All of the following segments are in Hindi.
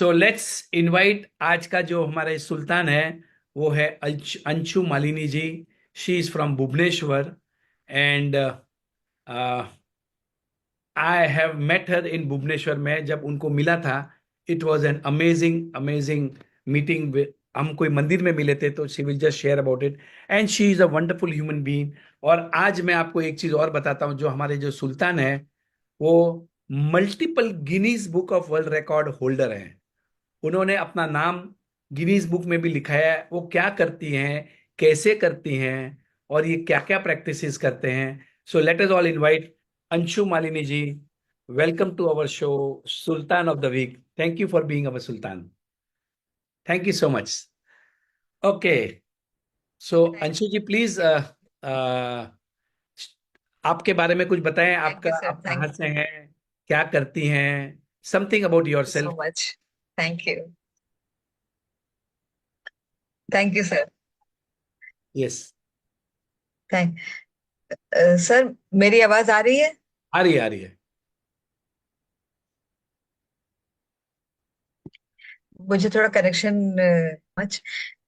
सो लेट्स इनवाइट आज का जो हमारे सुल्तान है वो है Anshu Malini ji. She is from Bhubaneswar and I have met her in Bhubaneswar में. जब उनको मिला था it was an amazing amazing meeting. हम कोई मंदिर में मिले थे तो she will just share about it and she is a wonderful human being. और आज मैं आपको एक चीज और बताता हूँ. जो हमारे जो सुल्तान है वो multiple Guinness book of world record holder हैं. उन्होंने अपना नाम गिनीज बुक में भी लिखाया है. वो क्या करती हैं, कैसे करती हैं और ये क्या क्या प्रैक्टिसेस करते हैं. So let us all invite Anshu Malini ji. Welcome to our show Sultan of the week. Thank you for being our Sultan. Thank you so much. Okay. So Anshu ji please आपके बारे में कुछ बताएं. थैंक आपका यू सर। आप थैंक कहाँ से हैं, क्या करती हैं, something about your you so self. Much. Thank you. Thank you sir. Yes. Thank sir, मेरी आवाज आ रही है? आ रही है, आ रही है. मुझे थोड़ा कनेक्शन मच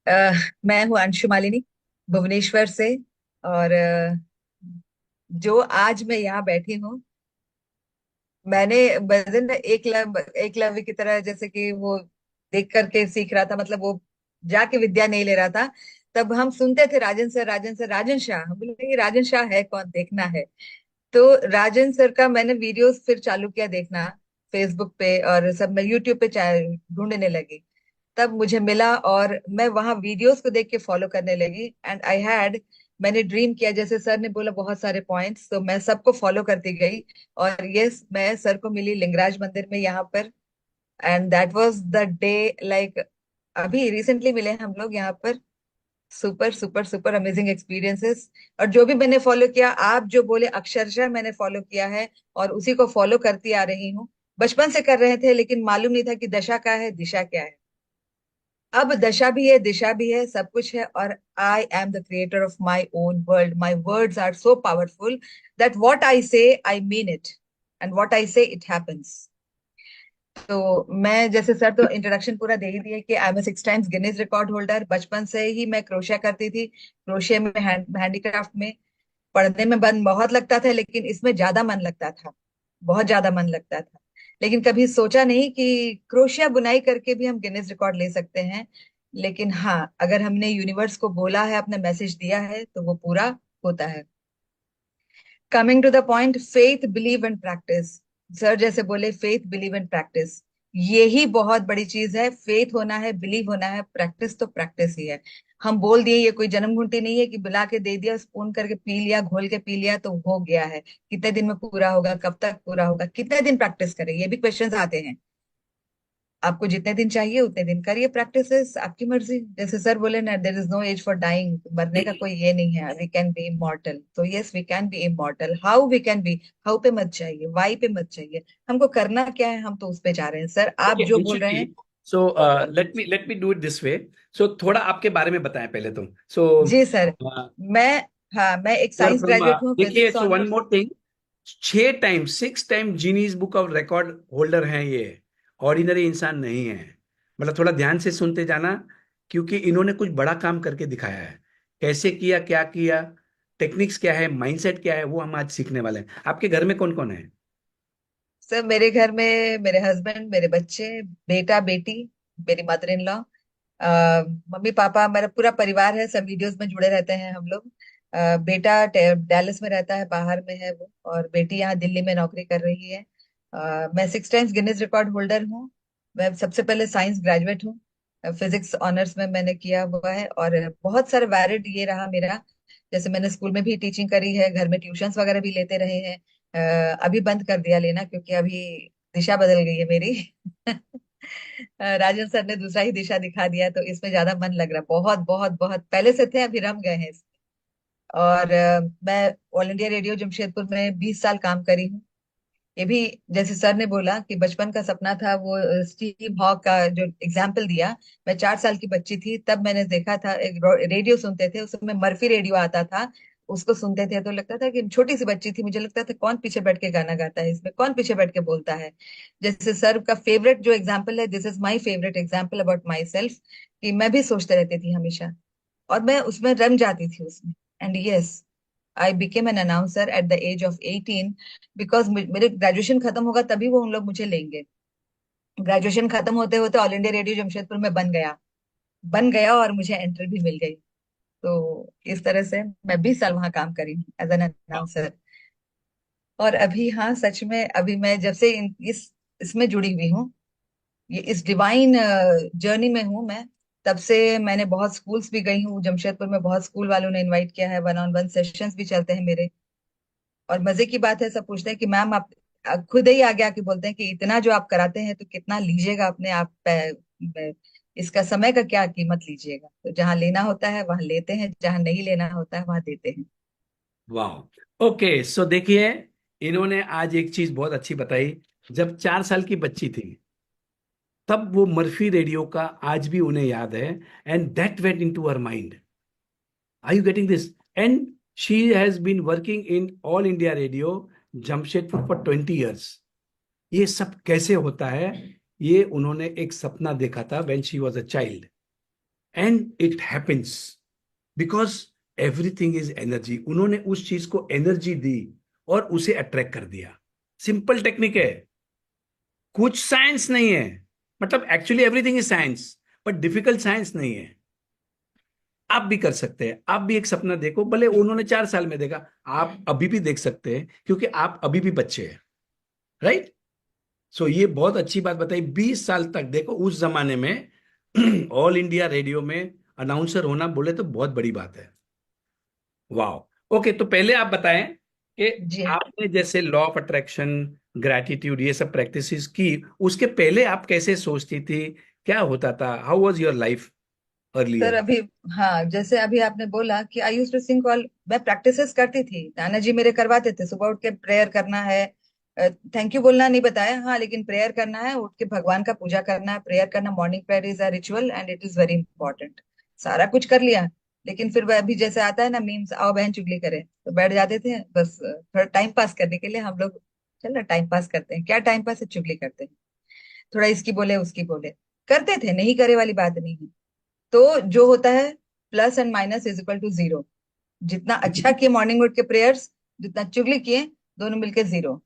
मैं हूँ अंशु मालिनी, भुवनेश्वर से। और जो आज मैं यहाँ बैठी हूँ, मैंने वजन एकलव्य की तरह, जैसे कि वो देख करके सीख रहा था, मतलब वो जाके विद्या नहीं ले रहा था। तब हम सुनते थे राजन सर, राजन सर, राजन शाह। हम बोले ये राजन शाह है कौन, देखना है। तो राजन सर का मैंने वीडियोस फिर चालू किया देखना, फेसबुक पे और सब। मैं यूट्यूब पे ढूंढने लगी, तब मुझे मिला और मैं वहां वीडियोस को देख के फॉलो करने लगी। एंड आई हैड, मैंने ड्रीम किया, जैसे सर ने बोला बहुत सारे पॉइंट्स, तो मैं सबको फॉलो करती गई। और यस, मैं सर को मिली लिंगराज मंदिर में यहाँ पर। And that was the day, like अभी रिसेंटली मिले हम लोग यहाँ पर। Super super super amazing experiences. और जो भी मैंने फॉलो किया, आप जो बोले अक्षरशः मैंने फॉलो किया है और उसी को फॉलो करती आ रही हूँ। बचपन से कर रहे थे लेकिन मालूम नहीं था कि दशा क्या है, दिशा क्या है। अब दशा भी है, दिशा भी है, सब कुछ है। और I am the creator of my own world. My words are so powerful that what I say I mean it, and what I say it happens. तो मैं, जैसे सर तो इंट्रोडक्शन पूरा दे ही दिया कि I am 6 times Guinness record holder. बचपन से ही मैं क्रोशिया करती थी। क्रोशिया में, हैंडीक्राफ्ट में, पढ़ने में मन बहुत लगता था, लेकिन इसमें ज्यादा मन लगता था, बहुत ज्यादा मन लगता था। लेकिन कभी सोचा नहीं कि क्रोशिया बुनाई करके भी हम गिनीज रिकॉर्ड ले सकते हैं। लेकिन हाँ, अगर हमने यूनिवर्स को बोला है, अपना मैसेज दिया है, तो वो पूरा होता है। Coming to the point, faith believe and practice. Sir जैसे बोले, फेथ बिलीव एंड प्रैक्टिस, यही बहुत बड़ी चीज है। फेथ होना है, बिलीव होना है, प्रैक्टिस तो प्रैक्टिस ही है। हम बोल दिए, ये कोई जन्म घंटी नहीं है कि बुला के दे दिया, स्पून करके पी लिया, घोल के पी लिया तो हो गया है। कितने दिन में पूरा होगा, कब तक पूरा होगा, कितने दिन प्रैक्टिस करें, ये भी क्वेश्चंस आते हैं। आपको जितने दिन चाहिए उतने दिन करिए प्रैक्टिसेस, आपकी मर्जी। जैसे सर बोले ना, there is no age for dying, मरने का कोई ये नहीं है। वी कैन बी इमॉर्टल, तो yes we can be immortal. How we can be, how पे मत चाहिए, वाई पे मत चाहिए, हमको करना क्या है, हम तो उस पे जा रहे हैं। सर आप ओके जो अंशु बोल रहे जी. हैं। So let me do it this way. So थोड़ा आपके बारे में बताएं पहले तुम. सो जी सर। मैं, हाँ, मैं एक you are science from, graduate हूँ, देखिए physics so one honours. More thing. 6 time 6 time Guinness book of record holder हैं ये. ऑर्डिनरी इंसान नहीं है. मतलब थोड़ा ध्यान से सुनते जाना, क्योंकि इन्होंने कुछ बड़ा काम करके दिखाया है. कैसे किया, क्या किया, टेक्निक्स क्या है, माइंडसेट क्या है, वो हम आज सीखने वाले हैं. आपके घर में कौन कौन है. सर मेरे घर में मेरे हस्बैंड, मेरे बच्चे, बेटा बेटी, मेरी mother in law, mummy papa, मेरा पूरा परिवार है। सब वीडियोस में जुड़े रहते हैं हम लोग। बेटा डैलस में रहता है, बाहर में है वो, और बेटी यहाँ दिल्ली में नौकरी कर रही है। मैं 6 टाइम्स गिनीज रिकॉर्ड होल्डर हूँ। मैं सबसे पहले साइंस ग्रेजुएट हूँ, फिजिक्स ऑनर्स में मैंने किया हुआ है। और बहुत सारे वैलिड ये रहा मेरा। जैसे मैंने स्कूल में भी टीचिंग करी है, घर में ट्यूशंस वगैरह भी लेते रहे हैं। अभी बंद कर दिया लेना, क्योंकि अभी दिशा बदल गई है मेरी। राजन सर ने दूसरा ही दिशा दिखा दिया, तो इसमें ज्यादा मन लग रहा है। बहुत बहुत बहुत पहले से थे, अभी रम गए हैं इसमें। और मैं ऑल इंडिया रेडियो जमशेदपुर में 20 साल काम करी हूँ। ये भी, जैसे सर ने बोला कि बचपन का सपना था, वो स्टीव हॉक का जो एग्जाम्पल दिया। मैं 4 साल की बच्ची थी तब मैंने देखा था, एक रेडियो सुनते थे उस समय, मर्फी रेडियो आता था। उसको सुनते थे तो लगता था कि छोटी सी बच्ची थी, मुझे लगता था कौन पीछे बैठ के गाना गाता है, इसमें कौन पीछे बैठ के बोलता है। जैसे सर का फेवरेट जो एग्जाम्पल है, this is my favourite example about my self, कि मैं भी सोचते रहती थी हमेशा, और मैं उसमें रम जाती थी उसमें। And yes, I became an announcer at the age of 18, because मेरे ग्रेजुएशन खत्म होगा तभी वो उन लोग मुझे लेंगे। ग्रेजुएशन खत्म होते होते ऑल इंडिया रेडियो जमशेदपुर में बन गया और मुझे एंट्री भी मिल गई। तो इस तरह से मैं 20 साल वहां काम करी हूँ एज एन अनाउंसर। और अभी हाँ, सच में अभी मैं जब से इसमें जुड़ी हुई हूँ, ये इस डिवाइन जर्नी में हूँ मैं, तब से मैंने बहुत स्कूल्स भी गई हूँ जमशेदपुर में, बहुत स्कूल वालों ने इनवाइट किया है, 1-on-1 सेशंस भी चलते हैं मेरे। और मजे की बात है, सब पूछते हैं कि मैम आप खुद ही आगे आके बोलते हैं कि इतना जो आप कराते हैं तो कितना लीजिएगा अपने आप पे, इसका समय का क्या कीमत लीजिएगा। तो जहाँ लेना होता है वहां लेते हैं, जहाँ नहीं लेना होता है वहां देते हैं। वाह। ओके, सो देखिए, इन्होंने आज एक चीज बहुत अच्छी बताई। जब 4 साल की बच्ची थी तब वो मर्फी रेडियो का आज भी उन्हें याद है, and that went into her mind. Are you getting this? And she has been working in all India radio Jamshedpur for 20 years। ये सब कैसे होता है? ये उन्होंने एक सपना देखा था when she was a child, and it happens because everything is energy. उन्होंने उस चीज को एनर्जी दी और उसे अट्रैक्ट कर दिया। सिंपल टेक्निक है, कुछ साइंस नहीं है। मतलब actually everything is science, but difficult science नहीं है। आप भी कर सकते हैं। आप भी एक सपना देखो, भले उन्होंने 4 साल में देखा, आप अभी भी देख सकते हैं, क्योंकि आप अभी भी बच्चे हैं, राइट? सो ये बहुत अच्छी बात बताई। 20 साल तक देखो, उस जमाने में ऑल इंडिया रेडियो में अनाउंसर होना बोले तो बहुत बड़ी बात है। वाह। ओके, तो पहले आप बताएं कि जी हाँ। आपने जैसे लॉ ऑफ अट्रैक्शन, ग्रैटिट्यूड, ये सब प्रैक्टिसेस की, उसके पहले आप कैसे सोचती थी? क्या होता था? How was your life sir earlier? अभी, हाँ, जैसे अभी आपने बोला कि आई यूज टू सिंग कॉल, मैं प्रैक्टिसेस करती थी, नाना जी मेरे करवाते थे, सुबह उठ के प्रेयर करना है, थैंक यू बोलना नहीं बताया, हाँ, लेकिन प्रेयर करना है, उठ के भगवान का पूजा करना है, प्रेयर करना, morning prayer is a ritual and it is very important. सारा कुछ कर लिया, लेकिन फिर वह अभी जैसे आता है ना मीम्स, आओ बहन चुगली करें, तो बैठ जाते थे बस थोड़ा टाइम पास करने के लिए हम लोग। चल ना टाइम पास करते हैं, क्या टाइम पास है, चुगली करते हैं, थोड़ा इसकी बोले उसकी बोले, करते थे, नहीं करे वाली बात नहीं है। तो जो होता है, plus and minus is equal to zero. जितना अच्छा किए मॉर्निंग उठ के प्रेयर्स, जितना चुगली किए, दोनों मिलके जीरो।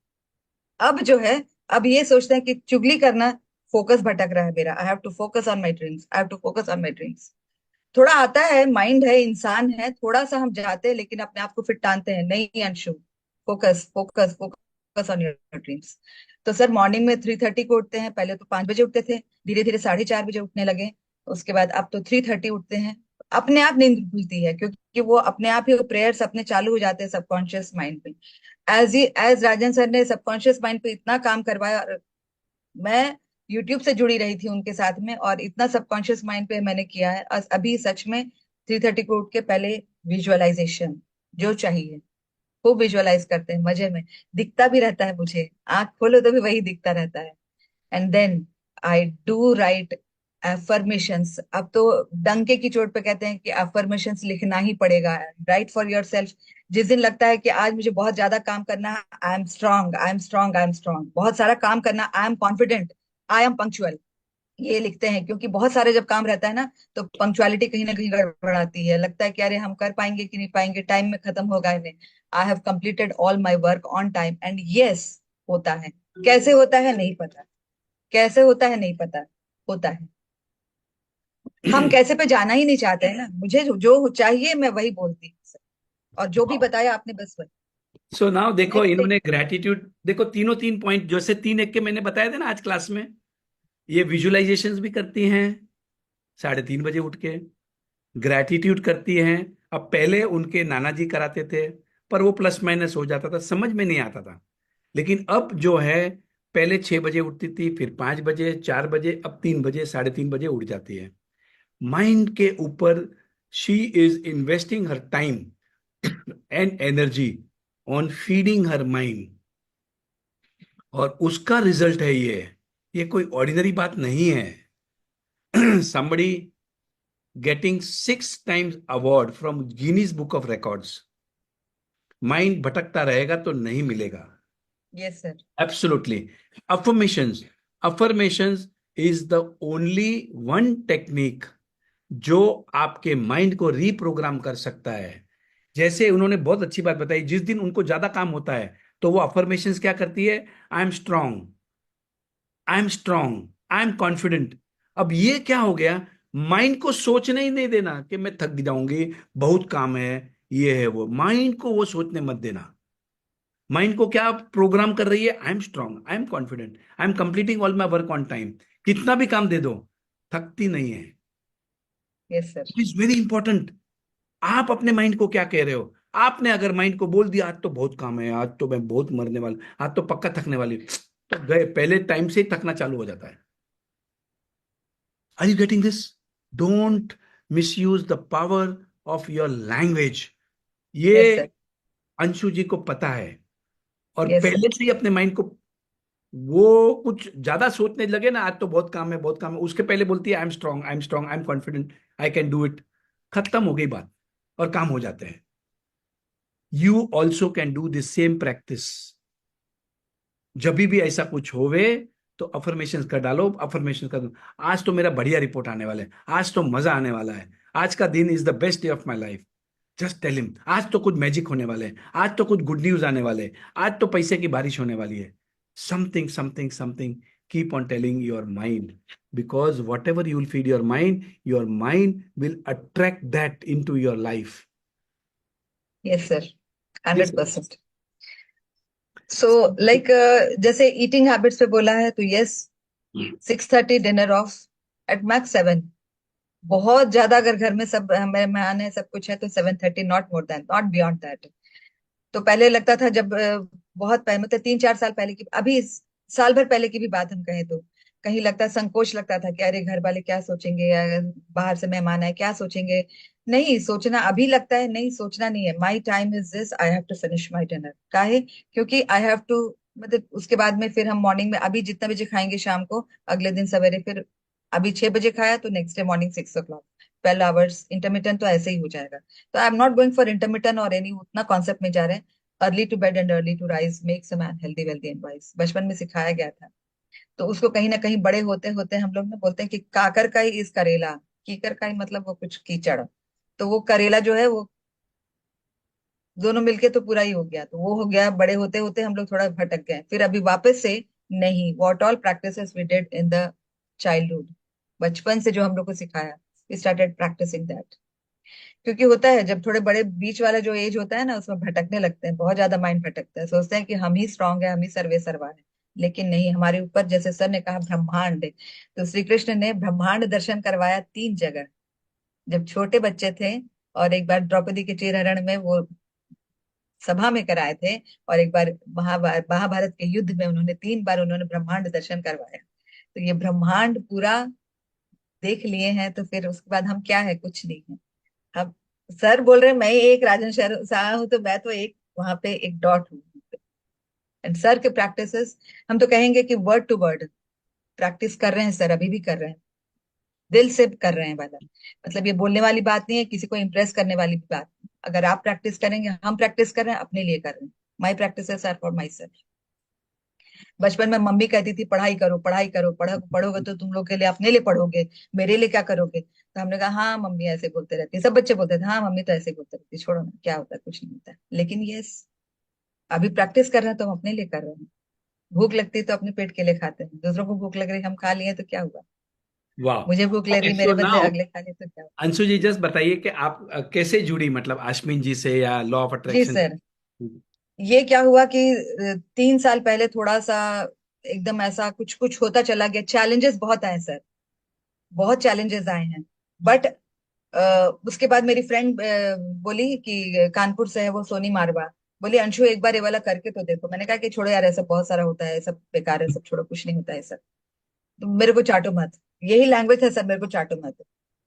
अब जो है, अब ये सोचते हैं कि चुगली करना, फोकस भटक रहा है मेरा, I have to focus on my dreams, I have to focus on my dreams. थोड़ा आता है, माइंड है, इंसान है, थोड़ा सा हम जाते हैं, लेकिन अपने आप को फिर टानते हैं, नहीं Anshu, focus focus focus on your dreams. तो सर मॉर्निंग में 3:30 को उठते हैं, पहले तो 5 बजे उठते थे, धीरे धीरे 4:30 बजे उठने लगे, उसके बाद अब तो 3:30 उठते हैं। अपने आप नींद खुलती है, क्योंकि वो अपने आप ही प्रेयर्स अपने चालू हो जाते हैं सबकॉन्शियस माइंड पे। एज राजन सर ने सबकॉन्शियस माइंड पे इतना काम करवाया, और मैं यूट्यूब से जुड़ी रही थी उनके साथ में, और इतना सबकॉन्शियस माइंड पे मैंने किया है। अभी सच में 3:30 को उठ के पहले विजुअलाइजेशन जो चाहिए, वो विजुअलाइज करते हैं, मजे में दिखता भी रहता है मुझे, आंख खोलो तो भी वही दिखता रहता है। And then I do write affirmations. अब तो डंके की चोट पे कहते हैं कि एफर्मेशंस लिखना ही पड़ेगा, राइट फॉर योर सेल्फ। जिस दिन लगता है कि आज मुझे बहुत ज्यादा काम करना है, I am strong, I am strong, I am strong, बहुत सारा काम करना, I am confident, I am punctual, ये लिखते हैं। क्योंकि बहुत सारे जब काम रहता है ना, तो पंक्चुअलिटी कहीं ना कहीं गड़बड़ाती है, लगता है कि अरे हम कर पाएंगे कि नहीं पाएंगे, टाइम में खत्म होगा इन्हें। I have completed all my work on time, and yes, होता है। कैसे होता है नहीं पता, कैसे होता है नहीं पता, होता है। हम कैसे पे जाना ही नहीं चाहते हैं ना, मुझे जो चाहिए मैं वही बोलती हूँ, और जो भी बताया आपने बस वही। सो नाउ देखो, नेक्स्ट थिंग। इन्होंने ग्रैटिट्यूड, देखो तीनों 3 पॉइंट, जैसे 3 एक के मैंने बताया था ना आज क्लास में, ये विजुअलाइजेशंस भी करती हैं 3:30 बजे उठ के, ग्रैटिट्यूड करती हैं। अब पहले उनके नाना जी कराते थे, पर वो प्लस माइनस हो जाता था, समझ में नहीं आता था। लेकिन अब जो है, पहले 6 बजे उठती थी, फिर 5 बजे, 4 बजे, अब 3 बजे, 3:30 बजे उठ जाती है। माइंड के ऊपर she is investing her time and energy on feeding her mind, और उसका रिजल्ट है ये कोई ऑर्डिनरी बात नहीं है। somebody getting 6 times award from Guinness Book of Records, mind भटकता रहेगा तो नहीं मिलेगा। Yes sir. Absolutely. Affirmations, affirmations is the only one technique जो आपके माइंड को रीप्रोग्राम कर सकता है। जैसे उन्होंने बहुत अच्छी बात बताई, जिस दिन उनको ज्यादा काम होता है तो वो अफर्मेशंस क्या करती है, I am strong, I am strong, I am confident. अब ये क्या हो गया, माइंड को सोचने ही नहीं देना कि मैं थक जाऊंगी, बहुत काम है, ये है वो, माइंड को वो सोचने मत देना। माइंड को क्या प्रोग्राम कर रही है, I am strong, I am confident, I am completing all my work on time. कितना भी काम दे दो, थकती नहीं है। Yes sir. It is very important. आप अपने माइंड को क्या कह रहे हो। आपने अगर माइंड को बोल दिया आज तो बहुत काम है, आज तो मैं बहुत मरने वाला, आज तो पक्का थकने वाली, तो गए, पहले टाइम से ही थकना चालू हो जाता है। Are you getting this? Don't misuse the power of your language. ये यस सर। अंशु जी को पता है, और यस सर। पहले से ही अपने माइंड को, वो कुछ ज्यादा सोचने लगे ना, आज तो बहुत काम है, बहुत काम है, उसके पहले बोलती है I am strong, I am strong, I am confident, I can do it. खत्म हो गई बात, और काम हो जाते हैं। You also can do this same practice. जब भी ऐसा कुछ होवे तो अफर्मेशन कर डालो, अफर्मेशन कर दो, आज तो मेरा बढ़िया रिपोर्ट आने वाला है, आज तो मजा आने वाला है, आज का दिन is the best day of my life. Just tell him, आज तो कुछ मैजिक होने वाले हैं, आज तो कुछ गुड न्यूज आने वाले हैं, आज तो पैसे की बारिश होने वाली है। Something something something, keep on telling your mind, because whatever you will feed your mind will attract that into your life. Yes sir. Yes. 100%। So like जैसे ईटिंग हैबिट्स पे बोला है तो yes, 6:30 dinner off, at max 7। बहुत ज्यादा अगर घर में सब मेहमान है, सब कुछ है, तो 7:30, not more than, not beyond that. तो पहले लगता था जब बहुत पहले, मतलब 3-4 साल पहले की, अभी साल भर पहले की भी बात हम कहें तो, कहीं लगता, संकोच लगता था कि अरे घर वाले क्या सोचेंगे, या बाहर से मेहमान आए क्या सोचेंगे। नहीं सोचना, अभी लगता है नहीं सोचना नहीं है, my time is this, I have to finish my dinner. काहे? क्योंकि आई हैव टू, मतलब उसके बाद में फिर हम मॉर्निंग में अभी जितना बजे खाएंगे शाम को, अगले दिन सवेरे फिर, अभी 6 बजे खाया तो next day morning 6 o'clock, 12 hours intermittent तो ऐसे ही हो जाएगा। तो I am not going for intermittent और एनी उतना कॉन्सेप्ट में जा रहे हैं। Early to bed and early to rise makes a man healthy wealthy and wise, बचपन में सिखाया गया था। तो उसको कहीं ना कहीं बड़े होते होते हम लोग ना बोलते हैं कि काकर का ही इस करेला, कीकर का ही मतलब वो कुछ कीचड़। तो वो करेला जो है वो दोनों मिलके तो पूरा ही हो गया, तो वो हो गया। बड़े होते होते हम लोग थोड़ा भटक गए, फिर अभी वापस से, नहीं, what all practices we did in the childhood, बचपन से जो हम लोग को सिखाया, वी स्टार्टेड प्रैक्टिसिंग दैट। क्योंकि होता है जब थोड़े बड़े बीच वाला जो एज होता है ना, उसमें भटकने लगते हैं, बहुत ज्यादा माइंड भटकता है, सोचते हैं कि हम ही स्ट्रांग है, हम ही सर्वे सर्वा है। लेकिन नहीं, हमारे ऊपर, जैसे सर ने कहा, ब्रह्मांड है। तो श्री कृष्ण ने ब्रह्मांड दर्शन करवाया 3 जगह, जब छोटे बच्चे थे, और एक बार द्रौपदी के चीरहरण में वो सभा में कराए थे, और एक बार महाभारत के युद्ध में उन्होंने 3 बार उन्होंने ब्रह्मांड दर्शन करवाया। तो ये ब्रह्मांड पूरा देख लिए हैं, तो फिर उसके बाद हम क्या है, कुछ नहीं है। अब सर बोल रहे हैं मैं एक राजन शाह हूं, तो मैं तो एक वहां पे एक डॉट हूँ। एंड सर के प्रैक्टिसेस, हम तो कहेंगे कि वर्ड टू वर्ड प्रैक्टिस कर रहे हैं सर, अभी भी कर रहे हैं, दिल से कर रहे हैं वाला। मतलब ये बोलने वाली बात नहीं है, किसी को इम्प्रेस करने वाली भी बात नहीं। अगर आप प्रैक्टिस करेंगे, हम प्रैक्टिस कर रहे हैं, अपने लिए कर रहे हैं। My practices are for my self. बचपन में मम्मी कहती थी पढ़ाई करो, पढ़ाई करो, पढ़ोगे तो तुम लोग के लिए, अपने लिए पढ़ोगे, मेरे लिए क्या करोगे। तो हमने कहा हाँ मम्मी ऐसे बोलते रहती है, सब बच्चे बोलते थे हाँ मम्मी तो ऐसे बोलते रहती है, छोड़ो ना, क्या होता है, कुछ नहीं होता है। लेकिन ये अभी प्रैक्टिस कर रहे हैं तो हम अपने लिए कर रहे हैं। भूख लगती है तो अपने पेट के लिए खाते हैं, दूसरों को भूख लग रही है, हम खा लिए तो क्या हुआ। वाह। मुझे भूख लग ओके, रही, सो मेरे बदले नाउ अगले खा लिए तो क्या हुआ। अंशु जी जस्ट बताइए कि आप कैसे जुड़ी, मतलब आश्विन जी से या लॉ ऑफ जी अट्रैक्शन। सर। ये क्या हुआ कि 3 साल पहले थोड़ा सा एकदम ऐसा कुछ कुछ होता चला गया, चैलेंजेस बहुत आए सर, बहुत चैलेंजेस आए हैं। बट उसके बाद मेरी फ्रेंड बोली कि कानपुर से है वो, सोनी मारवा, बोली अंशु एक बार ये वाला करके तो देखो। मैंने कहा कि छोड़ो यार, ऐसा बहुत सारा होता है, सब बेकार है, सब छोड़ो, कुछ नहीं होता है सब, तो मेरे को चाटो मत। यही लैंग्वेज है सर, मेरे को चाटो मत।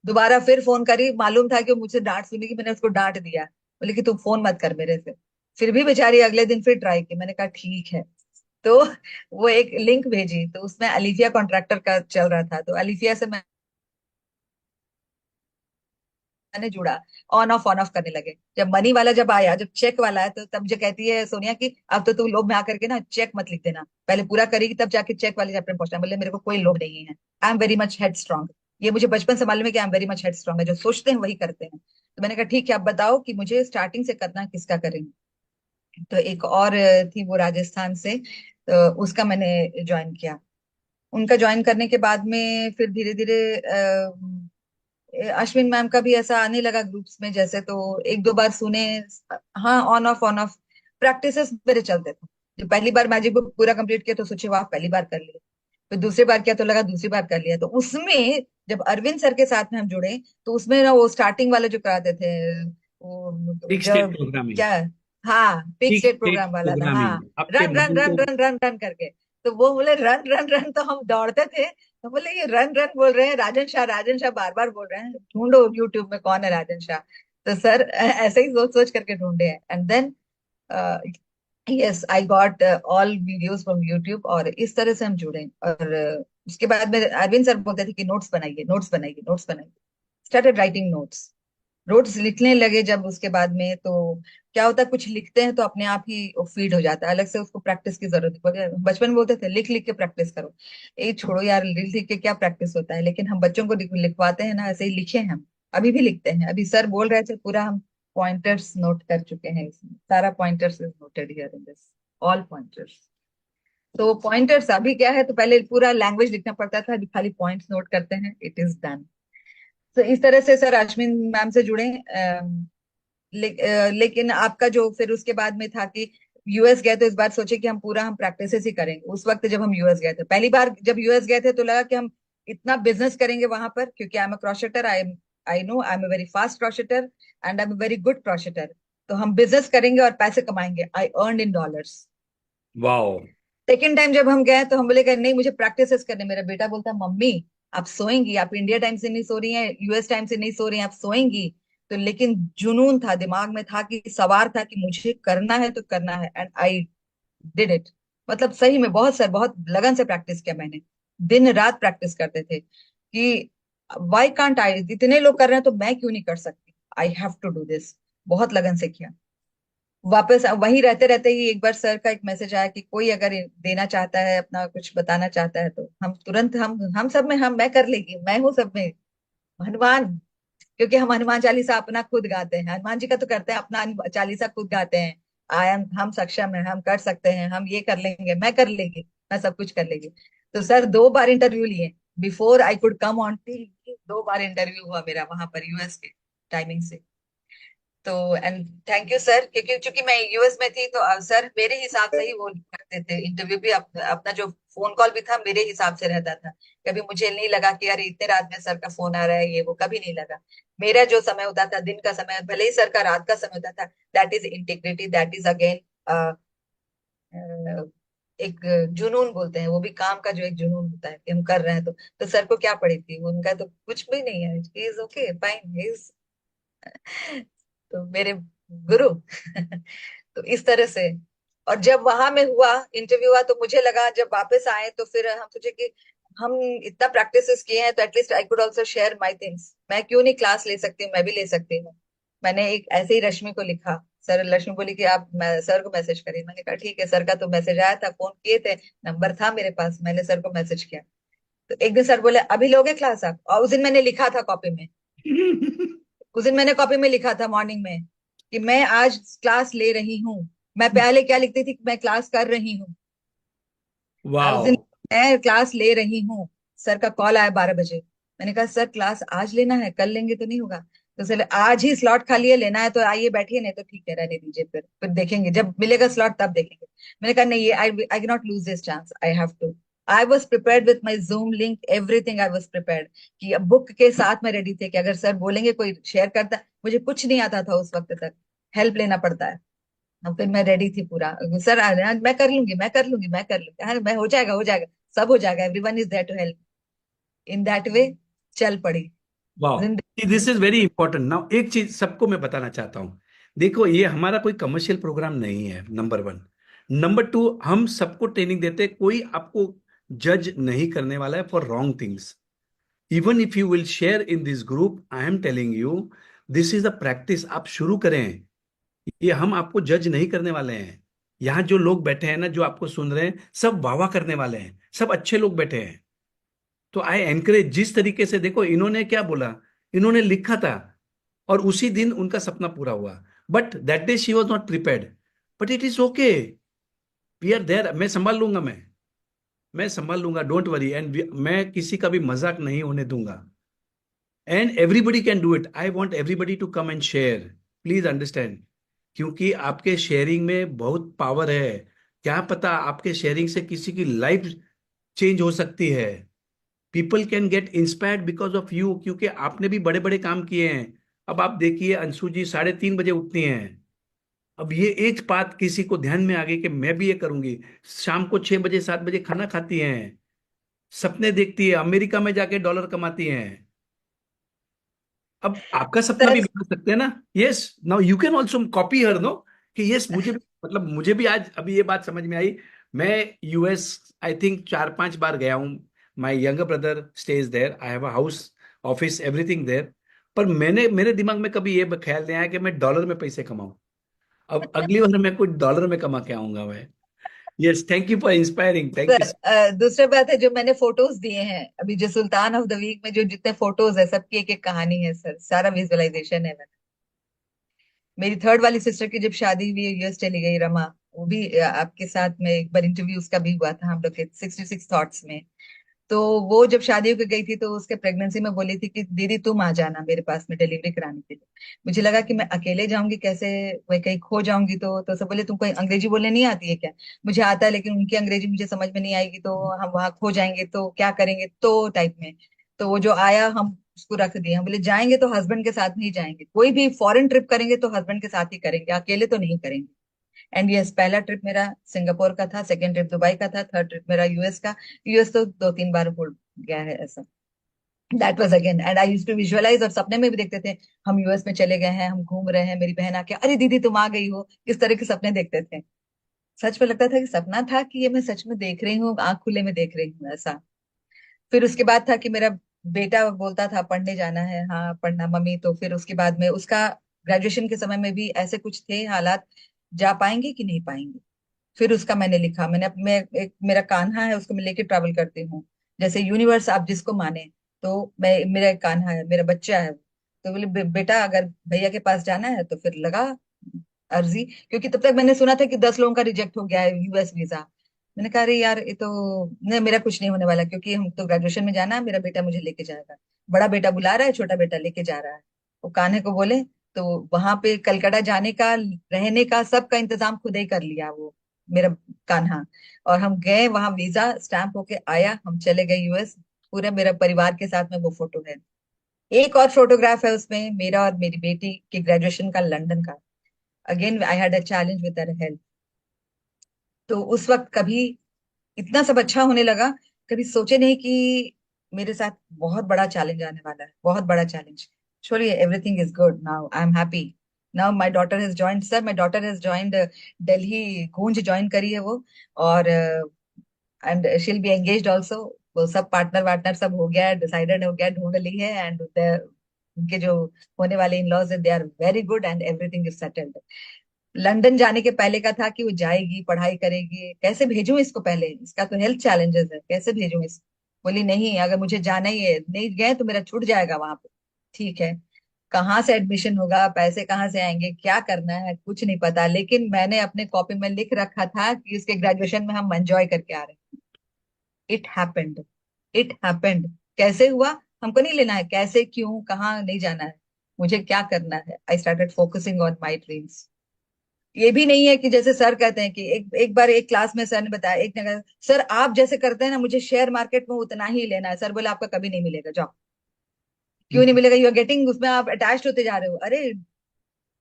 दोबारा फिर फोन करी, मालूम था कि वो मुझसे डांट सुनेगी, मैंने उसको डांट दिया, बोले कि तुम फोन मत कर मेरे से। फिर भी बेचारी अगले दिन फिर ट्राई की, मैंने कहा ठीक है। तो वो एक लिंक भेजी, तो उसमें अलिफिया कॉन्ट्रैक्टर का चल रहा था, तो अलिफिया से मैं मैंने जुड़ा, ऑन ऑफ करने लगे। जब मनी वाला जब आया, जब चेक वाला है, तो तब मुझे कहती है सोनिया कि अब तो तू लोभ में आकर के ना चेक मत लिख देना, पहले पूरा करेगी तब जाके चेक वाले चैप्टर में पहुंचना। बोले मेरे को कोई लोभ नहीं है, I am very much head strong. ये मुझे बचपन से मालूम है कि आई am very much head strong है, जो सोचते हैं वही करते हैं। तो मैंने कहा ठीक है, अब बताओ कि मुझे स्टार्टिंग से करना है, किसका करेंगे। तो एक और थी वो राजस्थान से, तो उसका मैंने ज्वाइन किया। उनका ज्वाइन करने के बाद में फिर धीरे धीरे अश्विन मैम का भी ऐसा आने लगा ग्रुप्स में जैसे, तो एक दो बार सुने। हाँ, ऑन ऑफ प्रैक्टिसेस मेरे चलते थे। जब पहली बार मैजिक बुक पूरा कंप्लीट किया तो सोचे वाह पहली बार कर लिया, फिर दूसरी बार किया तो लगा दूसरी बार कर लिया। तो उसमें जब अरविंद सर के साथ में हम जुड़े, तो उसमें ना वो स्टार्टिंग वाले जो कराते थे, वो बिग जो स्टेट प्रोग्रामिंग। क्या, हाँ pick big state state program वाला था, हाँ। प्रोग्रामिंग आपके रन रन भाई रन को। रन रन रन करके, तो वो बोले रन रन रन, तो हम दौड़ते थे। तो बोले ये रन रन बोल रहे हैं, राजन शाह बार बार बोल रहे हैं, ढूंढो यूट्यूब में कौन है राजन शाह। तो सर ऐसे ही सोच सोच करके ढूंढे हैं, and then yes I got all videos from YouTube, और इस तरह से हम जुड़े। और उसके बाद में अरविंद सर बोलते थे कि नोट्स बनाइए, नोट्स बनाइए, नोट्स बनाइए। स्टार्टेड राइटिंग नोट्स, नोट्स लिखने लगे जब, उसके बाद में तो क्या होता है, कुछ लिखते हैं तो अपने आप ही फीड हो जाता है, अलग से उसको प्रैक्टिस की जरूरत नहीं पड़ती। बचपन में बोलते थे लिख लिख के प्रैक्टिस करो, ये छोड़ो यार, लिख लिख के क्या प्रैक्टिस होता है। लेकिन हम बच्चों को लिखवाते हैं ना, ऐसे ही लिखे हैं हम, अभी भी लिखते हैं। अभी सर बोल रहे थे पूरा हम पॉइंटर्स नोट कर चुके हैं इसमें, सारा pointers is noted here in this, all pointers. तो पॉइंटर्स अभी क्या है, तो पहले पूरा लैंग्वेज लिखना पड़ता था, अभी खाली पॉइंट्स नोट करते हैं, इट इज डन। तो इस तरह से सर अश्विन मैम से जुड़े। लेकिन आपका जो फिर उसके बाद में था कि यूएस गए, तो इस बार सोचे कि हम पूरा हम प्रैक्टिसेस ही करेंगे। उस वक्त जब हम यूएस गए थे, पहली बार जब यूएस गए थे, तो लगा कि हम इतना बिजनेस करेंगे वहां पर, क्योंकि I am a crocheter, I know I am a very fast crocheter and I am a very good crocheter. तो हम बिजनेस करेंगे और पैसे कमाएंगे, I earn in dollars. Wow. Second time जब हम गए, तो हम बोले कि नहीं मुझे प्रैक्टिसेस करने। मेरा बेटा बोलता मम्मी आप सोएंगी, आप इंडिया टाइम से नहीं सो रही हैं, यूएस टाइम से नहीं सो रही हैं, आप सोएंगी। तो लेकिन जुनून था, दिमाग में था कि सवार था कि मुझे करना है तो करना है, एंड आई डिड इट। मतलब सही में बहुत सर, बहुत लगन से प्रैक्टिस किया मैंने, दिन रात प्रैक्टिस करते थे कि वाई कांट आई, इतने लोग कर रहे हैं तो मैं क्यों नहीं कर सकती, I have to do this. बहुत लगन से किया। वापस वहीं रहते रहते ही एक बार सर का एक मैसेज आया कि कोई अगर देना चाहता है, अपना कुछ बताना चाहता है, तो हम तुरंत, हम सब में, हम मैं कर लेगी, मैं हूँ सब में हनुमान। क्योंकि हम हनुमान चालीसा अपना खुद गाते हैं, हनुमान जी का तो करते हैं, अपना चालीसा खुद गाते हैं। आई एम, हम सक्षम है, हम कर सकते हैं, हम ये कर लेंगे, मैं कर लेंगी, मैं सब कुछ कर लेंगी। तो सर दो बार इंटरव्यू लिए before I could come on TV, दो बार इंटरव्यू हुआ मेरा वहां पर यूएस के टाइमिंग से। तो एंड थैंक यू सर, क्योंकि चूंकि मैं यूएस में थी, तो सर मेरे हिसाब से ही वो करते थे इंटरव्यू भी। अपना जो फोन कॉल भी था मेरे हिसाब से रहता था। कभी मुझे नहीं लगा कि यार इतने रात में सर का फोन आ रहा है, ये वो कभी नहीं लगा। मेरा जो समय होता था दिन का समय, भले ही सर का रात का समय होता था, that is integrity, that is again एक जुनून बोलते हैं, वो भी काम का जो एक जुनून होता है कि हम कर रहे हैं। तो सर को क्या पड़ी थी, उनका तो कुछ भी नहीं है, he is okay fine, he is तो मेरे गुरु तो इस तरह से। और जब वहां में हुआ, इंटरव्यू हुआ, तो मुझे लगा जब वापस आए तो फिर हम सोचे कि हम इतना प्रैक्टिस किए हैं, तो at least I could also share my things, मैं क्यों नहीं क्लास ले सकती हूँ, मैं भी ले सकती हूँ। मैंने एक ऐसे ही रश्मि को लिखा। सर, लक्ष्मी बोली कि आप सर को मैसेज करिए। मैंने कहा ठीक है। सर का तो मैसेज आया था, फोन किए थे, नंबर था मेरे पास, मैंने सर को मैसेज किया। तो एक दिन सर बोले अभी लोगे क्लास आप, और उस दिन मैंने लिखा था कॉपी में, उस दिन मैंने कॉपी में लिखा था मॉर्निंग में कि मैं आज क्लास ले रही हूँ। मैं पहले क्या लिखती थी कि मैं क्लास कर रही हूँ, और उस दिन वाओ। मैं क्लास ले रही हूँ। सर का कॉल आया 12 बजे। मैंने कहा सर क्लास आज लेना है, कल लेंगे तो नहीं होगा। तो सर आज ही स्लॉट खाली है, लेना है तो आइए बैठिए, नहीं तो ठीक है रहने दीजिए, फिर देखेंगे जब मिलेगा स्लॉट तब देखेंगे। मैंने कहा नहीं, ये I cannot lose this chance, I have to. I was prepared with my Zoom link, everything I was prepared, कि अब बुक के साथ में रेडी थे कि अगर सर बोलेंगे कोई शेयर करता। मुझे कुछ नहीं आता था उस वक्त तक, हेल्प लेना पड़ता है। हाँ, फिर मैं रेडी थी पूरा। सर मैं कर लूंगी, मैं कर लूंगी, मैं कर लूंगी, हाँ मैं, हो जाएगा, हो जाएगा, सब हो जाएगा, everyone is there to help. In that way चल पड़ी वाओ। जिंदगी। This is very important. Now एक चीज सबको मैं बताना चाहता हूं। देखो, ये हमारा कोई कमर्शियल प्रोग्राम नहीं है, नंबर वन। नंबर टू, हम सबको ट्रेनिंग देते हैं, कोई आपको जज नहीं करने वाला है for wrong things. Even if you will share in this group, I am telling you, this is the practice, आप शुरू करें। ये हम आपको जज नहीं करने वाले हैं। यहाँ जो लोग बैठे हैं ना, जो आपको सुन रहे हैं, सब वाह वाह करने वाले हैं, सब अच्छे लोग बैठे हैं। तो आई एनकरेज, जिस तरीके से देखो इन्होंने क्या बोला, इन्होंने लिखा था और उसी दिन उनका सपना पूरा हुआ। But that day she was not prepared, but it is okay, we are there, मैं संभाल लूंगा, मैं संभाल लूंगा, डोंट वरी। एंड मैं किसी का भी मजाक नहीं होने दूंगा। And everybody can do it, I want everybody to come and share, please understand. क्योंकि आपके शेयरिंग में बहुत पावर है। क्या पता आपके शेयरिंग से किसी की लाइफ चेंज हो सकती है। People can get inspired because of you, क्योंकि आपने भी बड़े बड़े काम किए हैं। अब आप देखिए, अंशु जी 3:30 बजे उठती हैं। अब ये एक बात किसी को ध्यान में आ गई कि मैं भी ये करूंगी। शाम को 6 बजे 7 बजे खाना खाती हैं, सपने देखती है, अमेरिका में जाके डॉलर कमाती हैं। अब आपका सपना भी सर, बना सकते हैं ना। Yes, now you can also copy her, no, कि यस मुझे भी, मतलब मुझे भी आज अभी ये बात समझ में आई। मैं यूएस आई थिंक 4-5 बार गया हूँ। My younger brother stays there, I have a house, office, everything there. पर मैंने, मेरे दिमाग में कभी ये ख्याल नहीं आया कि मैं डॉलर में पैसे कमाऊं। अब अगली बार मैं कुछ डॉलर में कमा के आऊंगा मैं। Yes, thank you for inspiring, thank sir, you. दूसरी बात है, जो मैंने फोटोज दिए हैं अभी, जो सुल्तान ऑफ द वीक में जो जितने फोटोज है, सबकी एक एक कहानी है सर, सारा विजुअलाइजेशन है। मेरी थर्ड वाली सिस्टर की जब शादी हुई, यूएस चली गई रमा, वो भी आपके साथ में एक बार इंटरव्यू उसका भी हुआ था हम लोग के 66 थॉट्स में। तो वो जब शादी होकर गई थी तो उसके प्रेगनेंसी में बोली थी कि दीदी तुम आ जाना मेरे पास में डिलीवरी कराने के लिए। मुझे लगा कि मैं अकेले जाऊंगी कैसे, मैं कहीं खो जाऊंगी। तो सब बोले तुमको अंग्रेजी बोलने नहीं आती है क्या? मुझे आता है, लेकिन उनकी अंग्रेजी मुझे समझ में नहीं आएगी, तो हम वहां खो जाएंगे तो क्या करेंगे, तो टाइप में। तो वो जो आया, हम उसको रख दिए। हम बोले जाएंगे तो हस्बैंड के साथ नहीं जाएंगे, कोई भी फॉरेन ट्रिप करेंगे तो हस्बैंड के साथ ही करेंगे, अकेले तो नहीं करेंगे। एंड यस, पहला ट्रिप मेरा सिंगापुर का था, सेकंड ट्रिप दुबई का था, थर्ड ट्रिप मेरा यूएस का। यूएस तो 2-3 बार हो गया है ऐसा। That was again, and I used to visualise, और सपने में भी देखते थे हम यूएस में चले गए हैं, हम घूम रहे हैं, मेरी बहन आके अरे दीदी तुम आ गई हो, इस तरह के सपने देखते थे। सच में लगता था कि सपना था कि ये मैं सच में देख रही हूँ, आंख खुले में देख रही हूँ ऐसा। फिर उसके बाद था कि मेरा बेटा बोलता था पढ़ने जाना है, हाँ पढ़ना मम्मी। तो फिर उसके बाद में उसका ग्रेजुएशन के समय में भी ऐसे कुछ थे हालात, जा पाएंगे कि नहीं पाएंगे। फिर उसका मैंने लिखा, मैं एक मेरा कान्हा है, उसको मैं लेके ट्रैवल करती हूँ, जैसे यूनिवर्स आप जिसको माने। तो मैं, मेरा एक कान्हा है, मेरा बच्चा है। तो बोले बेटा अगर भैया के पास जाना है तो फिर लगा अर्जी। क्योंकि तब तक मैंने सुना था कि 10 लोगों का रिजेक्ट हो गया है यूएस वीजा। मैंने कहा अरे यार ये तो, नहीं मेरा कुछ नहीं होने वाला, क्योंकि हम तो ग्रेजुएशन में जाना है, मेरा बेटा मुझे लेके जाएगा। बड़ा बेटा बुला रहा है, छोटा बेटा लेके जा रहा है। वो कान्हे को बोले, तो वहां पे कलकत्ता जाने का, रहने का, सबका इंतजाम खुद ही कर लिया वो मेरा कान्हा। और हम गए वहां, वीजा स्टैंप होके आया, हम चले गए यूएस। पूरे मेरे परिवार के साथ में वो फोटो है। एक और फोटोग्राफ है उसमें, मेरा और मेरी बेटी के ग्रेजुएशन का, लंदन का। Again I had a challenge with her health. तो उस वक्त कभी इतना सब अच्छा होने लगा, कभी सोचे नहीं कि मेरे साथ बहुत बड़ा चैलेंज आने वाला है, बहुत बड़ा challenge. Surely everything is good now. I'm happy. Now my daughter has joined, sir. My daughter has joined Delhi, गूंज ज्वाइन करी है वो। और and she'll be engaged also. वो सब पार्टनर वार्टनर सब हो गया है, डिसाइडेड हो गया, ढूंढ ली है। एंड उनके जो होने वाले in laws, they are very good and everything is settled. London जाने के पहले का था कि वो जाएगी, पढ़ाई करेगी, कैसे भेजूं इसको, पहले इसका तो हेल्थ चैलेंजेस है, कैसे भेजूं इसको। बोली नहीं, अगर मुझे जाना ही है, नहीं गए तो मेरा छूट जाएगा वहां पे। ठीक है, कहाँ से एडमिशन होगा, पैसे कहाँ से आएंगे, क्या करना है, कुछ नहीं पता। लेकिन मैंने अपने कॉपी में लिख रखा था कि इसके ग्रेजुएशन में हम एंजॉय करके आ रहे हैं। It happened, it happened. कैसे हुआ हमको नहीं लेना है, कैसे, क्यों, कहाँ नहीं जाना है, मुझे क्या करना है। I started focusing on my dreams. ये भी नहीं है कि जैसे सर कहते हैं कि एक एक बार एक क्लास में सर ने बताया, एक ने कहा सर आप जैसे करते हैं ना, मुझे शेयर मार्केट में उतना ही लेना है। सर बोले आपका कभी नहीं मिलेगा, जाओ। क्यों नहीं मिलेगा? यू आर गेटिंग, उसमें आप अटैच होते जा रहे हो। अरे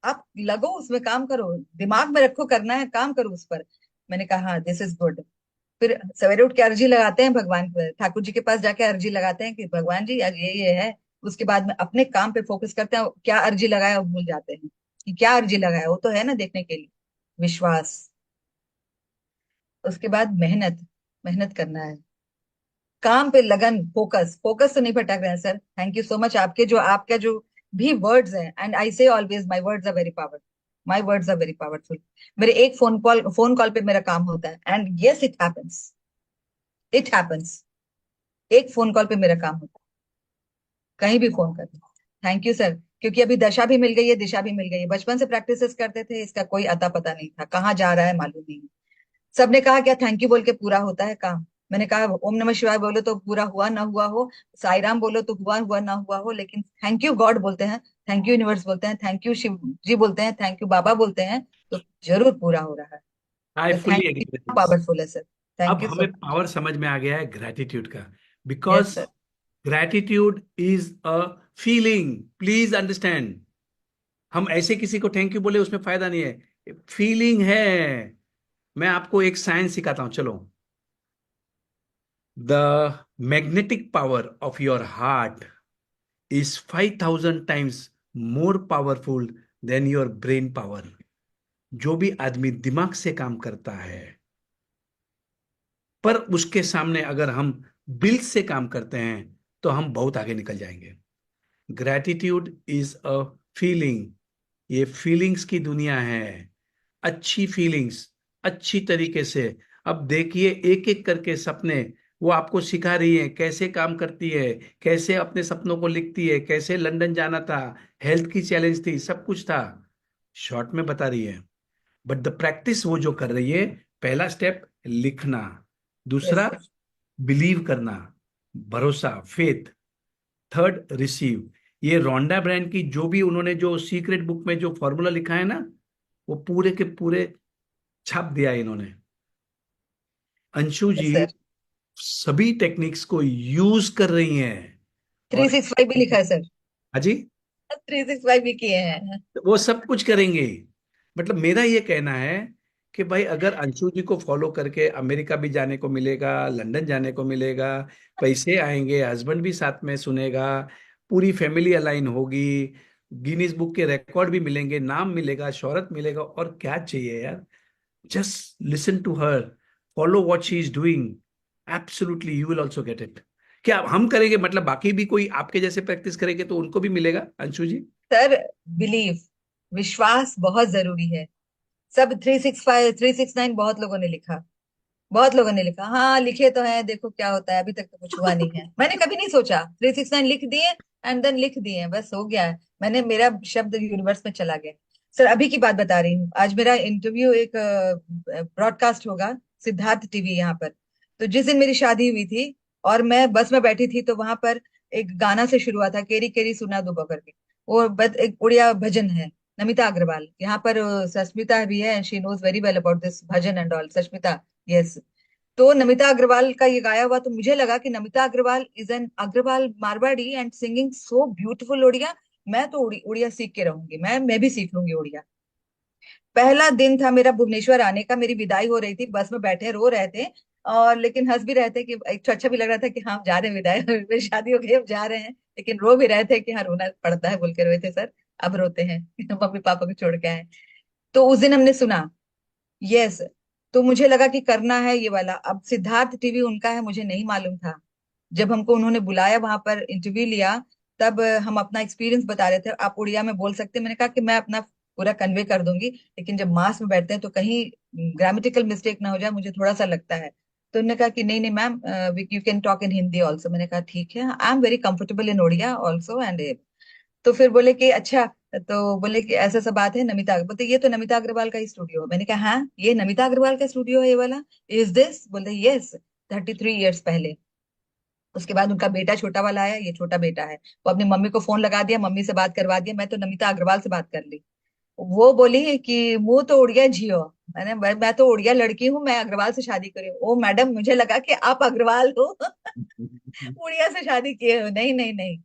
आप लगो उसमें, काम करो, दिमाग में रखो, करना है काम करो उस पर। मैंने कहा हाँ दिस इज गुड। फिर सवेरे उठ के अर्जी लगाते हैं भगवान पर, ठाकुर जी के पास जाके अर्जी लगाते हैं कि भगवान जी आज ये है। उसके बाद में अपने काम पे फोकस करते हैं, क्या अर्जी लगाया वो भूल जाते हैं कि क्या अर्जी लगाया, वो तो है ना देखने के लिए। विश्वास। उसके बाद मेहनत, मेहनत करना है, काम पे लगन, फोकस, फोकस तो नहीं भटक रहे हैं sir. Thank you so much, आपके जो, आपका जो भी वर्ड्स हैं, and I say always my words are very powerful, my words are very powerful. मेरे एक फोन कॉल पे मेरा काम होता है, and yes it happens, it happens. एक फोन कॉल पे मेरा काम होता है, कहीं भी फोन कर। थैंक यू सर, क्योंकि अभी दशा भी मिल गई है, दिशा भी मिल गई है। बचपन से प्रैक्टिसेस करते थे, इसका कोई अता पता नहीं था, कहाँ जा रहा है मालूम नहीं। सबने कहा क्या थैंक यू बोल के पूरा होता है काम? मैंने कहा ओम नमः शिवाय बोलो तो पूरा हुआ ना हुआ हो, साई राम बोलो तो हुआ हुआ ना हुआ हो, लेकिन थैंक यू गॉड बोलते हैं, थैंक यू यूनिवर्स बोलते हैं, थैंक यू शिव जी बोलते हैं, थैंक यू बाबा बोलते हैं, तो जरूर पूरा हो रहा है। आई तो fully thank agree you, with this. Powerful है सर। थैंक अब यू सो हमें मच। पावर समझ में आ गया है ग्रैटिट्यूड का, yes because sir. Gratitude is a feeling, please understand. हम ऐसे किसी को थैंक यू बोले उसमें फायदा नहीं है, फीलिंग है। मैं आपको एक साइंस सिखाता हूं, चलो। The magnetic power of your heart is 5,000 times more powerful than your brain power। जो भी आदमी दिमाग से काम करता है, पर उसके सामने अगर हम दिल से काम करते हैं, तो हम बहुत आगे निकल जाएंगे। ग्रैटिट्यूड इज अ फीलिंग, ये फीलिंग्स की दुनिया है। अच्छी फीलिंग्स, अच्छी तरीके से। अब देखिए एक एक करके सपने वो आपको सिखा रही है, कैसे काम करती है, कैसे अपने सपनों को लिखती है, कैसे लंदन जाना था, हेल्थ की चैलेंज थी, सब कुछ था, शॉर्ट में बता रही है। बट द प्रैक्टिस वो जो कर रही है, पहला स्टेप लिखना, यस दूसरा सर। बिलीव करना, भरोसा, फेथ, थर्ड रिसीव। ये रोंडा ब्रांड की जो भी उन्होंने जो सीक्रेट बुक में जो फॉर्मूला लिखा है ना, वो पूरे के पूरे छाप दिया है इन्होंने। अंशु यस जी सर। सभी टेक्निक्स को यूज कर रही हैं। थ्री और सिक्स फाइव भी लिखा है सर। हाँ जी, 365 भी किए हैं। वो सब कुछ करेंगे। मतलब मेरा ये कहना है कि भाई अगर अंशु जी को फॉलो करके अमेरिका भी जाने को मिलेगा, लंदन जाने को मिलेगा, पैसे आएंगे, हस्बैंड भी साथ में सुनेगा, पूरी फैमिली अलाइन होगी, गिनीज बुक के रिकॉर्ड भी मिलेंगे, नाम मिलेगा, शोहरत मिलेगा, और क्या चाहिए यार। Just listen to her, follow what she is doing, absolutely you will also get it. क्या हम करेंगे, मतलब बाकी भी कोई आपके जैसे प्रैक्टिस करेंगे तो उनको भी मिलेगा अंशु जी। सर बिलीव, विश्वास बहुत जरूरी है। सब 365 369 बहुत लोगों ने लिखा, बहुत लोगों ने लिखा, हाँ लिखे तो हैं, देखो क्या होता है, अभी तक तो कुछ हुआ नहीं है। मैंने कभी नहीं सोचा, 369 लिख दिए एंड देन लिख दिए, बस हो गया है। मैंने, मेरा शब्द यूनिवर्स में चला गया। सर अभी की बात बता रही हूँ, आज मेरा इंटरव्यू एक ब्रॉडकास्ट होगा, सिद्धार्थ टीवी यहाँ पर। तो जिस दिन मेरी शादी हुई थी और मैं बस में बैठी थी, तो वहां पर एक गाना से शुरू हुआ था, केरी केरी सुना दुबा करके। वो एक उड़िया भजन है, नमिता अग्रवाल यहाँ पर, सस्मिता भी है, she knows very well about this bhajan and all, Sasmita. Yes. तो नमिता अग्रवाल का ये गाया हुआ, तो मुझे लगा कि Namita Agarwal is an Agarwal Marwari and singing so beautiful Odia. मैं तो उड़िया सीख के रहूंगी, मैं भी सीख लूंगी उड़िया। पहला दिन था मेरा भुवनेश्वर आने का, मेरी विदाई हो रही थी, बस में बैठे रो रहे थे, और लेकिन हंस भी रहे थे, कि एक तो अच्छा भी लग रहा था कि हाँ हम जा रहे हैं, विदाई मेरी शादी हो गई अब जा रहे हैं, लेकिन रो भी रहे थे कि हाँ रोना पड़ता है बोल के रोए थे सर, अब रोते हैं मम्मी पापा को छोड़ के आए। तो उस दिन हमने सुना, यस। तो मुझे लगा कि करना है ये वाला। अब सिद्धार्थ टीवी उनका है, मुझे नहीं मालूम था। जब हमको उन्होंने बुलाया वहां पर इंटरव्यू लिया, तब हम अपना एक्सपीरियंस बता रहे थे, आप उड़िया में बोल सकते हैं? मैंने कहा कि मैं अपना पूरा कन्वे कर दूंगी, लेकिन जब मास में बैठते हैं तो कहीं ग्रामेटिकल मिस्टेक ना हो जाए, मुझे थोड़ा सा लगता है। तो उन्होंने कहा कि नहीं नहीं ma'am, you can talk in Hindi also. मैंने कहा ठीक है, I am very comfortable in Odia also and. तो फिर बोले कि अच्छा, तो बोले कि ऐसा सा बात है, नमिता बोलते ये तो नमिता अग्रवाल का ही स्टूडियो है। मैंने कहा हाँ ये नमिता अग्रवाल का स्टूडियो है ये वाला, इज दिस? बोलते यस। 33 ईयर्स पहले। उसके बाद उनका बेटा छोटा वाला आया, ये छोटा बेटा है, वो अपनी मम्मी को फोन लगा दिया, मम्मी से बात करवा दिया, मैं तो नमिता अग्रवाल से बात कर ली। वो बोली कि मुंह तो उड़िया झियो। मैं तो उड़िया लड़की हूँ, मैं अग्रवाल से शादी करी हूँ। ओ मैडम, मुझे लगा कि आप अग्रवाल हो उड़िया से शादी किए हो। नहीं नहीं नहीं।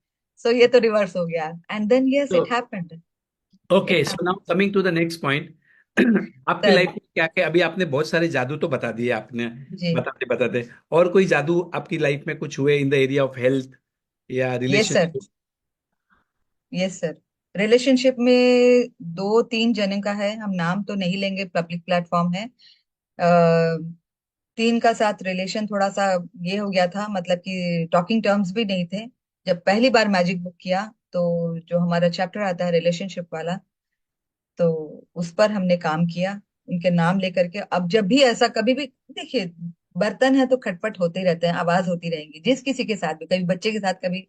सो ये तो रिवर्स हो गया, एंड देन यस तो it happened. It okay, so now happened coming to the next point. आपकी सर। लाइफ में क्या क्या, अभी आपने बहुत सारे जादू तो बता दिए आपने, जी। बताते बताते, और कोई जादू आपकी लाइफ में कुछ हुए in the area of health या yes sir. Relationship? Yes sir. Relationship में दो तीन जने का है, हम नाम तो नहीं लेंगे, पब्लिक प्लेटफॉर्म है। तीन का साथ रिलेशन थोड़ा सा ये हो गया था, मतलब कि टॉकिंग टर्म्स भी नहीं थे। जब पहली बार मैजिक बुक किया, तो जो हमारा चैप्टर आता है रिलेशनशिप वाला, तो उस पर हमने काम किया उनके नाम लेकर के। अब जब भी ऐसा कभी भी देखिए, बर्तन है तो खटपट होते ही रहते हैं, आवाज होती रहेंगी जिस किसी के साथ भी, कभी बच्चे के साथ, कभी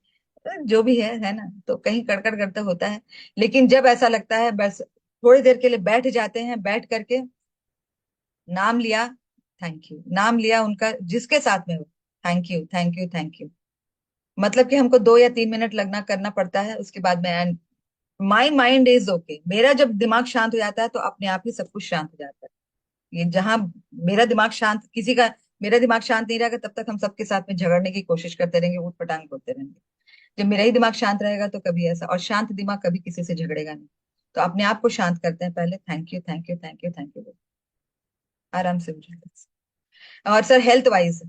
जो भी है ना, तो कहीं कड़कड़ करते होता है। लेकिन जब ऐसा लगता है बस थोड़ी देर के लिए बैठ जाते हैं, बैठ करके नाम लिया, थैंक यू, नाम लिया उनका जिसके साथ में हो, thank you thank you thank you. मतलब कि हमको 2 या 3 मिनट लगना करना पड़ता है, उसके बाद में माई माइंड इज ओके। मेरा जब दिमाग शांत हो जाता है तो अपने आप ही सब कुछ शांत हो जाता है। ये जहां मेरा दिमाग शांत, किसी का मेरा दिमाग शांत नहीं रहेगा तब तक हम सबके साथ में झगड़ने की कोशिश करते रहेंगे, ऊट पटांग बोलते रहेंगे। जब मेरा ही दिमाग शांत रहेगा तो कभी ऐसा, और शांत दिमाग कभी किसी से झगड़ेगा नहीं। तो अपने आप को शांत करते हैं पहले, thank you thank you thank you thank you, आराम से हो जाएगा। और सर हेल्थ वाइज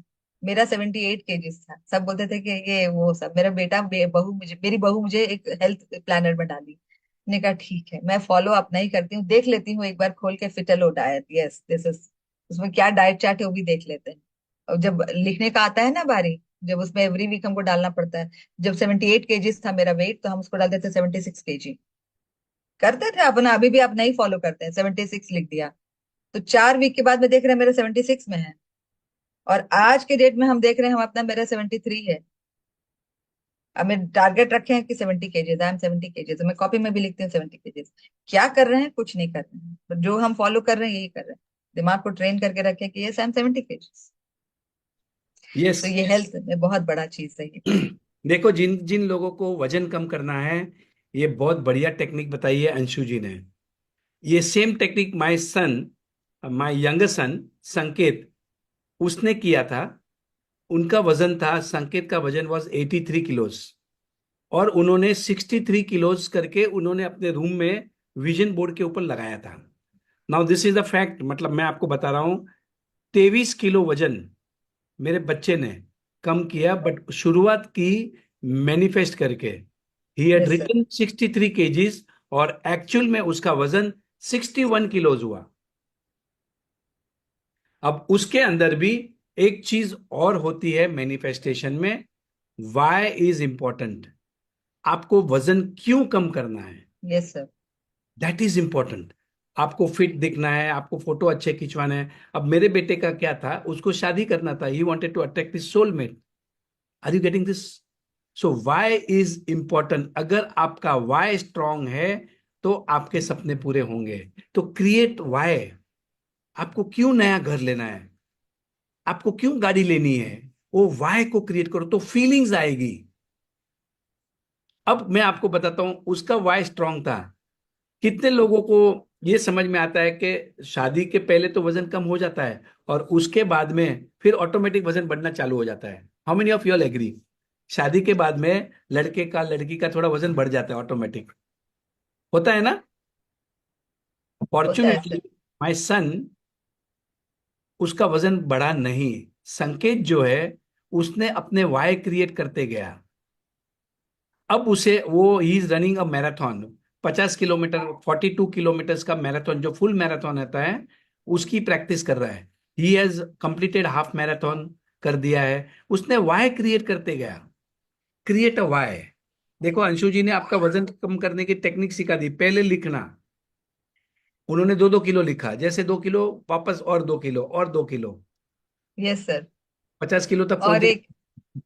मेरा 78 केजीज था। सब बोलते थे कि ये वो सब, मेरा बेटा बहू मुझे, मेरी बहू मुझे एक हेल्थ प्लानर में डाली। मैंने कहा ठीक है, मैं फॉलो अप नहीं करती हूँ, देख लेती हूँ एक बार खोल के फिटलो डाइट, यस दिस इज, उसमें क्या डाइट चार्ट है वो भी देख लेते हैं। और जब लिखने का आता है ना बारी, जब उसमें एवरी वीक हमको डालना पड़ता है। जब 78 केजीज था मेरा वेट, तो हम उसको डालते थे 76 केजी। करते थे अपना, अभी भी आप नहीं फॉलो करते हैं, 76 लिख दिया। तो 4 वीक के बाद में देख रहे हैं मेरे 76 में है। और आज के डेट में हम देख रहे हैं हम अपना, मेरा 73 है। अब मैं टारगेट रखे हैं कि 70 केजीज, आई एम 70 केजीज, मैं कॉपी में भी लिखती हूँ 70 केजीज। क्या कर रहे हैं? कुछ नहीं कर रहे हैं, तो जो हम फॉलो कर रहे हैं यही कर रहे हैं। दिमाग को ट्रेन करके रखें कि yes I am 70 KGs. Yes. तो ये हेल्थ में बहुत बड़ा चीज है ये। देखो, जिन जिन लोगों को वजन कम करना है, ये बहुत बढ़िया टेक्निक बताई है अंशु जी ने। ये सेम टेक्निक माय यंगर सन संकेत, उसने किया था। उनका वजन था, संकेत का वजन वाज 83 किलोज, और उन्होंने 63 किलोज करके उन्होंने अपने रूम में विजन बोर्ड के ऊपर लगाया था। Now this is the fact, मतलब मैं आपको बता रहा हूं, 23 किलो वजन मेरे बच्चे ने कम किया, बट शुरुआत की मैनिफेस्ट करके। He had yes sir. Written 63 kgs, और एक्चुअल में उसका वजन 61 किलोज हुआ। अब उसके अंदर भी एक चीज और होती है मैनिफेस्टेशन में, वाई इज इंपॉर्टेंट। आपको वजन क्यों कम करना है, yes sir. That is important. आपको फिट दिखना है, आपको फोटो अच्छे खिंचवाना है। अब मेरे बेटे का क्या था, उसको शादी करना था, he wanted to attract his soulmate. Are you getting this? So why is important. अगर आपका वाई स्ट्रांग है तो आपके सपने पूरे होंगे। तो क्रिएट वाई। आपको क्यों नया घर लेना है, आपको क्यों गाड़ी लेनी है, वो वाई को क्रिएट करो तो फीलिंग्स आएगी। अब मैं आपको बताता हूं, उसका वाई स्ट्रांग था। कितने लोगों को ये समझ में आता है कि शादी के पहले तो वजन कम हो जाता है, और उसके बाद में फिर ऑटोमेटिक वजन बढ़ना चालू हो जाता है? How many of you all agree? शादी के बाद में लड़के का लड़की का थोड़ा वजन बढ़ जाता है, ऑटोमेटिक होता है ना? होता है फॉर्चुनेटली सर। माय सन, उसका वजन बढ़ा नहीं। संकेत जो है, उसने अपने वाई क्रिएट करते गया। अब उसे वो he is running a marathon, 50 kilometre, 42 kilometre का मैराथन, जो फुल मैराथन रहता है, उसकी प्रैक्टिस कर रहा है। He has completed half marathon कर दिया है। उसने वाई क्रिएट करते गया। Create a why. देखो, अंशु जी ने आपका वजन कम करने की टेक्निक सिखा दी। पहले लिखना, उन्होंने 2-2 किलो लिखा, जैसे 2 किलो वापस, और 2 किलो, और 2 किलो, यस सर। 50 किलो तक पहुंच और एक,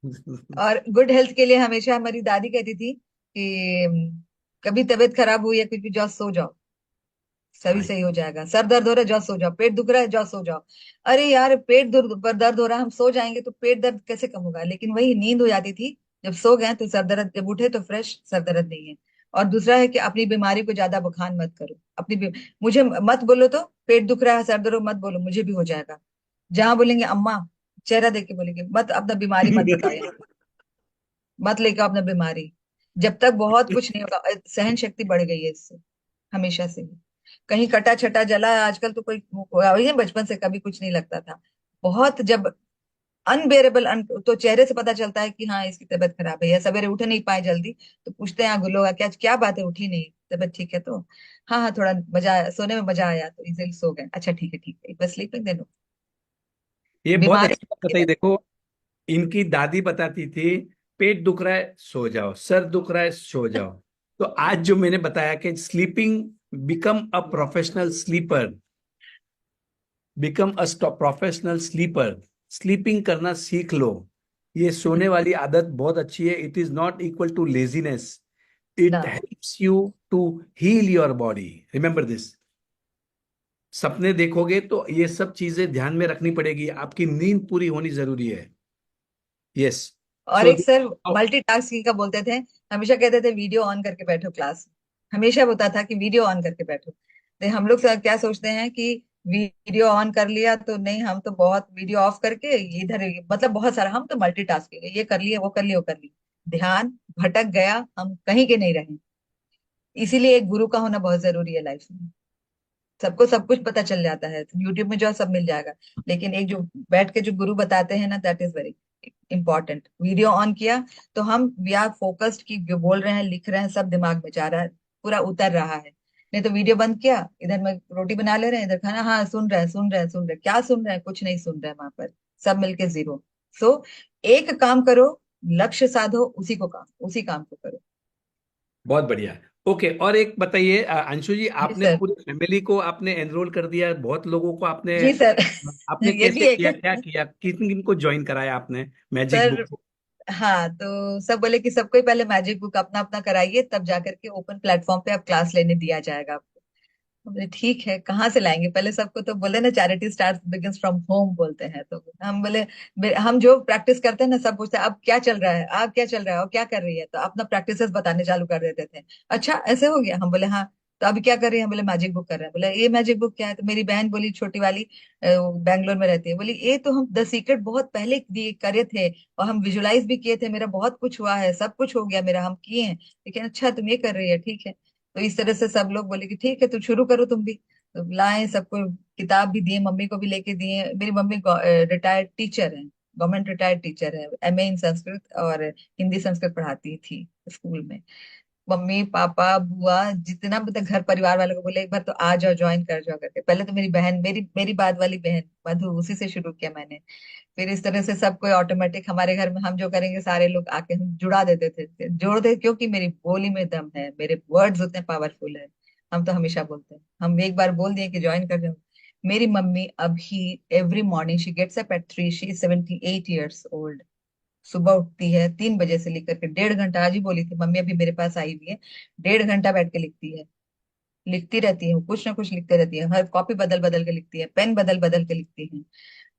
गए। और गुड हेल्थ के लिए हमेशा हमारी दादी कहती थी कि कभी तबीयत खराब हुई या कुछ भी, जाओ सो जाओ, सभी हाँ, सही हो जाएगा। सर दर्द हो रहा है, जाओ सो जाओ। पेट दुख रहा है, जाओ सो जाओ। अरे यार, पेट दर्द हो रहा है, हम सो जाएंगे तो पेट दर्द कैसे कम होगा? लेकिन वही नींद हो जाती थी। जब सो गए तो सर दर्द, जब उठे तो फ्रेश, सर दर्द नहीं है। और दूसरा है कि अपनी बीमारी को ज्यादा बखान मत करो। मुझे मत बोलो, तो पेट दुख रहा है, सर दर्द मत बोलो, मुझे भी हो जाएगा। जहां बोलेंगे अम्मा, चेहरा देख के बोलेंगे, मत अपना बीमारी मत बताओ यहाँ, मत लेके आओ अपना बीमारी। जब तक बहुत कुछ नहीं होगा। सहन शक्ति बढ़ गई है इससे, हमेशा से ही। कहीं कटा छटा जला है आजकल तो कोई, वही है, बचपन से कभी कुछ नहीं लगता था। बहुत जब अनबेरेबल तो चेहरे से पता चलता है कि हाँ इसकी तबीयत खराब है, या सवेरे उठ नहीं पाए जल्दी, तो पूछते हैं हाँ लोग, क्या क्या बात है, उठी नहीं, तबीयत ठीक है तो? हाँ हाँ, थोड़ा सोने में मजा आया तो इजीली सो गए। अच्छा ठीक है, ठीक है, बस स्लीपिंग देनो। ये बहुत बीमारी अच्छी बात बताई। देखो, इनकी दादी बताती थी, पेट दुख रहा है सो जाओ, सर दुख रहा है सो जाओ। तो आज जो मैंने बताया कि sleeping, become a professional sleeper, become a professional sleeper, sleeping करना सीख लो। ये सोने वाली आदत बहुत अच्छी है। It is not equal to laziness, ना। It helps you to heal your body. Remember this. सपने देखोगे तो ये सब चीजें ध्यान में रखनी पड़ेगी, आपकी नींद पूरी होनी जरूरी है। यस। और सो एक सर मल्टीटास्किंग का बोलते थे, हमेशा कहते थे वीडियो ऑन करके बैठो क्लास में, हमेशा होता था कि वीडियो ऑन करके बैठो। तो हम लोग क्या सोचते हैं कि वीडियो ऑन कर लिया तो नहीं, हम तो बहुत वीडियो ऑफ करके इधर, मतलब बहुत सारा हम तो मल्टीटास्किंग, ये कर लिए वो कर लिए वो कर लिए, ध्यान भटक गया, हम कहीं के नहीं रहे। इसीलिए एक गुरु का होना बहुत जरूरी है लाइफ में। सबको सब कुछ पता चल जाता है, यूट्यूब में जो है सब मिल जाएगा, लेकिन एक जो बैठ के जो गुरु बताते हैं ना, that is very important. Video on किया तो हम वी आर फोकस्ड कि जो बोल रहे हैं लिख रहे हैं सब दिमाग में जा रहा है, पूरा उतर रहा है। नहीं तो वीडियो बंद किया, इधर में रोटी बना ले रहे हैं, इधर खाना, हाँ सुन रहे हैं सुन रहे हैं सुन रहे हैं, क्या सुन रहे हैं, कुछ नहीं सुन रहे हैं वहां पर, सब मिलके जीरो। सो एक काम करो, लक्ष्य साधो, उसी काम को करो। बहुत बढ़िया। ओके, और एक बताइए अंशु जी, जी आपने सर। पूरी फैमिली को आपने एनरोल कर दिया, बहुत लोगों को आपने, जी सर। आपने ये भी कैसे एक किया, क्या है किया, किन किन को ज्वाइन कराया आपने मैजिक सर। बुक? हाँ, तो सब बोले कि सबको ही पहले मैजिक बुक अपना अपना कराइए, तब जाकर के ओपन प्लेटफॉर्म पे अब क्लास लेने दिया जाएगा आपको। हम बोले ठीक है, कहाँ से लाएंगे पहले सबको, तो बोले ना charity start begins from home बोलते हैं, तो हम बोले हम जो प्रैक्टिस करते हैं ना, सब पूछते हैं अब क्या चल रहा है, अब क्या चल रहा है और क्या कर रही है, तो अपना प्रैक्टिसेस बताने चालू कर देते थे। अच्छा ऐसे हो गया, हम बोले हाँ। तो अभी क्या कर रही है, हम बोले मैजिक बुक कर रहे हैं। बोले ये मैजिक बुक क्या है, तो मेरी बहन बोली, छोटी वाली वो बैंगलोर में रहती है, बोली ये तो हम द सीक्रेट बहुत पहले दिए करे थे, और हम विजुलाइज भी किए थे, मेरा बहुत कुछ हुआ है, सब कुछ हो गया मेरा, हम किए हैं, लेकिन अच्छा तुम ये कर रही है, ठीक है। तो इस तरह से सब लोग बोले कि ठीक है तो शुरू करो तुम भी। तो लाए सबको, किताब भी दिए, मम्मी को भी लेके दिए। मेरी मम्मी रिटायर्ड टीचर है, गवर्नमेंट रिटायर्ड टीचर है, एमए इन संस्कृत और हिंदी संस्कृत पढ़ाती थी स्कूल में। मम्मी पापा बुआ जितना मतलब घर परिवार वालों को बोले एक बार तो आ जाओ, ज्वाइन कर जाओ करके। पहले तो मेरी बहन, मेरी मेरी बाद वाली बहन मधु, उसी से शुरू किया मैंने। फिर इस तरह से सब कोई ऑटोमेटिक, हमारे घर में हम जो करेंगे सारे लोग आके हम जुड़ा देते थे, जोड़ दे, क्योंकि मेरी बोली में दम है, मेरे वर्ड्स उतने पावरफुल है। हम तो हमेशा बोलते हैं, हम एक बार बोल दिए कि ज्वाइन कर जाओ। मेरी मम्मी अभी every morning she gets up at 3, she is 78 years old. सुबह उठती है 3 बजे से लेकर के 1.5 घंटा, आज ही बोली थी मम्मी अभी मेरे पास आई हुई है, 1.5 घंटा बैठ के लिखती है। लिखती रहती है, कुछ ना कुछ लिखते रहती है, हर कॉपी बदल बदल के लिखती है, पेन बदल बदल के लिखती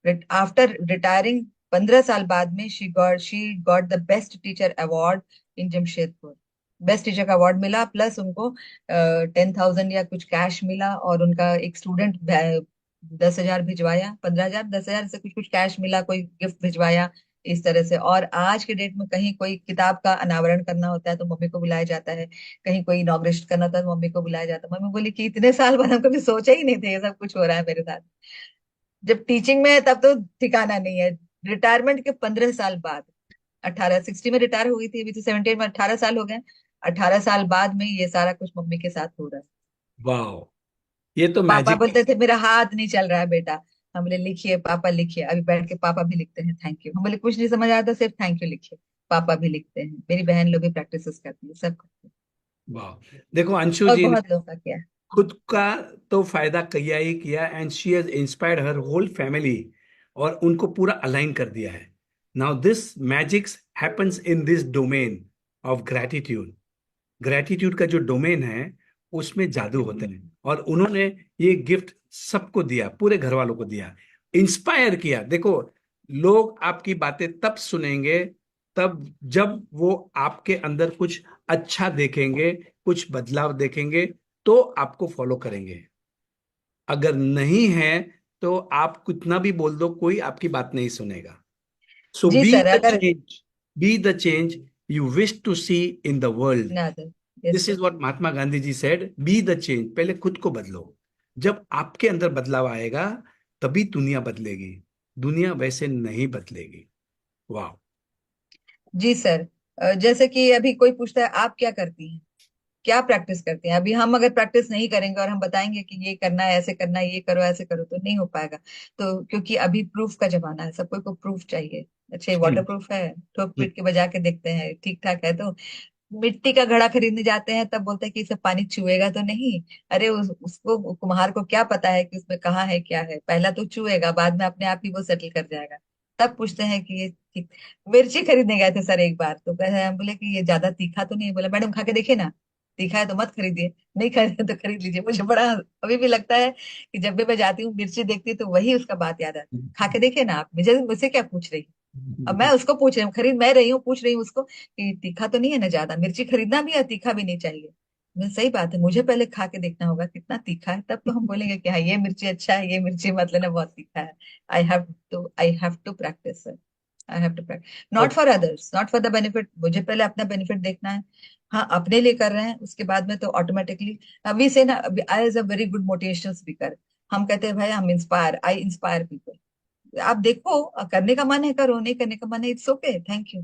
है। आफ्टर रिटायरिंग 15 साल बाद में she got the best teacher award in Jamshedpur. Best teacher का अवार्ड मिला, प्लस उनको 10,000 या कुछ कैश मिला, और उनका एक स्टूडेंट 10,000 भिजवाया, 15,000 10,000 से कुछ कुछ कैश मिला, कोई गिफ्ट भिजवाया। इस तरह से, और आज के डेट में कहीं कोई किताब का अनावरण करना होता है तो मम्मी को बुलाया जाता है, कहीं कोई इनॉग्रेशन करना होता है तो मम्मी को बुलाया जाता है। मम्मी बोली कि इतने साल बाद हम कभी सोचा ही नहीं थे ये सब कुछ हो रहा है मेरे साथ। जब टीचिंग में है तब तो ठिकाना नहीं है, रिटायरमेंट के 15 साल बाद, 1860 में रिटायर हुई थी, अभी तो 78 में 18 साल हो गए। 18 साल बाद में ये सारा कुछ मम्मी के साथ हो रहा है। वाह, ये तो पापा मैजिक। बोलते थे मेरा हाथ नहीं चल रहा है बेटा, हम बोले लिखिए पापा लिखिए, अभी बैठ के पापा भी लिखते हैं थैंक यू, हम बोले कुछ नहीं समझ आता, सिर्फ थैंक यू लिखिए, पापा भी लिखते हैं, मेरी बहन लोग भी प्रैक्टिस करती है, सब करते हैं। वाह, देखो अंशु और जी ने बहुत लोगों का किया है। खुद का तो फायदा किया ही किया, and she has inspired her whole family, और उनको पूरा अलाइन कर दिया है। Now this magics happens in this domain of gratitude. Gratitude का जो डोमेन है उसमें जादू होते हैं, और उन्होंने ये गिफ्ट सबको दिया, पूरे घर वालों को दिया, इंस्पायर किया। देखो, लोग आपकी बातें तब सुनेंगे, तब जब वो आपके अंदर कुछ अच्छा देखेंगे, कुछ बदलाव देखेंगे, तो आपको फॉलो करेंगे। अगर नहीं है तो आप कितना भी बोल दो, कोई आपकी बात नहीं सुनेगा। सो जी बी सर, द अगर change, be the change you wish to see in the world. ना दे। Yes this is sir. What Mahatma Gandhi ji said, be the change. पहले खुद को बदलो। जब आपके अंदर बदलाव आएगा तभी दुनिया बदलेगी, दुनिया वैसे नहीं बदलेगी। वाह। जी सर। जैसे कि अभी कोई पूछता है आप क्या करती हैं, क्या प्रैक्टिस करते हैं, अभी हम अगर प्रैक्टिस नहीं करेंगे और हम बताएंगे कि ये करना है, ऐसे करना है, ये करो ऐसे करो, तो नहीं हो पाएगा। तो क्योंकि अभी प्रूफ का जमाना है, सबको को प्रूफ चाहिए। अच्छा ये वाटर हम्म, प्रूफ है, ठोक हम्म, पीट के बजा के देखते हैं ठीक ठाक है तो मिट्टी का घड़ा खरीदने जाते हैं तब बोलते हैं कि इसे पानी छुएगा तो नहीं। अरे उसको कुम्हार को क्या पता है कि उसमें कहाँ है क्या है, पहला तो छुएगा, बाद में अपने आप ही वो सेटल कर जाएगा। तब पूछते हैं कि ये ठीक। मिर्ची खरीदने गए थे सर एक बार, तो कहे हम बोले कि ये ज्यादा तीखा तो नहीं है। बोला मैडम खा के देखिए ना, तीखा है तो मत खरीदिए, नहीं खरीदे तो खरीद लीजिए। मुझे बड़ा अभी भी लगता है कि जब भी मैं जाती हूँ मिर्ची देखती हूँ तो वही उसका बात याद आती है। खा के देखिए ना आप, मुझे मुझसे क्या पूछ रही है। अब मैं उसको पूछ रही हूँ, खरीद मैं रही हूँ, पूछ रही हूँ उसको कि तीखा तो नहीं है ना ज्यादा, मिर्ची खरीदना भी है तीखा भी नहीं चाहिए। सही बात है, मुझे पहले खा के देखना होगा कितना तीखा है, तब तो हम बोलेंगे कि हाँ ये मिर्ची अच्छा है, ये मिर्ची मत लेना बहुत तीखा है। I have to practise, I have to practise, not for others, not for the benefit. मुझे पहले अपना बेनिफिट देखना है। हाँ अपने लिए कर रहे हैं, उसके बाद में तो ऑटोमेटिकली अभी से ना, I is a very good motivational speaker. हम कहते हैं भाई हम इंस्पायर, आई इंस्पायर पीपल। आप देखो, करने का मन है करो, नहीं करने का मन है इट्स ओके, थैंक यू।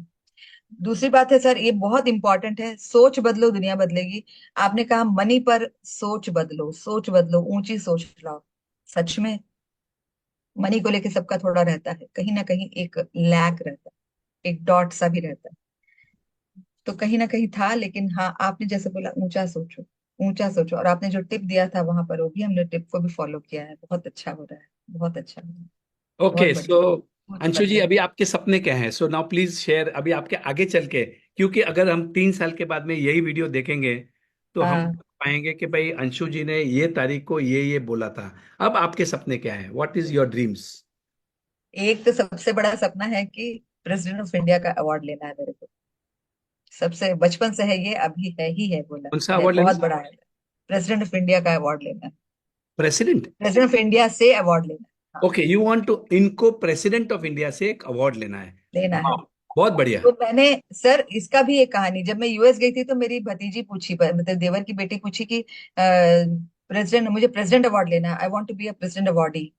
दूसरी बात है सर, ये बहुत इंपॉर्टेंट है, सोच बदलो दुनिया बदलेगी। आपने कहा मनी पर सोच बदलो, सोच बदलो, ऊंची सोच लाओ। सच में मनी को लेके सबका थोड़ा रहता है, कहीं ना कहीं एक लैक रहता है, एक डॉट सा भी रहता है। तो कहीं ना कहीं था, लेकिन हाँ आपने जैसे बोला ऊंचा सोचो, ऊंचा सोचो। और आपने जो टिप दिया था वहां पर, वो भी हमने टिप को भी फॉलो किया है, बहुत अच्छा हो रहा है, बहुत अच्छा हो रहा है, बहुत ओके बढ़िया। सो सोच अंशु जी, बदले। अभी आपके सपने क्या हैं? सो नाउ प्लीज शेयर अभी आपके आगे चल के, क्योंकि अगर हम 3 साल के बाद में यही वीडियो देखेंगे तो हम हाँ, पाएंगे कि भाई अंशु जी ने ये तारीख को ये बोला था। अब आपके सपने क्या हैं? What is your dreams? एक तो सबसे बड़ा सपना है कि प्रेसिडेंट ऑफ इंडिया का अवार्ड लेना है मेरे को। सबसे बचपन से है ये, अभी है ही है, बोला कौन सा है, अवार्ड बहुत लेना? बड़ा है। प्रेसिडेंट ऑफ इंडिया का अवार्ड लेना है, प्रेसिडेंट? प्रेसिडेंट ऑफ इंडिया से अवार्ड लेना है, हाँ। ओके, यू वांट टू, इनको प्रेसिडेंट ऑफ इंडिया से एक अवार्ड लेना है। लेना है। वाह, बहुत बढ़िया। तो मैंने, सर इसका भी एक कहानी, जब मैं यूएस गई थी तो मेरी भतीजी पूछी, मतलब देवर की बेटी पूछी कि प्रेसिडेंट, मुझे प्रेसिडेंट अवार्ड लेना है, I want to be a president awardee.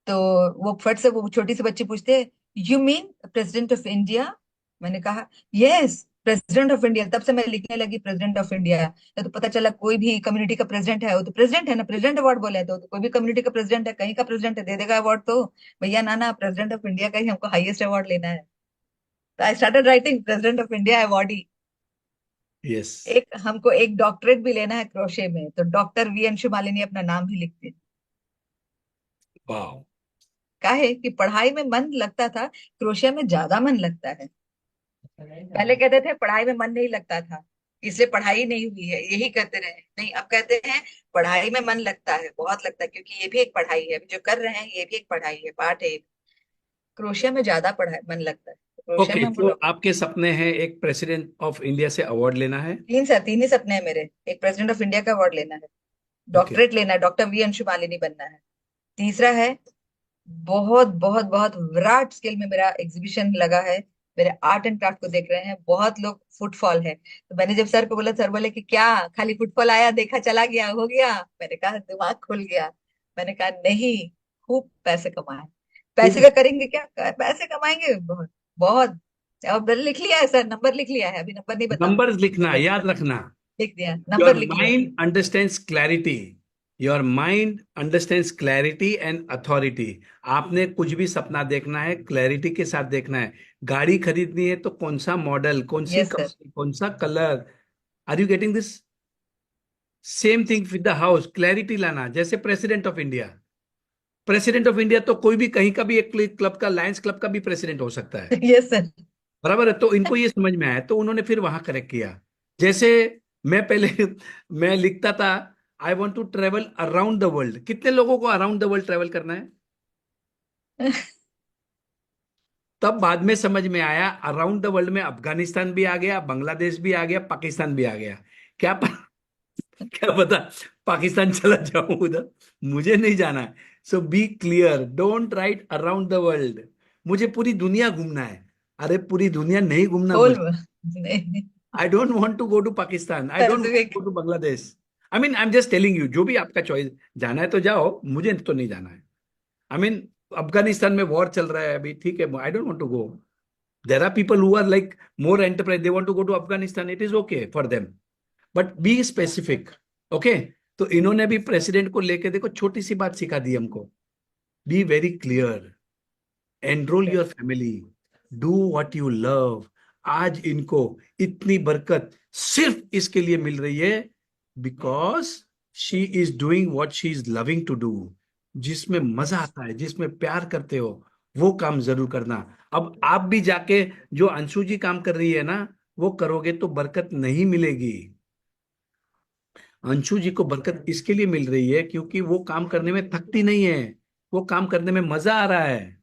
तो वो फट से वो छोटी सी बच्ची पूछते, you mean president of India? मैंने कहा यस, प्रेसिडेंट ऑफ इंडिया। तब से मैं लिखने लगी प्रेसिडेंट ऑफ इंडिया। तो पता चला कोई भी कम्युनिटी का प्रेसिडेंट है वो तो प्रेसिडेंट है ना, प्रेसिडेंट अवार्ड बोले तो कोई भी कम्युनिटी का प्रेसिडेंट है, कहीं का प्रेसिडेंट है, दे देगा अवार्ड तो। भैया ना ना, प्रेसिडेंट ऑफ इंडिया का ही हमको हाईएस्ट अवार्ड लेना है। तो I started writing president of India awardee. Yes. एक हमको एक डॉक्टरेट भी लेना है क्रोशे में, तो डॉक्टर वी अंशुमालिनी अपना नाम भी लिखते हैं। वाह। काहे कि पढ़ाई में मन लगता था, क्रोशिया में ज्यादा मन लगता है। पहले कहते थे पढ़ाई में मन नहीं लगता था, इसलिए पढ़ाई नहीं हुई है, यही कहते रहे। नहीं, अब कहते हैं पढ़ाई में मन लगता है, बहुत लगता है, क्योंकि ये भी एक पढ़ाई है, अभी जो कर रहे हैं ये भी एक पढ़ाई है, पार्ट है। क्रोशिया में ज्यादा पढ़ाई मन लगता है, तो क्रोशिया ओके, में हमको तो डॉक्टर। आपके सपने हैं एक प्रेसिडेंट ऑफ इंडिया से अवार्ड लेना है। तीन ही सपने हैं मेरे। एक प्रेसिडेंट ऑफ इंडिया का अवार्ड लेना है, ओके। डॉक्टरेट लेना है, डॉक्टर वी अंशुमालिनी बनना है। तीसरा है, बहुत बहुत बहुत विराट स्केल में मेरा एग्जीबिशन लगा है, मेरे आर्ट एंड क्राफ्ट को देख रहे हैं बहुत लोग, फुटफॉल है। तो मैंने जब सर को बोला, सर बोले कि क्या खाली फुटफॉल आया, देखा चला गया, हो गया? मैंने कहा दिमाग खुल गया। मैंने कहा नहीं, खूब पैसे कमाए। पैसे का करेंगे क्या, पैसे कमाएंगे बहुत बहुत। अब लिख लिया है सर, नंबर लिख लिया है, अभी नंबर नहीं नंबर्स बताऊंगी। लिखना याद रखना। लिख दिया, योर नंबर लिख लिया। Mind understands clarity. Your mind understands clarity and authority. आपने कुछ भी सपना देखना है, क्लैरिटी के साथ देखना है। गाड़ी खरीदनी है तो कौन सा मॉडल, कौन सी यस सर। कंपनी, कौन सा colour. Are you getting this? Same thing with the house, clarity लाना। जैसे president of India, president of India तो कोई भी कहीं का भी, एक क्लब का, लायंस क्लब का भी प्रेसिडेंट हो सकता है। Yes sir. बराबर है, तो इनको ये समझ में आया तो उन्होंने फिर वहां करेक्ट किया। जैसे मैं पहले मैं लिखता था I want to travel around the world. कितने लोगों को अराउंड द वर्ल्ड ट्रेवल करना है? तब बाद में समझ में आया अराउंड द वर्ल्ड में अफगानिस्तान भी आ गया, बांग्लादेश भी आ गया, पाकिस्तान भी आ गया। क्या क्या पता पाकिस्तान चला जाऊं उधर, मुझे नहीं जाना है। So be clear, don't write around the world. मुझे पूरी दुनिया घूमना है। अरे पूरी दुनिया नहीं घूमना होल, मुझे। नहीं, I don't want to go to Pakistan, I don't want pacific. To go to Bangladesh. I mean I am just telling you, जो भी आपका चॉइस, जाना है तो जाओ, मुझे तो नहीं जाना है। आई मीन अफगानिस्तान में वॉर चल रहा है अभी, ठीक है, I don't want to go. There are people who are like more enterprise, they want to go to Afghanistan, it is okay for them, but be specific. Okay. तो इन्होंने भी प्रेसिडेंट को लेके देखो छोटी सी बात सिखा दी हमको। Be very clear, enrol your family, do what you love. आज इनको इतनी बरकत, सिर्फ इसके लिए मिल रही है because she is doing what she is loving to do. जिसमें मजा यस। आता है, जिसमें प्यार करते हो, वो काम जरूर करना। अब आप भी जाके जो अंशु जी काम कर रही है ना, वो करोगे तो बरकत नहीं मिलेगी। अंशु जी को बरकत इसके लिए मिल रही है क्योंकि वो काम करने में थकती नहीं है, वो काम करने में मजा आ रहा है,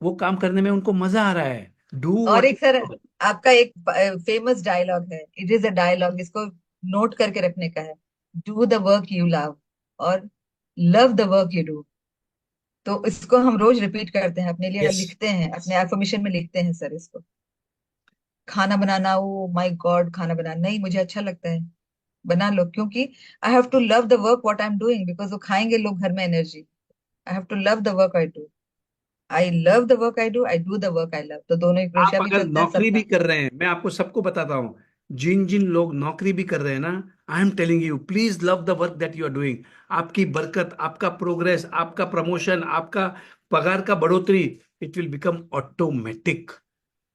वो काम करने में उनको मजा आ रहा है। डू और वॉट। एक सर, आपका एक फेमस डायलॉग है, इट इज अ डायलॉग, इसको नोट करके रखने का है। Do the work you love, और love the work you do. तो इसको हम रोज रिपीट करते हैं अपने लिए, यस। लिखते हैं अपने एफर्मेशन में, लिखते हैं सर इसको। खाना बनाना, ओ माय गॉड, खाना बनाना नहीं मुझे अच्छा लगता है, बना लो, क्योंकि I have to love the work what I am doing, because वो खाएंगे लोग घर में energy. I have to love the work I do. I love the work I do, I do the work I love, तो दोनों एक आप क्रोशिया भी अगर चलता है नौकरी भी सबका। कर रहे हैं, मैं आपको सबको बताता हूं, जिन जिन लोग नौकरी भी कर रहे हैं ना, I am telling you please love the work that you are doing. आपकी बरकत, आपका प्रोग्रेस, आपका प्रमोशन, आपका पगार का बढ़ोतरी, it will become automatic.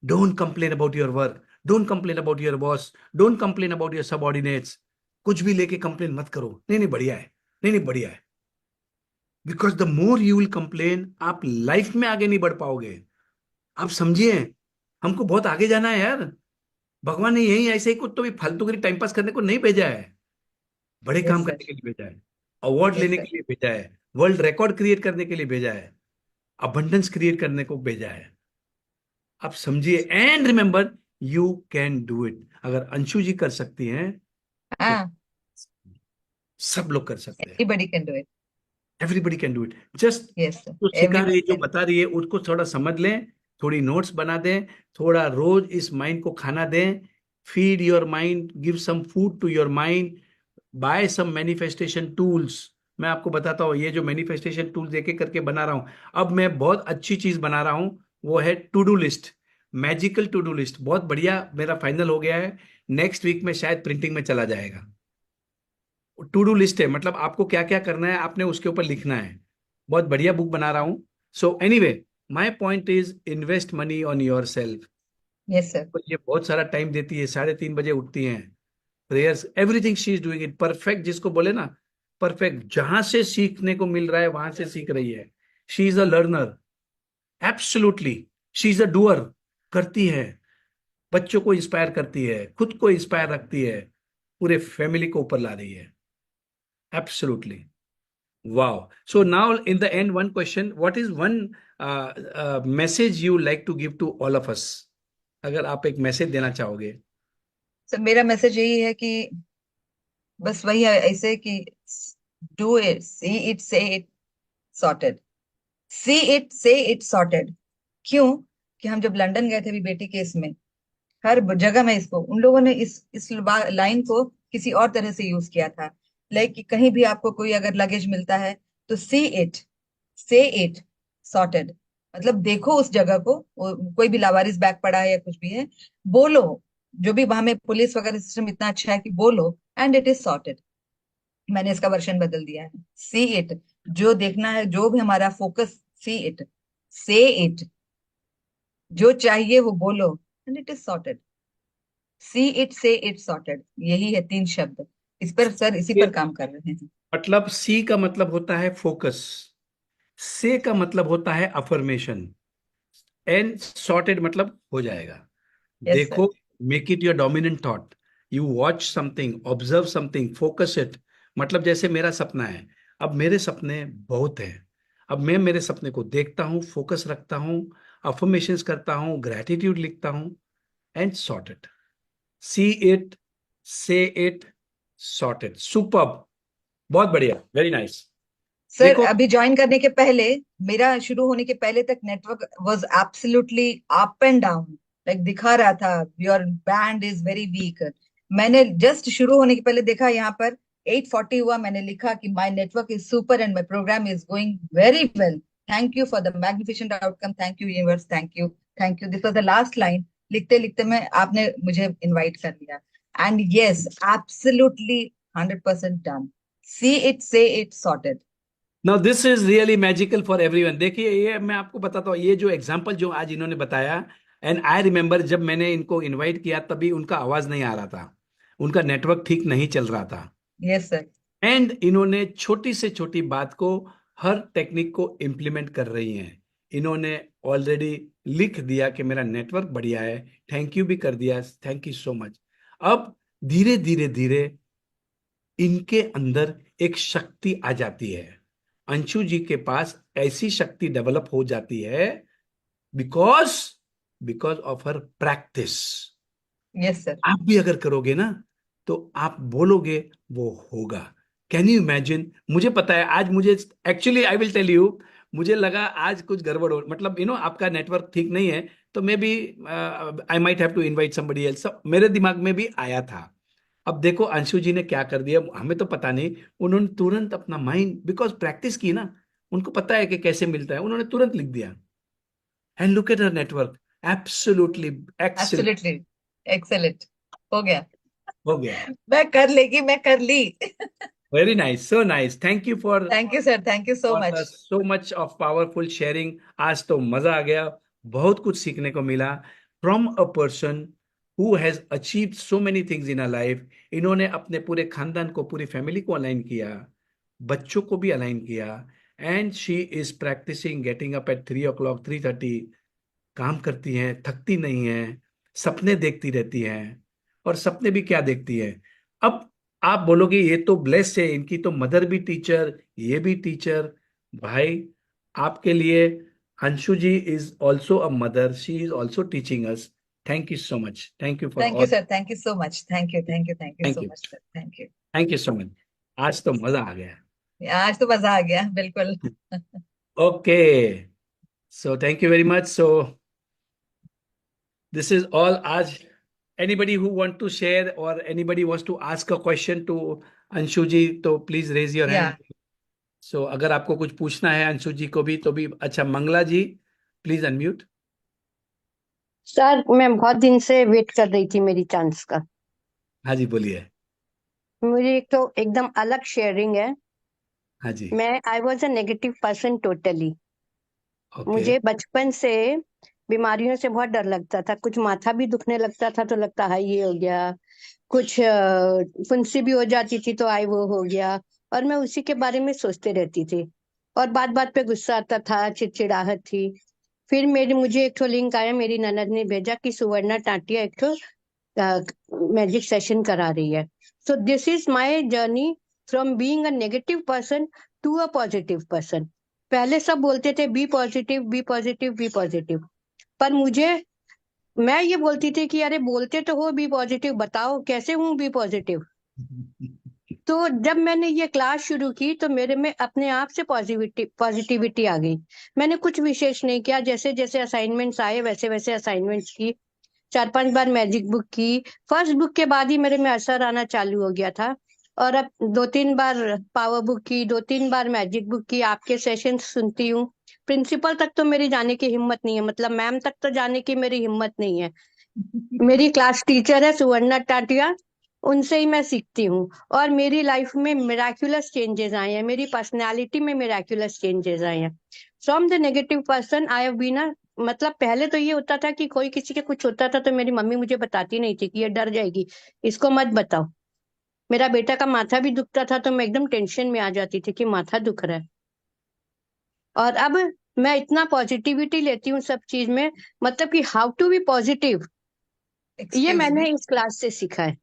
Don't complain about your work, don't complain about your boss, don't complain about your subordinates. कुछ भी लेके कंप्लेन मत करो, नहीं नहीं बढ़िया है, नहीं नहीं बढ़िया है। Because the more you will complain, आप लाइफ में आगे नहीं बढ़ पाओगे। आप समझिए, हमको बहुत आगे जाना है यार। भगवान ने यही ऐसे ही कुछ तो भी फालतू के टाइम पास करने को नहीं भेजा है, बड़े काम यस करने सर। के लिए भेजा है, अवार्ड यस लेने सर। के लिए भेजा है, वर्ल्ड रिकॉर्ड क्रिएट करने के लिए भेजा है, अबंडेंस क्रिएट करने को भेजा है। आप समझिए, and remember, you can do it. अगर अंशु जी कर सकती हैं तो हाँ, सब लोग कर सकते हैं। Everybody can do it. Everybody can do it. Just yes sir, जो सिखा रही है, एवरीबडी जो कैन। बता रही है, उसको थोड़ा समझ लें, थोड़ी नोट्स बना दें, थोड़ा रोज इस माइंड को खाना दें। Feed your mind, give some food to your mind, by some manifestation tools. मैं आपको बताता हूँ, ये जो मैनिफेस्टेशन टूल्स एक एक करके बना रहा हूँ, अब मैं बहुत अच्छी चीज बना रहा हूँ, वो है to do list. Magical to do list बहुत बढ़िया मेरा फाइनल हो गया है। नेक्स्ट वीक में शायद प्रिंटिंग में चला जाएगा। टू डू लिस्ट है, मतलब आपको क्या क्या करना है, आपने उसके ऊपर लिखना है। बहुत बढ़िया बुक बना रहा हूँ। So anyway, my point is invest money on your self. Yes sir. ये बहुत सारा टाइम देती है, 3:30 बजे उठती हैं, prayers, everything she is doing it perfect, जिसको बोले ना परफेक्ट, जहां से सीखने को मिल रहा है वहां से सीख रही है। She is a learner, absolutely. She is a doer, करती है, बच्चों को इंस्पायर करती है, खुद को इंस्पायर रखती है, पूरे फैमिली को ऊपर ला रही है। Absolutely. Wow. So now in the end, one question, what is one message you like to give to all of us? अगर आप एक मैसेज देना चाहोगे। सर मेरा मैसेज यही है कि बस वही है ऐसे कि do it, C it, say it, sorted. C it, say it, sorted. क्यों? कि हम जब लंदन गए थे अभी बेटी के इसमें, हर जगह में इसको उन लोगों ने इस लाइन को किसी और तरह से यूज किया था। लाइक कि कहीं भी आपको कोई अगर लगेज मिलता है तो सी इट, से इट, सॉर्टेड। मतलब देखो उस जगह को, कोई भी लावारिस बैग पड़ा है या कुछ भी है, बोलो। जो भी वहां में पुलिस वगैरह सिस्टम इतना अच्छा है कि बोलो एंड इट इज सॉर्टेड। मैंने इसका वर्जन बदल दिया है। सी इट, जो देखना है, जो भी हमारा focus, C it, say it, जो चाहिए वो बोलो and it is sorted. C it, say it, sorted, यही है 3 शब्द। इस पर सर, इसी ये पर काम कर रहे हैं। मतलब सी का मतलब होता है फोकस, से का मतलब होता है अफर्मेशन, एंड सॉर्टेड मतलब हो जाएगा। Yes sir. देखो, make it your dominant thought. You watch something, observe something, focus it. मतलब जैसे मेरा सपना है, अब मेरे सपने बहुत हैं, अब मैं मेरे सपने को देखता हूं, फोकस रखता हूं, अफर्मेशंस करता हूं, ग्रेटिट्यूड लिखता हूं, and sort it. C it, say it, sort it. Superb, बहुत बढ़िया, वेरी नाइस। सर देखो, अभी ज्वाइन करने के पहले, मेरा शुरू होने के पहले तक network was absolutely up and down. Like दिखा रहा था your band is very weak. मैंने जस्ट शुरू होने के पहले देखा यहाँ पर 8:40 हुआ, मैंने लिखा कि my network is super and my program is going very well. Thank you for the magnificent outcome, thank you universe, thank you, thank you. This was the last line. लिखते लिखते मैं, आपने मुझे इनवाइट कर लिया। And yes, absolutely 100% done. See it, say it, sorted. Now this is really magical for everyone. देखिए, ये मैं आपको बताता हूँ, ये जो एग्जांपल जो आज इन्होंने बताया, एंड आई रिमेम्बर जब मैंने इनको इनवाइट किया तभी उनका आवाज नहीं आ रहा था, उनका नेटवर्क ठीक नहीं चल रहा था। Yes sir. एंड इन्होंने छोटी से छोटी बात को, हर टेक्निक को इम्प्लीमेंट कर रही हैं। इन्होंने ऑलरेडी लिख दिया कि मेरा नेटवर्क बढ़िया है, थैंक यू भी कर दिया, थैंक यू सो मच। अब धीरे धीरे धीरे इनके अंदर एक शक्ति आ जाती है, अंशु जी के पास ऐसी शक्ति डेवलप हो जाती है, because because of her practice. Yes sir. आप भी अगर करोगे ना तो आप बोलोगे, वो होगा। Can you imagine? मुझे पता है आज मुझे, actually I will tell you, मुझे लगा आज कुछ गड़बड़ हो, मतलब आपका नेटवर्क ठीक नहीं है, तो maybe I might have to invite somebody else, मेरे दिमाग में भी आया था। अब देखो अंशु जी ने क्या कर दिया, हमें तो पता नहीं, उन्होंने तुरंत अपना माइंड, बिकॉज प्रैक्टिस की ना, उनको पता है कि कैसे मिलता है, उन्होंने तुरंत लिख दिया। And look at her network, absolutely excellent. Absolutely excellent. हो गया। हो गया। मैं कर लेगी, मैं कर ली। Very nice, so nice. Thank you thank you sir, thank you so for the much. so much of powerful sharing. आज तो मजा आ गया, बहुत कुछ सीखने को मिला from a person who has achieved so many things in her life. इन्होंने अपने पूरे खानदान को, पूरी फैमिली को अलाइन किया, बच्चों को भी अलाइन किया, and she is practising getting up at 3 o'clock 3:30, काम करती हैं, थकती नहीं है, सपने देखती रहती हैं। और सपने भी क्या देखती है, अब आप बोलोगे ये तो ब्लेस्ड है, इनकी तो मदर भी टीचर, ये भी टीचर। भाई आपके लिए Anshu ji is also a mother, she is also teaching us. Thank you so much, thank you for thank you all. Sir, thank you so much, thank you, thank you, thank you thank so you, much sir, thank you. Thank you so much. आज तो मजा आ गया। आज तो मजा आ गया बिल्कुल। Okay, so thank you very much. So this is all आज। Anybody who want to share or anybody wants to ask a question to Anshu ji, तो प्लीज रेज योर या हैंड। सो अगर आपको कुछ पूछना है अंशु जी को भी तो भी अच्छा। मंगला जी, प्लीज अनम्यूट। सर मैं बहुत दिन से वेट कर रही थी मेरी चांस का। हाँ जी, बोलिए। मुझे एक तो एकदम अलग शेयरिंग है। हाँ जी। मैं I was a negative person totally. Okay. मुझे बचपन से बीमारियों से बहुत डर लगता था। कुछ माथा भी दुखने लगता था तो लगता है ये हो गया, कुछ फुंसी भी हो जाती थी तो आई वो हो गया, और मैं उसी के बारे में सोचते रहती थी। और बात बात पे गुस्सा आता था, चिड़चिड़ाहट थी। फिर मुझे एक ठो लिंक आया, मेरी ननद ने भेजा कि सुवर्णा टाटिया एक ठो मैजिक सेशन करा रही है। So this is my journey from being a negative person to a positive person. पहले सब बोलते थे be positive, be positive, be positive, पर मुझे, मैं ये बोलती थी कि अरे बोलते तो हो बी पॉजिटिव, बताओ कैसे हूँ बी पॉजिटिव। तो जब मैंने ये क्लास शुरू की तो मेरे में अपने आप से पॉजिटिविटी आ गई। मैंने कुछ विशेष नहीं किया, जैसे जैसे असाइनमेंट्स आए वैसे वैसे असाइनमेंट्स की, 4-5 बार मैजिक बुक की। फर्स्ट बुक के बाद ही मेरे में असर आना चालू हो गया था। और अब 2-3 बार पावर बुक की, 2-3 बार मैजिक बुक की, आपके सेशन सुनती हूँ। प्रिंसिपल तक तो मेरी जाने की हिम्मत नहीं है, मतलब मैम तक तो जाने की मेरी हिम्मत नहीं है। मेरी क्लास टीचर है सुवर्णा टाटिया, उनसे ही मैं सीखती हूँ। और मेरी लाइफ में मिराक्युलस चेंजेस आए हैं, मेरी पर्सनैलिटी में मिराक्युलस चेंजेस आए हैं। From the negative person I have been, मतलब पहले तो ये होता था कि कोई किसी के कुछ होता था तो मेरी मम्मी मुझे बताती नहीं थी कि ये डर जाएगी, इसको मत बताओ। मेरा बेटा का माथा भी दुखता था तो मैं एकदम टेंशन में आ जाती थी कि माथा दुख रहा है। और अब मैं इतना पॉजिटिविटी लेती हूँ सब चीज में, मतलब कि हाउ टू बी पॉजिटिव, ये एक्सक्यूज मैंने मी, इस क्लास से सीखा है।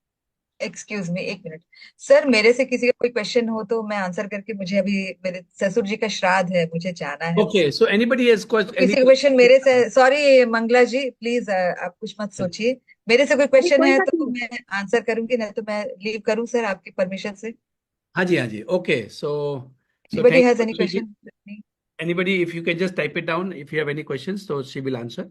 एक्सक्यूज मी, एक मिनट। सर मेरे से किसी का कोई क्वेश्चन हो तो मैं आंसर करके, मुझे अभी मेरे ससुर जी का श्राद्ध है, मुझे जाना है। ओके, सो एनीबडी हैज तो एनी? किसी का क्वेश्चन मेरे से, सॉरी मंगला जी प्लीज आप कुछ मत सोचिए। मेरे से कोई नहीं क्वेश्चन कोई है बात तो नहीं। मैं आंसर करूंगी, नहीं तो मैं लीव करूं सर आपकी परमिशन से। हाँ जी, हाँ जी। Okay, so so anybody thank has you any Anshu ji. Question? Anybody, if you can just type it down if you have any questions, so she will answer.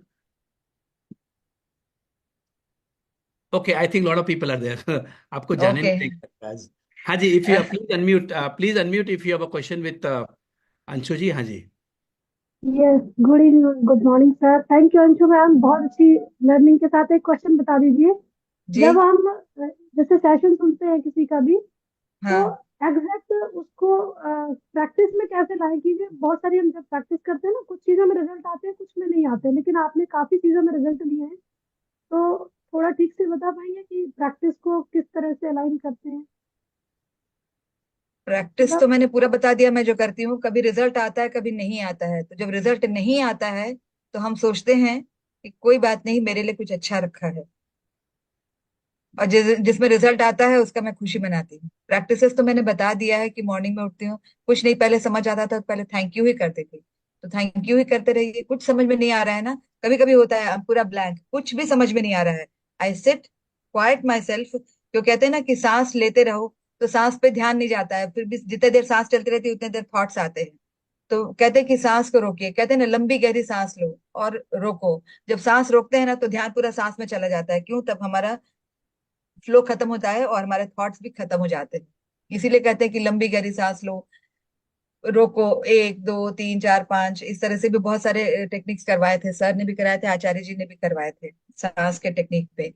Okay, I think a lot of people are there. आपको जाने में ओके। नहीं लगता आज। हाँ जी, if you please unmute if you have a question with Anshu ji. हाँ जी। Yes, good evening, good morning sir. Thank you Anshu ma'am, बहुत अच्छी लर्निंग के साथ एक क्वेश्चन बता दीजिए। जी। जब हम जैसे सेशन सुनते हैं किसी का भी, तो हाँ। एग्जैक्ट उसको प्रैक्टिस में कैसे लाएं, क्योंकि बहुत सारी हम जब प्रैक्टिस करते हैं ना, कुछ चीजों में रिजल्ट आते हैं, कुछ में नहीं आते, लेकिन आपने काफी चीजों में रिजल्ट लिए हैं। तो थोड़ा ठीक से बता पाएंगे कि प्रैक्टिस को किस तरह से अलाइन करते हैं? प्रैक्टिस तो मतलब मैंने पूरा बता दिया मैं जो करती हूँ। कभी रिजल्ट आता है, कभी नहीं आता है। तो जब रिजल्ट नहीं आता है तो हम सोचते हैं कि कोई बात नहीं, मेरे लिए कुछ अच्छा रखा है। और जिसमें रिजल्ट आता है उसका मैं खुशी मनाती हूँ। प्रैक्टिसेस तो मैंने बता दिया है कि मॉर्निंग में उठती हूँ, कुछ नहीं पहले समझ आता था तो पहले थैंक यू ही करती थी। तो थैंक यू ही करते रहिए। कुछ समझ में नहीं आ रहा है ना, कभी कभी होता है पूरा ब्लैंक, कुछ भी समझ में नहीं आ रहा है, I sit quite my self. जो कहते हैं ना कि सांस लेते रहो, तो सांस पे ध्यान नहीं जाता है, फिर भी जितने देर सांस चलती रहती है उतने देर थॉट्स आते हैं। तो कहते हैं कि सांस को रोकिए, कहते हैं ना लंबी गहरी सांस लो और रोको। जब सांस रोकते हैं ना तो ध्यान पूरा सांस में चला जाता है। क्यों? तब हमारा फ्लो खत्म होता है और हमारे थॉट्स भी खत्म हो जाते हैं। इसीलिए कहते हैं कि लंबी गहरी सांस लो, रोको, 1 2 3 4 5, इस तरह से भी बहुत सारे टेक्निक्स करवाए थे, सर ने भी कराए थे, आचार्य जी ने भी करवाए थे सांस के टेक्निक पे।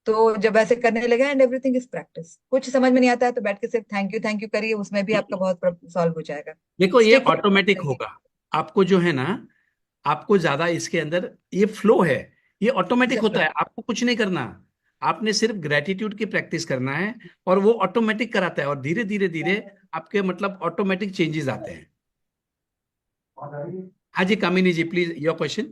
तो जब ऐसे करने लगे, एंड एवरीथिंग इज प्रैक्टिस। कुछ समझ में नहीं आता है तो बैठ के सिर्फ थैंक यू करिए, उसमें भी आपका बहुत सॉल्व हो जाएगा। देखो ये स्टिक ऑटोमेटिक रहिए। होगा। आपको जो है ना, आपको ज्यादा इसके अंदर ये फ्लो है, ये ऑटोमेटिक होता है, आपको कुछ नहीं करना। आपने सिर्फ ग्रेटिट्यूड की प्रैक्टिस करना है, और वो ऑटोमेटिक कराता है, और धीरे धीरे धीरे आपके मतलब ऑटोमेटिक चेंजेस आते हैं। हाँ जी, कामिनी जी, प्लीज योर क्वेश्चन।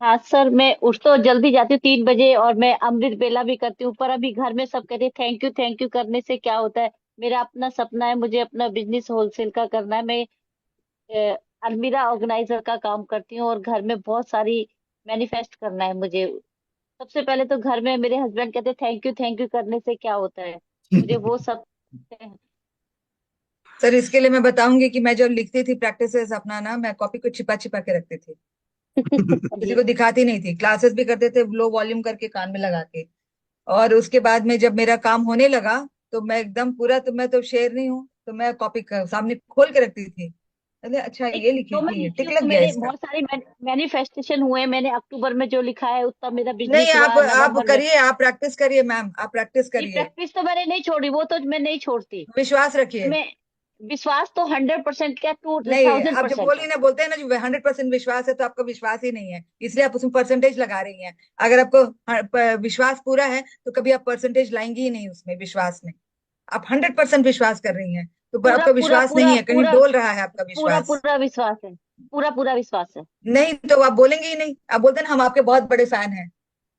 हाँ सर, मैं उठ तो जल्दी जाती हूँ 3 बजे, और मैं अमृत बेला भी करती हूँ, पर अभी घर में सब कहते हैं थैंक यू करने से क्या होता है। मेरा अपना सपना है, मुझे अपना बिजनेस होलसेल का करना है। मैं अलमीरा ऑर्गेनाइजर का काम करती हूँ, और घर में बहुत सारी मैनिफेस्ट करना है मुझे। सबसे पहले तो घर में मेरे हस्बैंड कहते हैं थैंक यू करने से क्या होता है। मुझे वो सब सर इसके लिए मैं बताऊंगी कि मैं जब लिखती थी प्रैक्टिसेस अपना ना, मैं कॉपी को छिपा छिपा के रखती थी, किसी जी। को दिखाती नहीं थी। क्लासेस भी करते थे लो वॉल्यूम करके, कान में लगा के। और उसके बाद में जब मेरा काम होने लगा तो मैं एकदम पूरा, तो मैं तो शेर नहीं हूँ, तो मैं कॉपी सामने खोल के रखती थी। अरे अच्छा एक ये जो लिखी मैं थी, ये लिखती टिक हूँ लग तो गया मेरे इसका। बहुत सारे मैनिफेस्टेशन हुए। मैंने अक्टूबर में जो लिखा है उतना मेरा नहीं, बिजनेस आप हुआ, आप नवंबर में। करिए, आप प्रैक्टिस करिए मैम, आप प्रैक्टिस ये करिए। प्रैक्टिस तो मैंने नहीं छोड़ी, वो तो मैं नहीं छोड़ती। विश्वास रखिए। मैं विश्वास तो 100% क्या, टू नहीं, थाउजेंड आप जब परसेंट बोल है। रही ना, बोलते हैं ना जो 100% विश्वास है, तो आपका विश्वास ही नहीं है, इसलिए आप उसमें परसेंटेज लगा रही हैं। अगर आपको विश्वास पूरा है तो कभी आप परसेंटेज लाएंगी ही नहीं उसमें, विश्वास में। आप 100% विश्वास कर रही हैं, तो पूरा आपका पूरा विश्वास पूरा नहीं है, कहीं पूरा डोल रहा है आपका पूरा विश्वास। पूरा विश्वास है। पूरा पूरा विश्वास है। नहीं तो आप बोलेंगे ही नहीं। आप बोलते हैं ना हम आपके बहुत बड़े फैन हैं,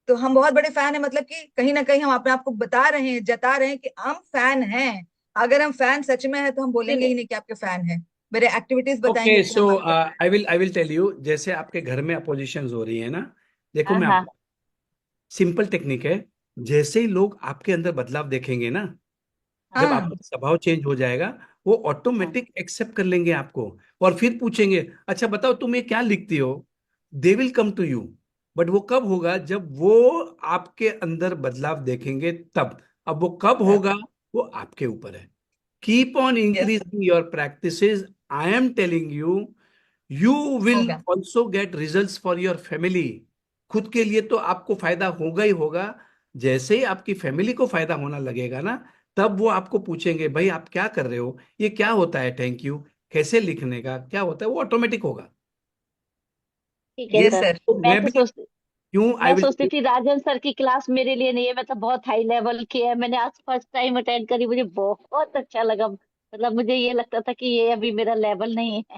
तो हम बहुत बड़े फैन हैं मतलब कि कहीं ना कहीं हम अपने आप को बता रहे हैं, जता रहे हैं कि हम फैन हैं। अगर हम फैन सच में है तो हम नहीं बोलेंगे ही नहीं। नहीं कि आपके फैन हैं। मेरे एक्टिविटीज ओके, बताएंगे कि सो हम आपके fan. I will tell you, जैसे आपके घर में अपोजिशंस हो रही है ना, देखो हाँ मैं हाँ आपको सिंपल टेक्निक है। जैसे ही लोग आपके अंदर बदलाव देखेंगे ना, जब हाँ। आपका स्वभाव चेंज हो जाएगा, वो हाँ। ऑटोमेटिक एक्सेप्ट कर लेंगे आपको। और फिर पूछेंगे, अच्छा बताओ तुम ये क्या लिखती हो। They will come to you. But वो कब होगा? जब वो आपके अंदर बदलाव देखेंगे तब। अब वो कब होगा, वो आपके ऊपर है। Keep on yes, increasing your practices. I am telling you, you will होगा। Also get results for your family. खुद के लिए तो आपको फायदा होगा ही होगा। जैसे ही आपकी फैमिली को फायदा होना लगेगा ना, तब वो आपको पूछेंगे, भाई आप क्या कर रहे हो, ये क्या होता है थैंक यू, कैसे लिखने का क्या होता है, वो ऑटोमेटिक होगा। ठीक है ये सर। यस तो मैं मैं तो भी सोचती क्यों आई मैं विल। सोचती थी राजन सर की क्लास मेरे लिए नहीं है, मतलब बहुत हाई लेवल की है। मैंने आज फर्स्ट टाइम अटेंड करी, मुझे बहुत अच्छा लगा। मतलब मुझे ये लगता था कि ये अभी मेरा लेवल नहीं है।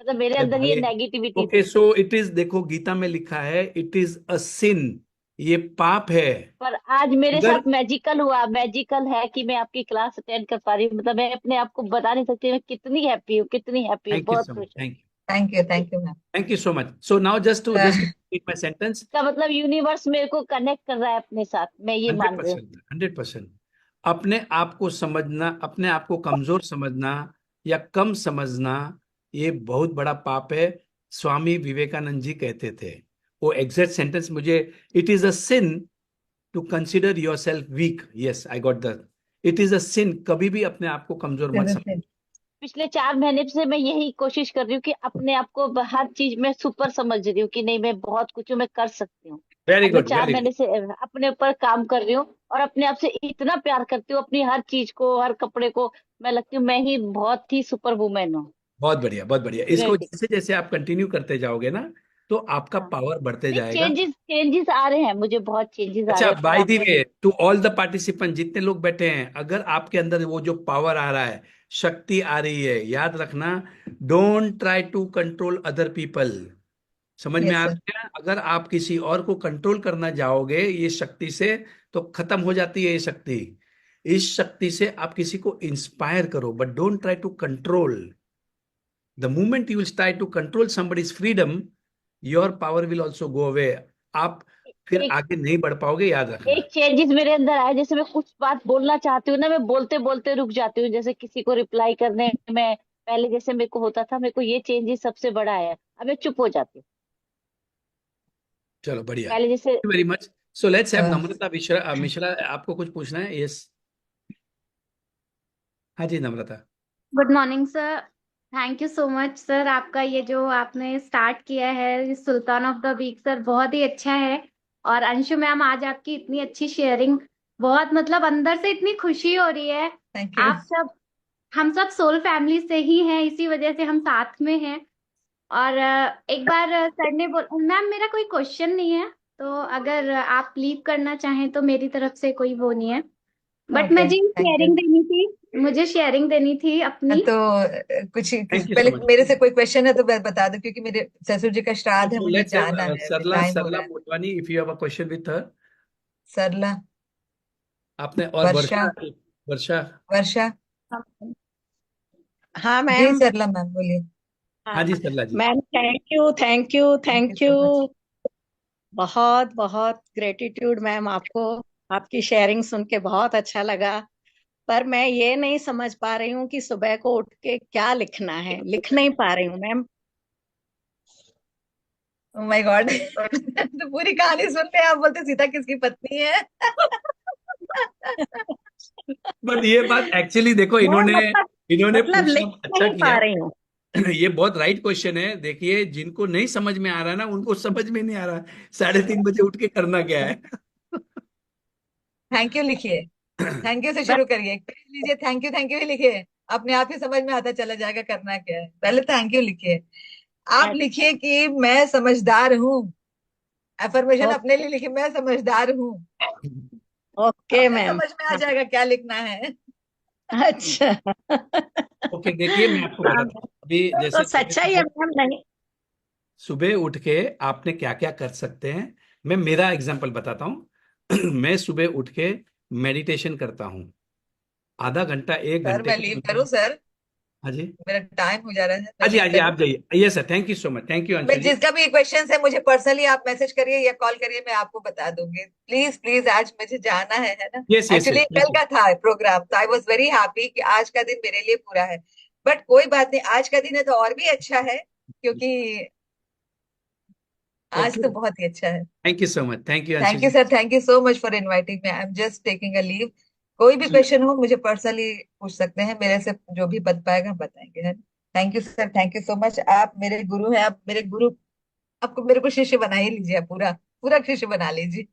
मतलब मेरे अरे अंदर ये भाई, नेगेटिविटी ओके, थी। सो इट इज, देखो गीता में लिखा है, इट इज अ सिन, ये पाप है। पर आज मेरे अगर साथ मैजिकल हुआ। मैजिकल है कि मैं आपकी क्लास अटेंड कर पा रही हूँ। मतलब मैं अपने आप को बता नहीं सकती मैं कितनी हैप्पी हूँ, कितनी हैप्पी हूँ, थैंक यू बहुत सो मच, खुश हूँ। Thank you, thank you ma'am. Thank you so much. So now just to complete my sentence. इसका मतलब यूनिवर्स मेरे को कनेक्ट कर रहा है अपने साथ, मैं ये हंड्रेड मान रही हूँ। परसेंट 100%। अपने आप को समझना, अपने आप को कमजोर समझना या कम समझना, ये बहुत बड़ा पाप है। स्वामी विवेकानंद जी कहते थे, वो एग्जैक्ट सेंटेंस मुझे, it is a sin to consider yourself weak. Yes, I got that. It is a sin, कभी भी अपने आप को कमजोर मत समझ। पिछले 4 महीने से मैं यही कोशिश कर रही हूँ कि अपने आप को हर चीज में सुपर समझ रही हूँ कि नहीं, मैं बहुत कुछ हूँ, मैं कर सकती हूँ। वेरी अब मैं गुड, चार वेरी गुड। महीने से अपने ऊपर काम कर रही हूँ। और अपने आप से इतना प्यार करती हूँ, अपनी हर चीज को, हर कपड़े को। मैं लगती हूँ मैं ही बहुत ही सुपर वुमेन हूँ। बहुत बढ़िया, बहुत बढ़िया। इसको ग्रेट। जैसे जैसे आप कंटिन्यू करते जाओगे ना, तो आपका हाँ, पावर बढ़ते नहीं, जाएगा। चेंजेस चेंजेस आ रहे हैं, मुझे बहुत चेंजेस आ अच्छा, रहे हैं पर बाय द आपने। वे, टू ऑल द पार्टिसिपेंट, जितने लोग बैठे हैं, अगर आपके अंदर वो जो पावर आ रहा है, शक्ति आ रही है, याद रखना, don't try to control other people. समझ में यस आ सर। गया? अगर आप किसी और को कंट्रोल करना जाओगे ये शक्ति से, तो खत्म हो जाती है ये शक्ति। इस शक्ति से आप किसी को इंस्पायर करो, but don't try to control. The moment you will try to control somebody's freedom, your power will also go away। आप फिर एक आगे नहीं बढ़ पाओगे, याद रखना। एक चेंजेस मेरे अंदर आया, जैसे मैं कुछ बात बोलना चाहती हूँ ना, मैं बोलते बोलते रुक जाती हूँ, जैसे किसी को रिप्लाई करने में। पहले जैसे मेरे को होता था, मेरे को ये चेंजेस सबसे बड़ा आया, अब मैं चुप हो जाती हूँ। चलो बढ़िया, पहले जैसे। Very much. So let's have Namrata Mishra. Mishra, आपको कुछ पूछना है? यस। हाँ जी, Namrata. Good morning sir. Thank you so much sir, आपका ये जो आपने स्टार्ट किया है sultan of the week sir, बहुत ही अच्छा है। और अंशु मैम, आज आपकी इतनी अच्छी शेयरिंग, बहुत मतलब अंदर से इतनी खुशी हो रही है। Thank you. आप सब, हम सब सोल फैमिली से ही हैं, इसी वजह से हम साथ में हैं। और एक बार सर ने बोल, मैम मेरा कोई क्वेश्चन नहीं है, तो अगर आप लीव करना चाहें तो मेरी तरफ से कोई वो नहीं है। बट ओके, मुझे थैंक यू। शेयरिंग देनी थी, मुझे शेयरिंग देनी थी अपनी। तो कुछ थैंक यू पहले सो मच। मेरे से कोई क्वेश्चन है तो मैं बता दूं, क्योंकि मेरे ससुर जी का श्राद्ध है, सो मुझे लेट्स जाना हैव है, अभी सरला टाइम हो सरला रहा है। Motwani, if you have a question with her. Sarla. आपने, और वर्षा। वर्षा। वर्षा। वर्षा। हाँ जी मैम। सरला मैम बोलिए। हाँ हाँ जी, Sarla ji. Ma'am, thank you thank you thank you thank you. So much. बहुत बहुत ग्रेटिट्यूड मैम आपको। आपकी शेयरिंग सुन के बहुत अच्छा लगा। पर मैं ये नहीं समझ पा रही हूँ कि सुबह को उठ के क्या लिखना है, लिख नहीं पा रही हूँ मैम। Oh my God. तो पूरी कहानी सुनते हैं, आप बोलते सीता किसकी पत्नी है। बट ये बात एक्चुअली देखो, मैं इन्होंने मतलब इन्होंने मतलब लिख पूछना अच्छा नहीं पा किया। रही हूँ। ये बहुत राइट क्वेश्चन है। देखिए, जिनको नहीं समझ में आ रहा ना, उनको समझ में नहीं आ रहा 3:30 बजे उठ के करना क्या है। थैंक यू लिखिए। थैंक यू से बस शुरू करिए, एक पेज लीजिए, थैंक यू ही लिखिए। अपने आप ही समझ में आता चला जाएगा करना क्या है। पहले थैंक यू लिखिए। आप लिखिए कि मैं समझदार हूँ। एफर्मेशन अपने लिए लिखिए, मैं समझदार हूँ। ओके अपने मैम। समझ में आ जाएगा क्या लिखना है। अच्छा। ओके, देखिए मैं आपको हाँ, बताता हूँ अभी, तो जैसे सुबह सच्चाई है सुबह मैम। नहीं। सुबह उठ के आपने क्या क्या कर सकते हैं। मैं मेरा एग्जांपल बताता हूँ। मैं सुबह उठ के मेडिटेशन करता हूँ, आधा घंटा एक सर घंटे मैं का लीव मुझे। करूँ सर? हाँ जी। मेरा टाइम हो जा रहा है, मैं हाँ जी, लीव हाँ जी, करूँ? आप जाइए। Yes sir, thank you so much, thank you मैं अंशु जी। जिसका भी क्वेश्चन है मुझे पर्सनली आप मैसेज करिए या कॉल करिए, मैं आपको बता दूंगी। प्लीज प्लीज, आज मुझे जाना है ना। यस यस एक्चुअली यस, कल थैंक यू। का था प्रोग्राम, तो आई वॉज वेरी हैप्पी कि आज का दिन मेरे लिए पूरा है। बट कोई बात नहीं, आज का दिन है तो और भी अच्छा है, क्योंकि आज ओके, तो बहुत ही अच्छा है। Thank you so much, thank you Anshu thank you ji. Sir, thank you so much for inviting me. I am just taking a leave. कोई भी क्वेश्चन हो मुझे पर्सनली पूछ सकते हैं, मेरे से जो भी बत पाएगा हम बताएंगे, है। Thank you sir, thank you so much. आप मेरे गुरु हैं, आप मेरे गुरु। आपको मेरे को शिष्य बना ही लीजिए, आप पूरा पूरा शिष्य बना लीजिए।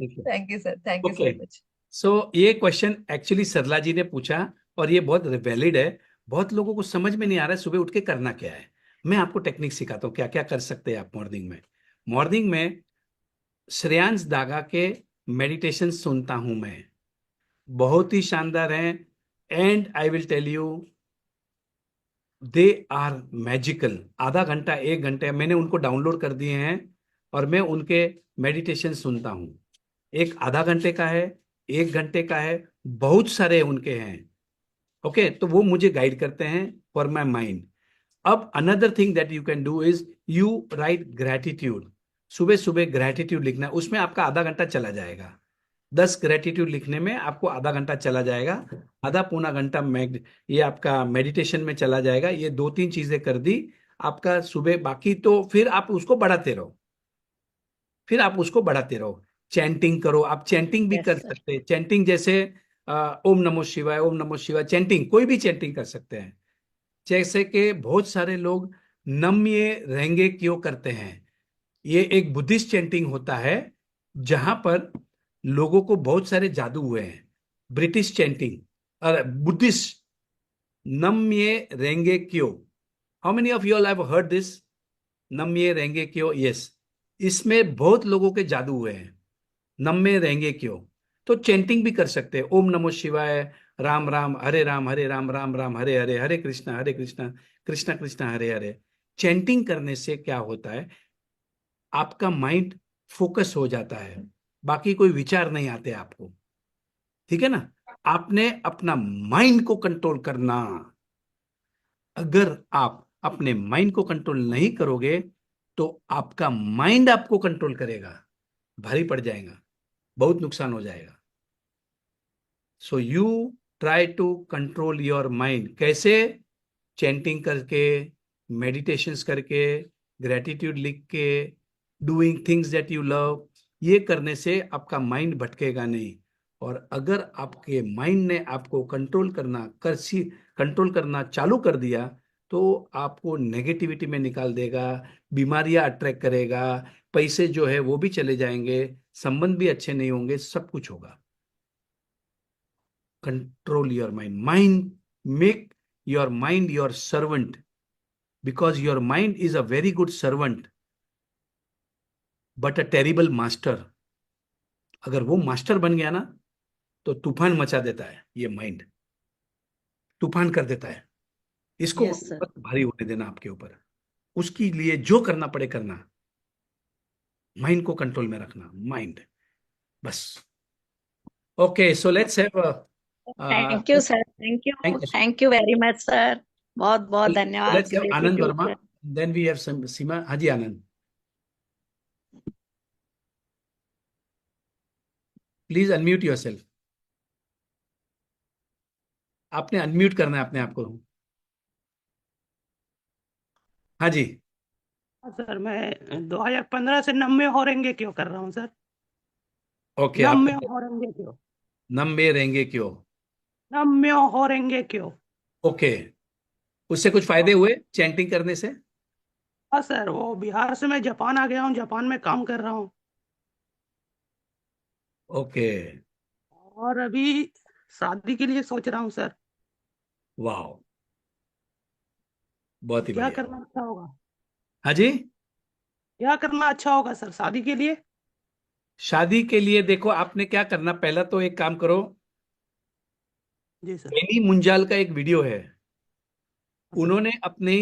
Thank you. Thank you sir, thank you okay, so much. So ये क्वेश्चन एक्चुअली सरला जी ने पूछा, और ये बहुत वैलिड है। बहुत लोगों को समझ में नहीं आ रहा है सुबह उठ के करना क्या है। मैं आपको टेक्निक सिखाता हूँ क्या क्या कर सकते हैं आप मॉर्निंग में। मॉर्निंग में श्रेयांश दागा के मेडिटेशन सुनता हूं मैं, बहुत ही शानदार हैं। And I will tell you, they are magical. आधा घंटा एक घंटे मैंने उनको डाउनलोड कर दिए हैं, और मैं उनके मेडिटेशन सुनता हूं। एक आधा घंटे का है, एक घंटे का है, बहुत सारे उनके हैं। ओके, तो वो मुझे गाइड करते हैं फॉर माई माइंड। अब another thing that you can do is you right gratitude. सुबह सुबह ग्रैटिट्यूड लिखना, उसमें आपका आधा घंटा चला जाएगा। 10 ग्रेटिट्यूड लिखने में आपको आधा घंटा चला जाएगा। आधा पौना घंटा ये आपका मेडिटेशन में चला जाएगा। ये 2-3 चीजें कर दी आपका सुबह। बाकी तो फिर आप उसको बढ़ाते रहो, फिर आप उसको बढ़ाते रहो। चैंटिंग करो, आप चैंटिंग भी यस कर सर। सकते हैं। चैंटिंग जैसे ओम नमो शिवाय, ओम नमो शिवाय, चैंटिंग, कोई भी चैंटिंग कर सकते हैं। जैसे कि बहुत सारे लोग नम्य रहेंगे क्यों करते हैं, ये एक बुद्धिस्ट चैंटिंग होता है। जहां पर लोगों को बहुत सारे जादू हुए हैं। ब्रिटिश चैंटिंग और बुद्धिस्ट नम्ये रेंगे क्यो। How many of you all have heard this? नम्ये रेंगे क्यो, यस। इसमें बहुत लोगों के जादू हुए हैं। नम्मे रहेंगे क्यों? तो चैंटिंग भी कर सकते हैं, ओम नमो शिवाय, राम राम हरे राम राम राम हरे हरे, हरे कृष्णा कृष्णा कृष्णा हरे हरे। चैंटिंग करने से क्या होता है, आपका माइंड फोकस हो जाता है, बाकी कोई विचार नहीं आते आपको। ठीक है ना? आपने अपना माइंड को कंट्रोल करना। अगर आप अपने माइंड को कंट्रोल नहीं करोगे तो आपका माइंड आपको कंट्रोल करेगा, भारी पड़ जाएगा, बहुत नुकसान हो जाएगा। So you try to control your mind. कैसे? चैंटिंग करके, मेडिटेशंस करके, ग्रेटिट्यूड लिख के, doing things that you love. ये करने से आपका माइंड भटकेगा नहीं। और अगर आपके माइंड ने आपको कंट्रोल करना चालू कर दिया तो आपको नेगेटिविटी में निकाल देगा, बीमारियां अट्रैक्ट करेगा, पैसे जो है वो भी चले जाएंगे, संबंध भी अच्छे नहीं होंगे, सब कुछ होगा। Control your mind. Make your mind your servant, because your mind is a very good servant but a terrible master. अगर वो मास्टर बन गया ना तो तूफान मचा देता है, ये माइंड तूफान कर देता है। इसको यस सर। मत भारी होने देना आपके ऊपर। उसके लिए जो करना पड़े करना, माइंड को कंट्रोल में रखना, माइंड बस। Okay, so let's have thank you sir, thank you. Thank you very much sir, बहुत बहुत धन्यवाद let's have Anand gratitude Verma, then we have Seema. हाँ जी आनंद, प्लीज अनम्यूट योरसेल्फ। आपने अनम्यूट करना है अपने आप को। हाँ जी। सर मैं 2015 से नम्मे होरेंगे क्यों कर रहा हूँ सर। ओके, आप नम्मे होरेंगे क्यों, नम्बे रहेंगे क्यों? नम्मे होरेंगे क्यों। ओके, उससे कुछ फायदे हुए चैंटिंग करने से? हाँ सर, वो बिहार से मैं जापान आ गया हूँ, जापान में काम कर रहा हूँ ओके, और अभी शादी के लिए सोच रहा हूँ सर। वाह, बहुत ही क्या बढ़िया। करना अच्छा होगा, हाँ जी। क्या करना अच्छा होगा सर शादी के लिए। शादी के लिए देखो, आपने क्या करना, पहला तो एक काम करो। जी सर। एनी मुंजाल का एक वीडियो है, हाँ सर। उन्होंने अपने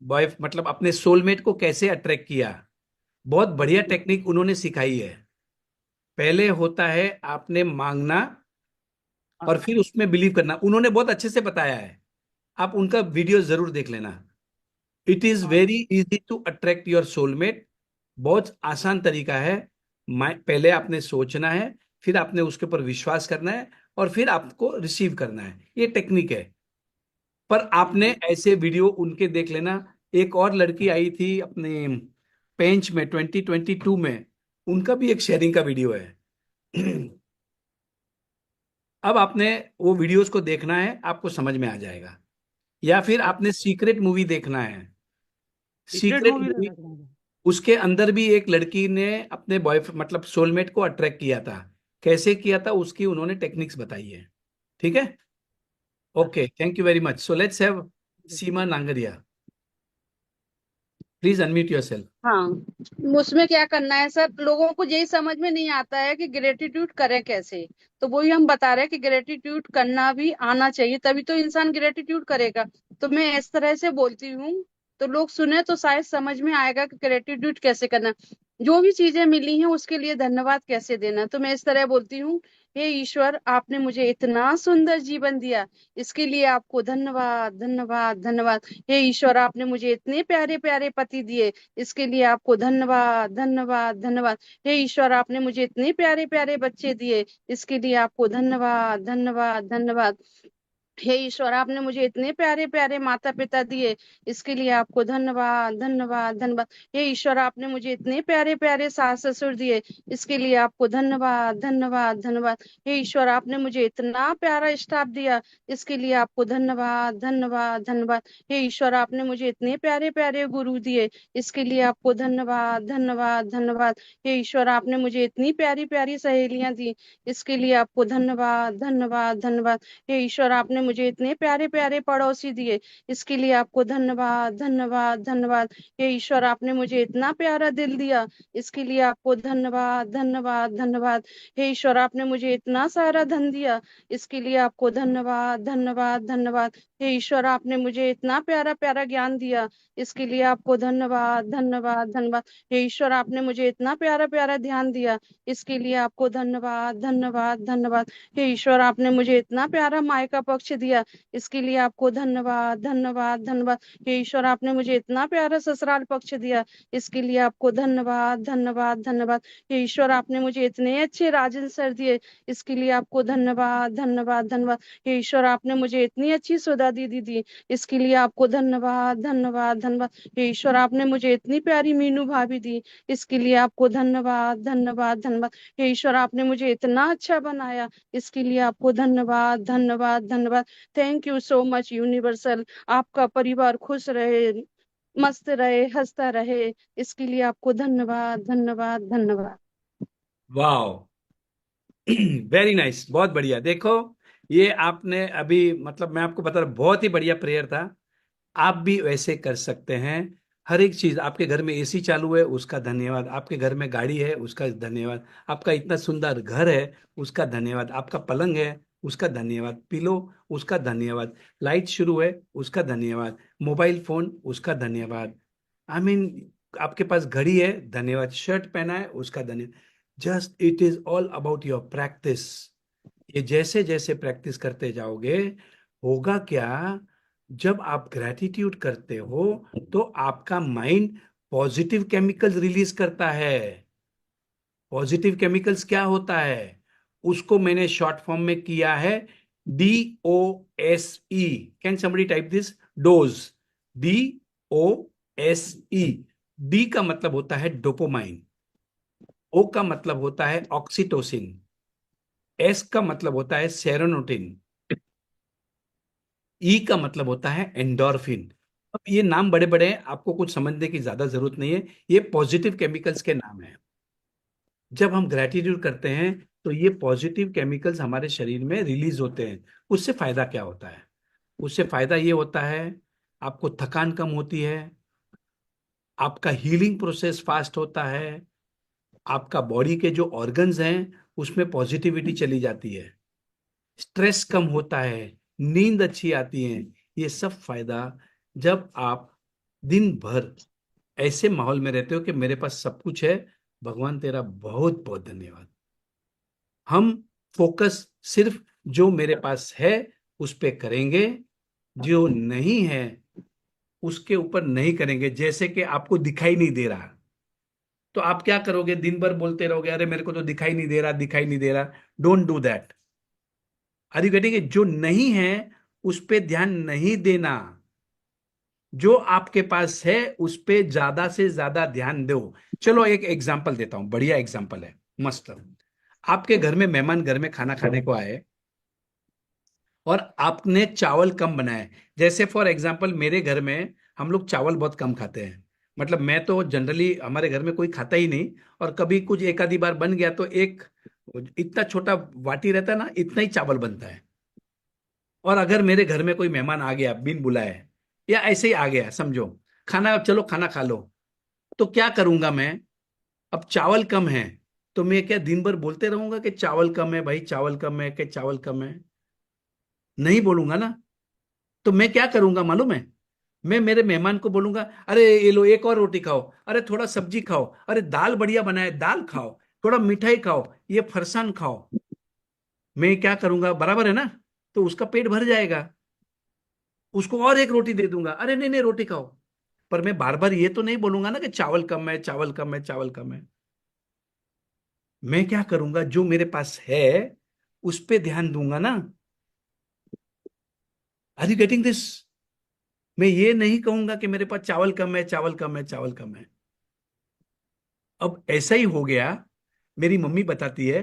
बॉय मतलब अपने सोलमेट को कैसे अट्रैक्ट किया। बहुत बढ़िया टेक्निक उन्होंने सिखाई है। पहले होता है आपने मांगना हाँ और सर। फिर उसमें बिलीव करना, उन्होंने बहुत अच्छे से बताया है। आप उनका वीडियो जरूर देख लेना। इट इज हाँ very easy to attract your soulmate. बहुत आसान तरीका है। पहले आपने सोचना है, फिर आपने उसके ऊपर विश्वास करना है, और फिर आपको रिसीव करना है। ये टेक्निक है। पर आपने ऐसे वीडियो उनके देख लेना। एक और लड़की आई थी अपने पेंच में 2022 में, उनका भी एक शेयरिंग का वीडियो है। अब आपने वो वीडियोस को देखना है, आपको समझ में आ जाएगा। या फिर आपने सीक्रेट मूवी देखना है। सीक्रेट सीक्रेट मूवी मूवी, देखना है। उसके अंदर भी एक लड़की ने अपने बॉयफ्रेंड मतलब सोलमेट को अट्रैक्ट किया था। कैसे किया था उसकी उन्होंने टेक्निक्स बताई है। ठीक है? Okay, thank you very much. So let's have Seema Nangaria, please unmute yourself. हाँ, उसमें क्या करना है सर, लोगों को यही समझ में नहीं आता है कि ग्रेटिट्यूड करें कैसे। तो वही हम बता रहे हैं कि ग्रेटिट्यूड करना भी आना चाहिए, तभी तो इंसान ग्रेटिट्यूड करेगा। तो मैं इस तरह से बोलती हूँ, तो लोग सुने तो शायद समझ में आएगा कि ग्रेटिट्यूड कैसे करना, जो भी चीजें मिली हैं उसके लिए धन्यवाद कैसे देना। तो मैं इस तरह बोलती हूँ, हे ईश्वर, आपने मुझे इतना सुंदर जीवन दिया, इसके लिए आपको धन्यवाद धन्यवाद धन्यवाद। हे ईश्वर, आपने मुझे इतने प्यारे प्यारे पति दिए, इसके लिए आपको धन्यवाद धन्यवाद धन्यवाद। हे ईश्वर, आपने मुझे इतने प्यारे प्यारे बच्चे दिए, इसके लिए आपको धन्यवाद धन्यवाद धन्यवाद। हे ईश्वर, आपने मुझे इतने प्यारे प्यारे माता पिता दिए, इसके लिए आपको धन्यवाद धन्यवाद धन्यवाद। हे ईश्वर, आपने मुझे इतने प्यारे प्यारे सास ससुर दिए, इसके लिए आपको धन्यवाद धन्यवाद धन्यवाद। हे ईश्वर, आपने मुझे इतना प्यारा स्टाफ दिया, इसके लिए आपको धन्यवाद धन्यवाद धन्यवाद। हे ईश्वर, आपने मुझे इतने प्यारे प्यारे गुरु दिए, इसके लिए आपको धन्यवाद धन्यवाद धन्यवाद। हे ईश्वर, आपने मुझे इतनी प्यारी प्यारी सहेलियां दी, इसके लिए आपको धन्यवाद धन्यवाद धन्यवाद। हे ईश्वर, आपने मुझे इतने प्यारे प्यारे पड़ोसी दिए, इसके लिए आपको धन्यवाद धन्यवाद धन्यवाद। हे ईश्वर, आपने मुझे इतना प्यारा दिल दिया, इसके लिए आपको धन्यवाद धन्यवाद धन्यवाद। हे ईश्वर, आपने मुझे इतना सारा धन दिया, इसके लिए आपको धन्यवाद धन्यवाद धन्यवाद। हे ईश्वर, आपने मुझे इतना प्यारा प्यारा ज्ञान दिया, इसके लिए आपको धन्यवाद धन्यवाद धन्यवाद। हे ईश्वर, आपने मुझे इतना प्यारा प्यारा ध्यान दिया, इसके लिए आपको धन्यवाद धन्यवाद धन्यवाद। हे ईश्वर, आपने मुझे इतना प्यारा मायका पक्ष दिया, इसके लिए आपको धन्यवाद धन्यवाद धन्यवाद। हे ईश्वर, आपने मुझे इतना प्यारा ससुराल पक्ष दिया, इसके लिए आपको धन्यवाद धन्यवाद धन्यवाद। हे ईश्वर, आपने मुझे इतने अच्छे राजन सर दिए, इसके लिए आपको धन्यवाद धन्यवाद धन्यवाद। हे ईश्वर, आपने मुझे इतनी अच्छी सुधा दीदी दी, इसके लिए आपको धन्यवाद धन्यवाद धन्यवाद। हे ईश्वर, आपने मुझे इतनी प्यारी मीनू भाभी दी, इसके लिए आपको धन्यवाद धन्यवाद धन्यवाद। हे ईश्वर, आपने मुझे इतना अच्छा बनाया, इसके लिए आपको धन्यवाद धन्यवाद धन्यवाद। Thank you so much universal. आपका परिवार खुश रहे, मस्त रहे, हंसता रहे, इसके लिए आपको धन्यवाद धन्यवाद धन्यवाद। वाओ, वेरी नाइस, बहुत बढ़िया। देखो, ये आपने अभी मतलब मैं आपको बता रहा हूं, बहुत ही बढ़िया प्रेयर था। आप भी वैसे कर सकते हैं। हर एक चीज, आपके घर में एसी चालू है उसका धन्यवाद, आपके घर में गाड़ी है उसका धन्यवाद, आपका इतना सुंदर घर है उसका धन्यवाद, आपका पलंग है उसका धन्यवाद, पिलो उसका धन्यवाद, लाइट शुरू है उसका धन्यवाद, मोबाइल फोन उसका धन्यवाद, आई मीन आपके पास घड़ी है धन्यवाद, शर्ट पहना है उसका धन्यवाद। Just it is all about your practice. ये जैसे जैसे प्रैक्टिस करते जाओगे, होगा क्या, जब आप ग्रैटिट्यूड करते हो तो आपका माइंड पॉजिटिव केमिकल्स रिलीज करता है। पॉजिटिव केमिकल्स क्या होता है, उसको मैंने शॉर्ट फॉर्म में किया है DOSE। Can somebody type this? Dose, DOSE। D का मतलब होता है डोपामाइन, ओ का मतलब होता है ऑक्सीटोसिन, एस का मतलब होता है सेरोटोनिन, ई का मतलब होता है एंडोर्फिन। अब ये नाम बड़े बड़े हैं, आपको कुछ समझने की ज्यादा जरूरत नहीं है, ये पॉजिटिव केमिकल्स के नाम है। जब हम ग्रेटिट्यूड करते हैं तो ये पॉजिटिव केमिकल्स हमारे शरीर में रिलीज होते हैं। उससे फायदा क्या होता है? उससे फायदा ये होता है, आपको थकान कम होती है, आपका हीलिंग प्रोसेस फास्ट होता है, आपका बॉडी के जो ऑर्गन्स हैं उसमें पॉजिटिविटी चली जाती है, स्ट्रेस कम होता है, नींद अच्छी आती है। ये सब फायदा जब आप दिन भर ऐसे माहौल में रहते हो कि मेरे पास सब कुछ है, भगवान तेरा बहुत बहुत धन्यवाद। हम फोकस सिर्फ जो मेरे पास है उस पे करेंगे, जो नहीं है उसके ऊपर नहीं करेंगे। जैसे कि आपको दिखाई नहीं दे रहा तो आप क्या करोगे, दिन भर बोलते रहोगे अरे मेरे को तो दिखाई नहीं दे रहा, दिखाई नहीं दे रहा। Don't do that. Are you getting it? जो नहीं है उस पे ध्यान नहीं देना, जो आपके पास है उस पे ज्यादा से ज्यादा ध्यान दो। चलो एक एग्जांपल देता हूं, बढ़िया एग्जांपल है, मस्त। आपके घर में मेहमान घर में खाना खाने को आए और आपने चावल कम बनाए। जैसे फॉर एग्जांपल मेरे घर में हम लोग चावल बहुत कम खाते हैं, मतलब मैं तो जनरली, हमारे घर में कोई खाता ही नहीं, और कभी कुछ एक आधी बार बन गया तो एक इतना छोटा वाटी रहता है ना, इतना ही चावल बनता है। और अगर मेरे घर में कोई मेहमान आ गया बिन बुलाए या ऐसे ही आ गया, समझो खाना, चलो खाना खा लो, तो क्या करूंगा मैं? अब चावल कम है तो मैं क्या दिन भर बोलते रहूंगा कि चावल कम है भाई, चावल कम है, कि चावल कम है? नहीं बोलूंगा ना। तो मैं क्या करूंगा मालूम है? मैं मेरे मेहमान को बोलूंगा अरे ये लो एक और रोटी खाओ, अरे थोड़ा सब्जी खाओ, अरे दाल बढ़िया बनाए दाल खाओ, थोड़ा मिठाई खाओ, ये फरसान खाओ। मैं क्या करूंगा, बराबर है ना? तो उसका पेट भर जाएगा, उसको और एक रोटी दे दूंगा, अरे नहीं नहीं रोटी खाओ। पर मैं बार बार ये तो नहीं बोलूंगा ना कि चावल कम है, चावल कम है, चावल कम है। मैं क्या करूंगा, जो मेरे पास है उस पे ध्यान दूंगा ना। Are you getting this? मैं ये नहीं कहूंगा कि मेरे पास चावल कम है, चावल कम है, चावल कम है। अब ऐसा ही हो गया। मेरी मम्मी बताती है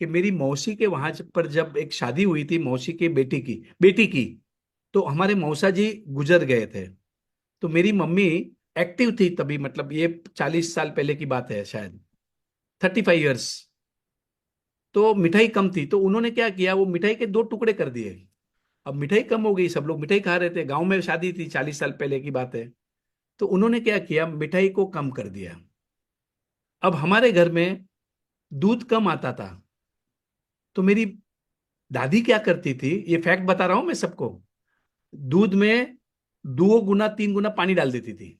कि मेरी मौसी के वहां पर जब एक शादी हुई थी मौसी के बेटी की, तो हमारे मौसा जी गुजर गए थे। तो मेरी मम्मी एक्टिव थी तभी, मतलब ये 40 साल पहले की बात है शायद, 35 ईयर्स। तो मिठाई कम थी, तो उन्होंने क्या किया, वो मिठाई के 2 टुकड़े कर दिए। अब मिठाई कम हो गई, सब लोग मिठाई खा रहे थे, गांव में शादी थी, 40 साल पहले की बात है। तो उन्होंने क्या किया, मिठाई को कम कर दिया। अब हमारे घर में दूध कम आता था, तो मेरी दादी क्या करती थी, ये फैक्ट बता रहा हूं मैं सबको, दूध में 2 गुना 3 गुना पानी डाल देती थी।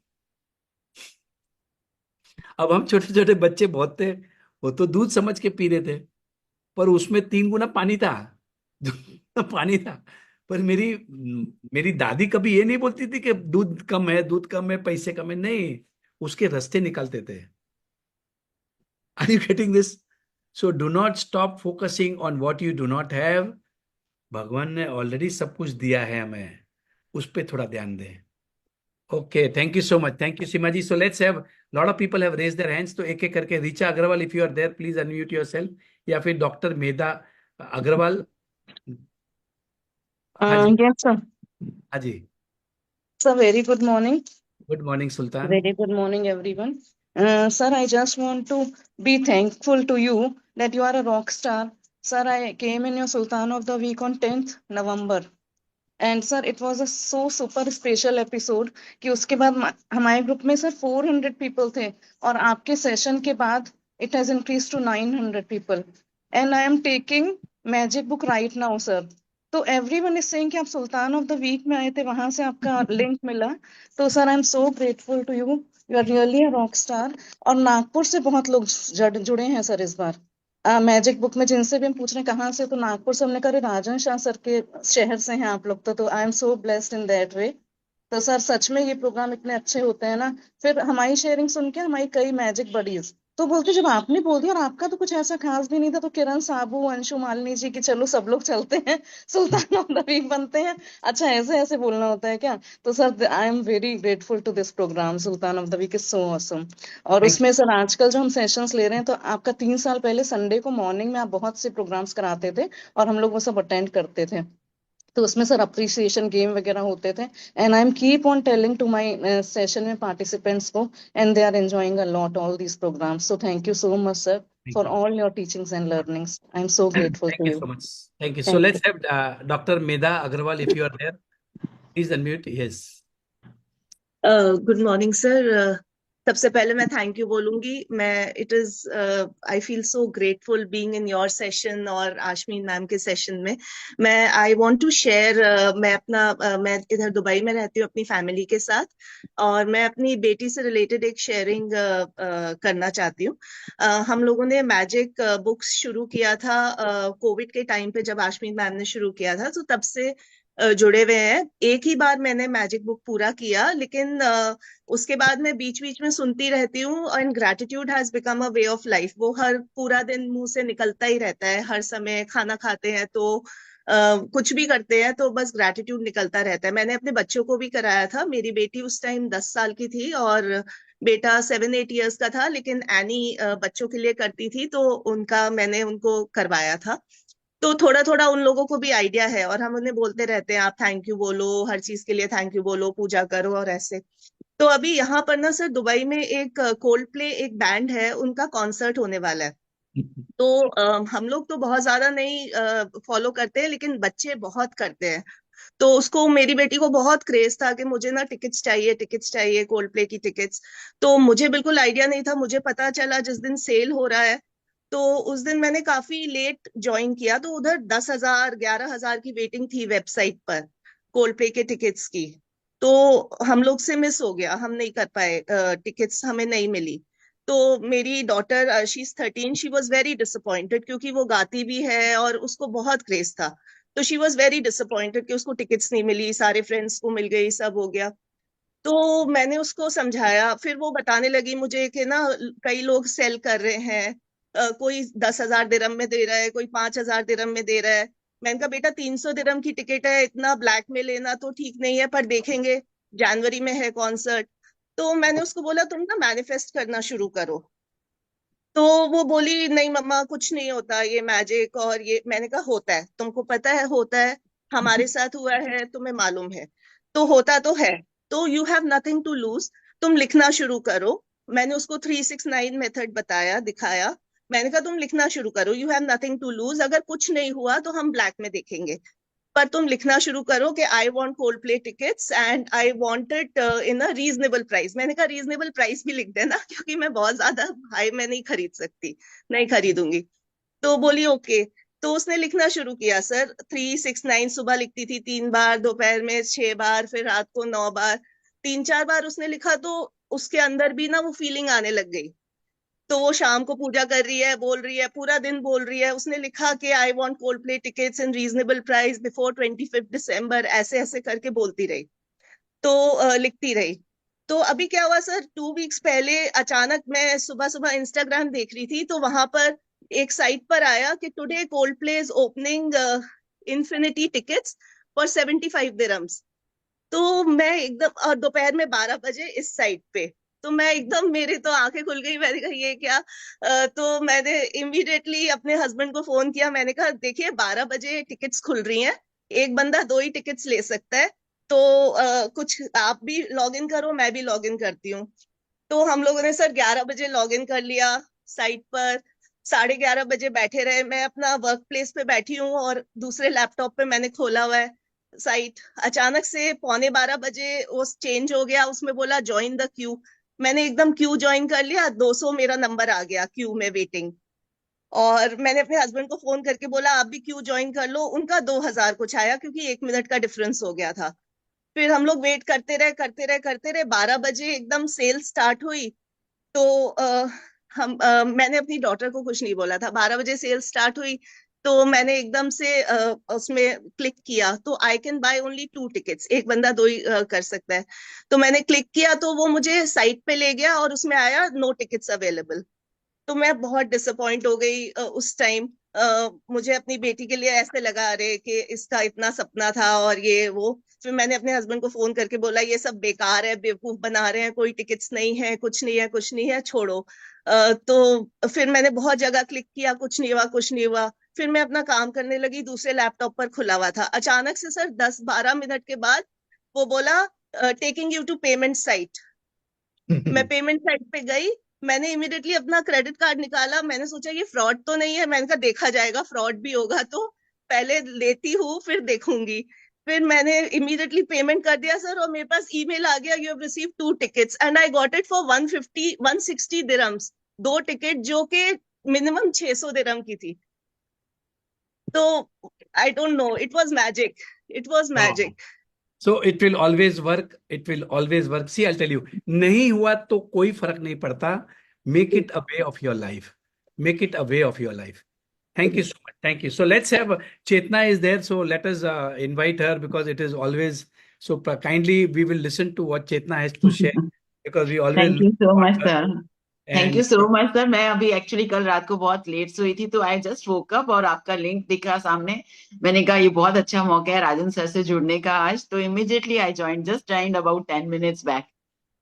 अब हम छोटे छोटे बच्चे बहुत थे, वो तो दूध समझ के पी रहे थे, पर उसमें 3 गुना पानी था। पानी था। पर मेरी मेरी दादी कभी ये नहीं बोलती थी कि दूध कम है, दूध कम है, पैसे कम है, नहीं, उसके रास्ते निकालते थे। Are you getting this? So do not stop focusing on what you do not have. भगवान ने ऑलरेडी सब कुछ दिया है हमें, उस पर थोड़ा ध्यान दें। Okay, thank you so much, thank you Seema ji. So let's have lot of people have raise their hands, तो एक एक करके, Richa Agarwal if you are there please unmute yourself, या फिर डॉक्टर मेधा अग्रवाल। हाँ जी, Yes, sir. हाँ जी। Sir, very good morning. Good morning Sultan. Very good morning, everyone. Sir, I just want to be thankful to you that you are a rock star. Sir, I came in your Sultan of the Week on 10th November. And sir, it was a so super special episode कि उसके बाद हमारे ग्रुप में सर 400 people थे, और आपके सेशन के बाद it has increased to 900 people. And I am taking magic book right now, sir. तो एवरीवन इज सेइंग कि आप सुल्तान ऑफ द वीक में आए थे, वहां से आपका लिंक मिला। तो sir I am so grateful to you, you are really a rock star. और नागपुर से बहुत लोग जुड़े हैं सर इस बार मैजिक बुक में, जिनसे भी हम पूछ रहे हैं कहाँ से, तो नागपुर से हमने कहा राजन शाह सर के शहर से हैं आप लोग। तो I am so blessed in that वे। तो सर सच में ये प्रोग्राम इतने अच्छे होते हैं ना। फिर हमारी शेयरिंग सुन के हमारी कई मैजिक बडीज तो बोलते जब आपने बोल दिया और आपका तो कुछ ऐसा खास भी नहीं था, तो किरण साबू, अंशु मालिनी जी की चलो सब लोग चलते हैं सुल्तान ऑफ द वीक बनते हैं। अच्छा ऐसे ऐसे बोलना होता है क्या? तो sir I am very grateful to this programme, sultan of the week is so awesome. और थैंक उसमें सर आजकल जो हम सेशंस ले रहे हैं, तो आपका 3 साल पहले संडे को मॉर्निंग में आप बहुत से प्रोग्राम्स कराते थे और हम लोग वो सब अटेंड करते थे। तो उसमें सर अप्रिसिएशन गेम वगैरह होते थे। And I am keep on telling to my session में पार्टिसिपेंट्स को, and they are enjoying a lot all these programmes. So thank you so much sir for you, all your teachings and learnings. I am so grateful thank to you you. So much, thank you. So thank let's you. Have doctor Medha Agarwal if you are there please unmute. Yes. Good morning sir. सबसे पहले मैं थैंक यू बोलूंगी। मैं it is I feel so grateful being in your session और आशमीन मैम के सेशन में। मैं आई वांट टू शेयर, मैं इधर दुबई में रहती हूँ अपनी फैमिली के साथ, और मैं अपनी बेटी से रिलेटेड एक शेयरिंग करना चाहती हूँ। हम लोगों ने मैजिक बुक्स शुरू किया था कोविड के टाइम पे, जब आशमीन मैम ने शुरू किया था, तो तब से जुड़े हुए हैं। एक ही बार मैंने मैजिक बुक पूरा किया, लेकिन उसके बाद मैं बीच बीच में सुनती रहती हूँ। And gratitude has become a way of life, वो हर पूरा दिन मुंह से निकलता ही रहता है। हर समय खाना खाते हैं तो कुछ भी करते हैं तो बस ग्रैटिट्यूड निकलता रहता है। मैंने अपने बच्चों को भी कराया था। मेरी बेटी उस टाइम 10 साल की थी और बेटा 7-8 ईयर्स का था, लेकिन एनी बच्चों के लिए करती थी, तो मैंने उनको करवाया था। तो थोड़ा थोड़ा उन लोगों को भी आइडिया है, और हम उन्हें बोलते रहते हैं आप थैंक यू बोलो, हर चीज के लिए थैंक यू बोलो, पूजा करो और ऐसे। तो अभी यहाँ पर ना सर दुबई में एक कोल्ड प्ले एक बैंड है, उनका कॉन्सर्ट होने वाला है। तो हम लोग तो बहुत ज्यादा नहीं फॉलो करते हैं, लेकिन बच्चे बहुत करते हैं। तो उसको, मेरी बेटी को बहुत क्रेज था कि मुझे ना टिकट्स चाहिए, टिकट्स चाहिए, कोल्ड प्ले की टिकट्स। तो मुझे बिल्कुल आइडिया नहीं था। मुझे पता चला जिस दिन सेल हो रहा है, तो उस दिन मैंने काफी लेट ज्वाइन किया, तो उधर 10,000 11,000 की वेटिंग थी वेबसाइट पर कोल्ड प्ले के टिकट्स की। तो हम लोग से मिस हो गया, हम नहीं कर पाए, टिकट्स हमें नहीं मिली। तो मेरी daughter, she is 13, she was very disappointed, क्योंकि वो गाती भी है और उसको बहुत क्रेज था। तो शी वॉज वेरी डिसअपॉइंटेड कि उसको टिकट्स नहीं मिली, सारे फ्रेंड्स को मिल गई, सब हो गया। तो मैंने उसको समझाया, फिर वो बताने लगी मुझे कि ना कई लोग सेल कर रहे हैं, कोई 10,000 दिरहम में दे रहा है, कोई 5,000 दिरहम में दे रहा है। मैंने कहा बेटा 300 दिरहम की टिकट है, इतना ब्लैक में लेना तो ठीक नहीं है, पर देखेंगे, जनवरी में है कॉन्सर्ट। तो मैंने उसको बोला तुम ना मैनिफेस्ट करना शुरू करो। तो वो बोली नहीं मम्मा कुछ नहीं होता ये मैजिक और ये। मैंने कहा होता है, तुमको पता है होता है, हमारे साथ हुआ है, तुम्हें मालूम है, तो होता तो है। तो you have nothing to lose, तुम लिखना शुरू करो। मैंने उसको 369 मेथड बताया, दिखाया। मैंने कहा तुम लिखना शुरू करो, you have nothing to lose, अगर कुछ नहीं हुआ तो हम ब्लैक में देखेंगे, पर तुम लिखना शुरू करो कि I want cold play tickets and I want it in a reasonable price. मैंने कहा रीजनेबल प्राइस भी लिख देना, क्योंकि मैं बहुत ज्यादा हाई में नहीं खरीद सकती, नहीं खरीदूंगी। तो बोली ओके। तो उसने लिखना शुरू किया सर, 369 सुबह लिखती थी 3 बार, दोपहर में 6 बार, फिर रात को 9 बार, 3-4 बार उसने लिखा। तो उसके अंदर भी ना वो फीलिंग आने लग गई। तो वो शाम को पूजा कर रही है, बोल रही है, पूरा दिन बोल रही है। उसने लिखा कि I want cold play tickets in reasonable price before 25 दिसंबर, ऐसे ऐसे करके बोलती रही। तो लिखती रही। तो अभी क्या हुआ सर, 2 वीक्स पहले अचानक मैं सुबह सुबह इंस्टाग्राम देख रही थी, तो वहां पर एक साइट पर आया कि today cold play is opening infinity tickets for 75 dirhams. तो मैं एकदम, और दोपहर में 12 बजे इस साइट पे, तो मैं एकदम, मेरी तो आंखें खुल गई। मैंने कहा ये क्या। तो मैंने इमीडिएटली अपने हस्बैंड को फोन किया। मैंने कहा देखिए 12 बजे टिकट्स खुल रही हैं, एक बंदा 2 ही टिकट्स ले सकता है, तो कुछ आप भी लॉग इन करो, मैं भी लॉग इन करती हूँ। तो हम लोगों ने सर 11 बजे लॉग इन कर लिया साइट पर। 11:30 बजे बैठे रहे। मैं अपना वर्क प्लेस पे बैठी हूँ और दूसरे लैपटॉप पे मैंने खोला हुआ है साइट। अचानक से 11:45 बजे वो चेंज हो गया, उसमें बोला ज्वाइन द क्यू। मैंने एकदम क्यू ज्वाइन कर लिया, 200 मेरा नंबर आ गया क्यू में वेटिंग। और मैंने अपने हस्बैंड को फोन करके बोला आप भी क्यू ज्वाइन कर लो। उनका 2000 कुछ आया, क्योंकि 1 मिनट का डिफरेंस हो गया था। फिर हम लोग वेट करते रहे करते रहे करते रहे। 12 बजे एकदम सेल स्टार्ट हुई। तो मैंने अपनी डॉटर को कुछ नहीं बोला था। 12 बजे सेल स्टार्ट हुई, तो मैंने एकदम से उसमें क्लिक किया। तो I can by only 2 tickets, एक बंदा 2 ही कर सकता है। तो मैंने क्लिक किया, तो वो मुझे साइट पे ले गया और उसमें आया नो टिकट्स अवेलेबल। तो मैं बहुत डिसअपॉइंट हो गई उस टाइम। मुझे अपनी बेटी के लिए ऐसे लगा रहे कि इसका इतना सपना था और ये वो। फिर मैंने अपने हस्बैंड को फोन करके बोला ये सब बेकार है, बेवकूफ बना रहे हैं, कोई टिकट्स नहीं है, कुछ नहीं है, कुछ नहीं है, छोड़ो। तो फिर मैंने बहुत जगह क्लिक किया, कुछ नहीं हुआ, कुछ नहीं हुआ। फिर मैं अपना काम करने लगी, दूसरे लैपटॉप पर खुला हुआ था। अचानक से सर 10-12 मिनट के बाद वो बोला taking you to payment site. मैं पेमेंट साइट पे गई। मैंने इमिडिएटली अपना क्रेडिट कार्ड निकाला। मैंने सोचा ये फ्रॉड तो नहीं है। मैंने कहा देखा जाएगा, फ्रॉड भी होगा तो पहले लेती हूँ फिर देखूंगी। फिर मैंने इमीडिएटली पेमेंट कर दिया सर, और मेरे पास ईमेल आ गया you have received 2 tickets and I got it for 160 dirhams. 2 ticket जो कि मिनिमम 600 दिरहम की थी। तो I don't know, it was magic, it was Wow. Magic. So it will always work. It will always work. See, I'll tell you, नहीं हुआ तो कोई फर्क नहीं पड़ता. Make it a way of your life. Make it a way of your life. Thank you so much. Thank you. So let's have Chetna is there. So let us invite her, because it is always so kindly we will listen to what Chetna has to share, because we always thank you so want much her. Sir. Thank you And so much sir. मैं अभी एक्चुअली कल रात को बहुत लेट सोई थी, तो आई जस्ट वोक अप और आपका लिंक दिखा सामने. मैंने कहा ये बहुत अच्छा मौका है राजन सर से जुड़ने का आज. तो immediately I just joined about 10 minutes back.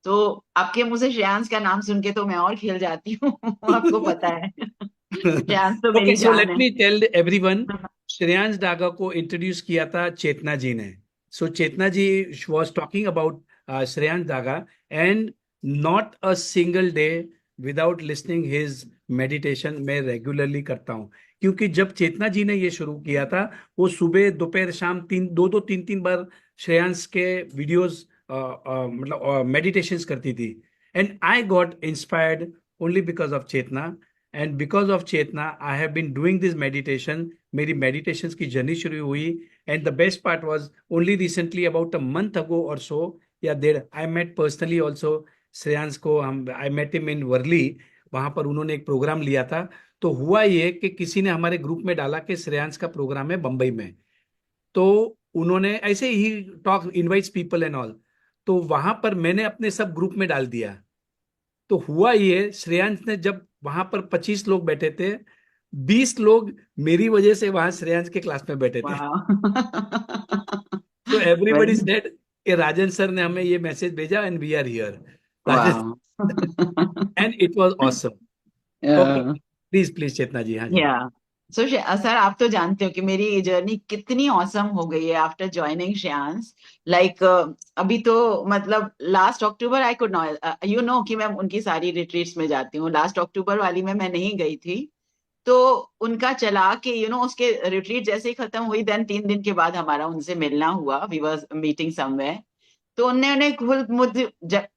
तो आपके मुंह से श्रेयांश का नाम सुन के तो मैं और खिल जाती हूँ. आपको पता है श्रेयांश तो मेरी okay, so जान let है. me tell everyone, Shreyansh Daga को इंट्रोड्यूस किया था चेतना जी ने. So Chetna ji was talking about Shreyansh Daga, and not a single day without listening his meditation मैं रेगुलरली करता हूँ. क्योंकि जब चेतना जी ने ये शुरू किया था, वो सुबह दोपहर शाम 3 बार श्रेयांश के वीडियोस मतलब मेडिटेशंस करती थी. And I got inspired only because of Chetna. And because of Chetna I have been doing this meditation. मेरी मेडिटेशंस की जर्नी शुरू हुई. And the best part was only recently about a month ago और so yeah there I met personally also Shreyansh को. I met him in Worli. वहां पर उन्होंने एक प्रोग्राम लिया था. तो हुआ ये कि किसी ने हमारे ग्रुप में डाला कि श्रेयांश का प्रोग्राम है बंबई में. तो उन्होंने ऐसे ही talk invites people and all. तो वहां पर मैंने अपने सब ग्रुप में डाल दिया. तो हुआ ये, श्रेयांश ने जब वहां पर 25 लोग बैठे थे, 20 लोग मेरी वजह से वहां श्रेयांश के क्लास में बैठे थे। वाह तो एवरीबडी वेरी सेड कि राजन सर ने हमें ये मैसेज भेजा एंड वी आर हियर। वाह and it was awesome. Okay, please please Chetna ji, हाँ जी। या सो सर, आप तो जानते हो कि मेरी जर्नी कितनी औसम हो गई है आफ्टर ज्वाइनिंग श्रेयांश। लाइक अभी तो मतलब last October I could not you know कि मैं उनकी सारी रिट्रीट्स में जाती हूँ। लास्ट अक्टूबर वाली में मैं नहीं गई थी, तो उनका चला के उसके रिट्रीट जैसे ही खत्म हुई, देन 3 दिन के बाद हमारा उनसे मिलना हुआ। वी वर मीटिंग समवेयर, तो उन्होंने खुद मुझे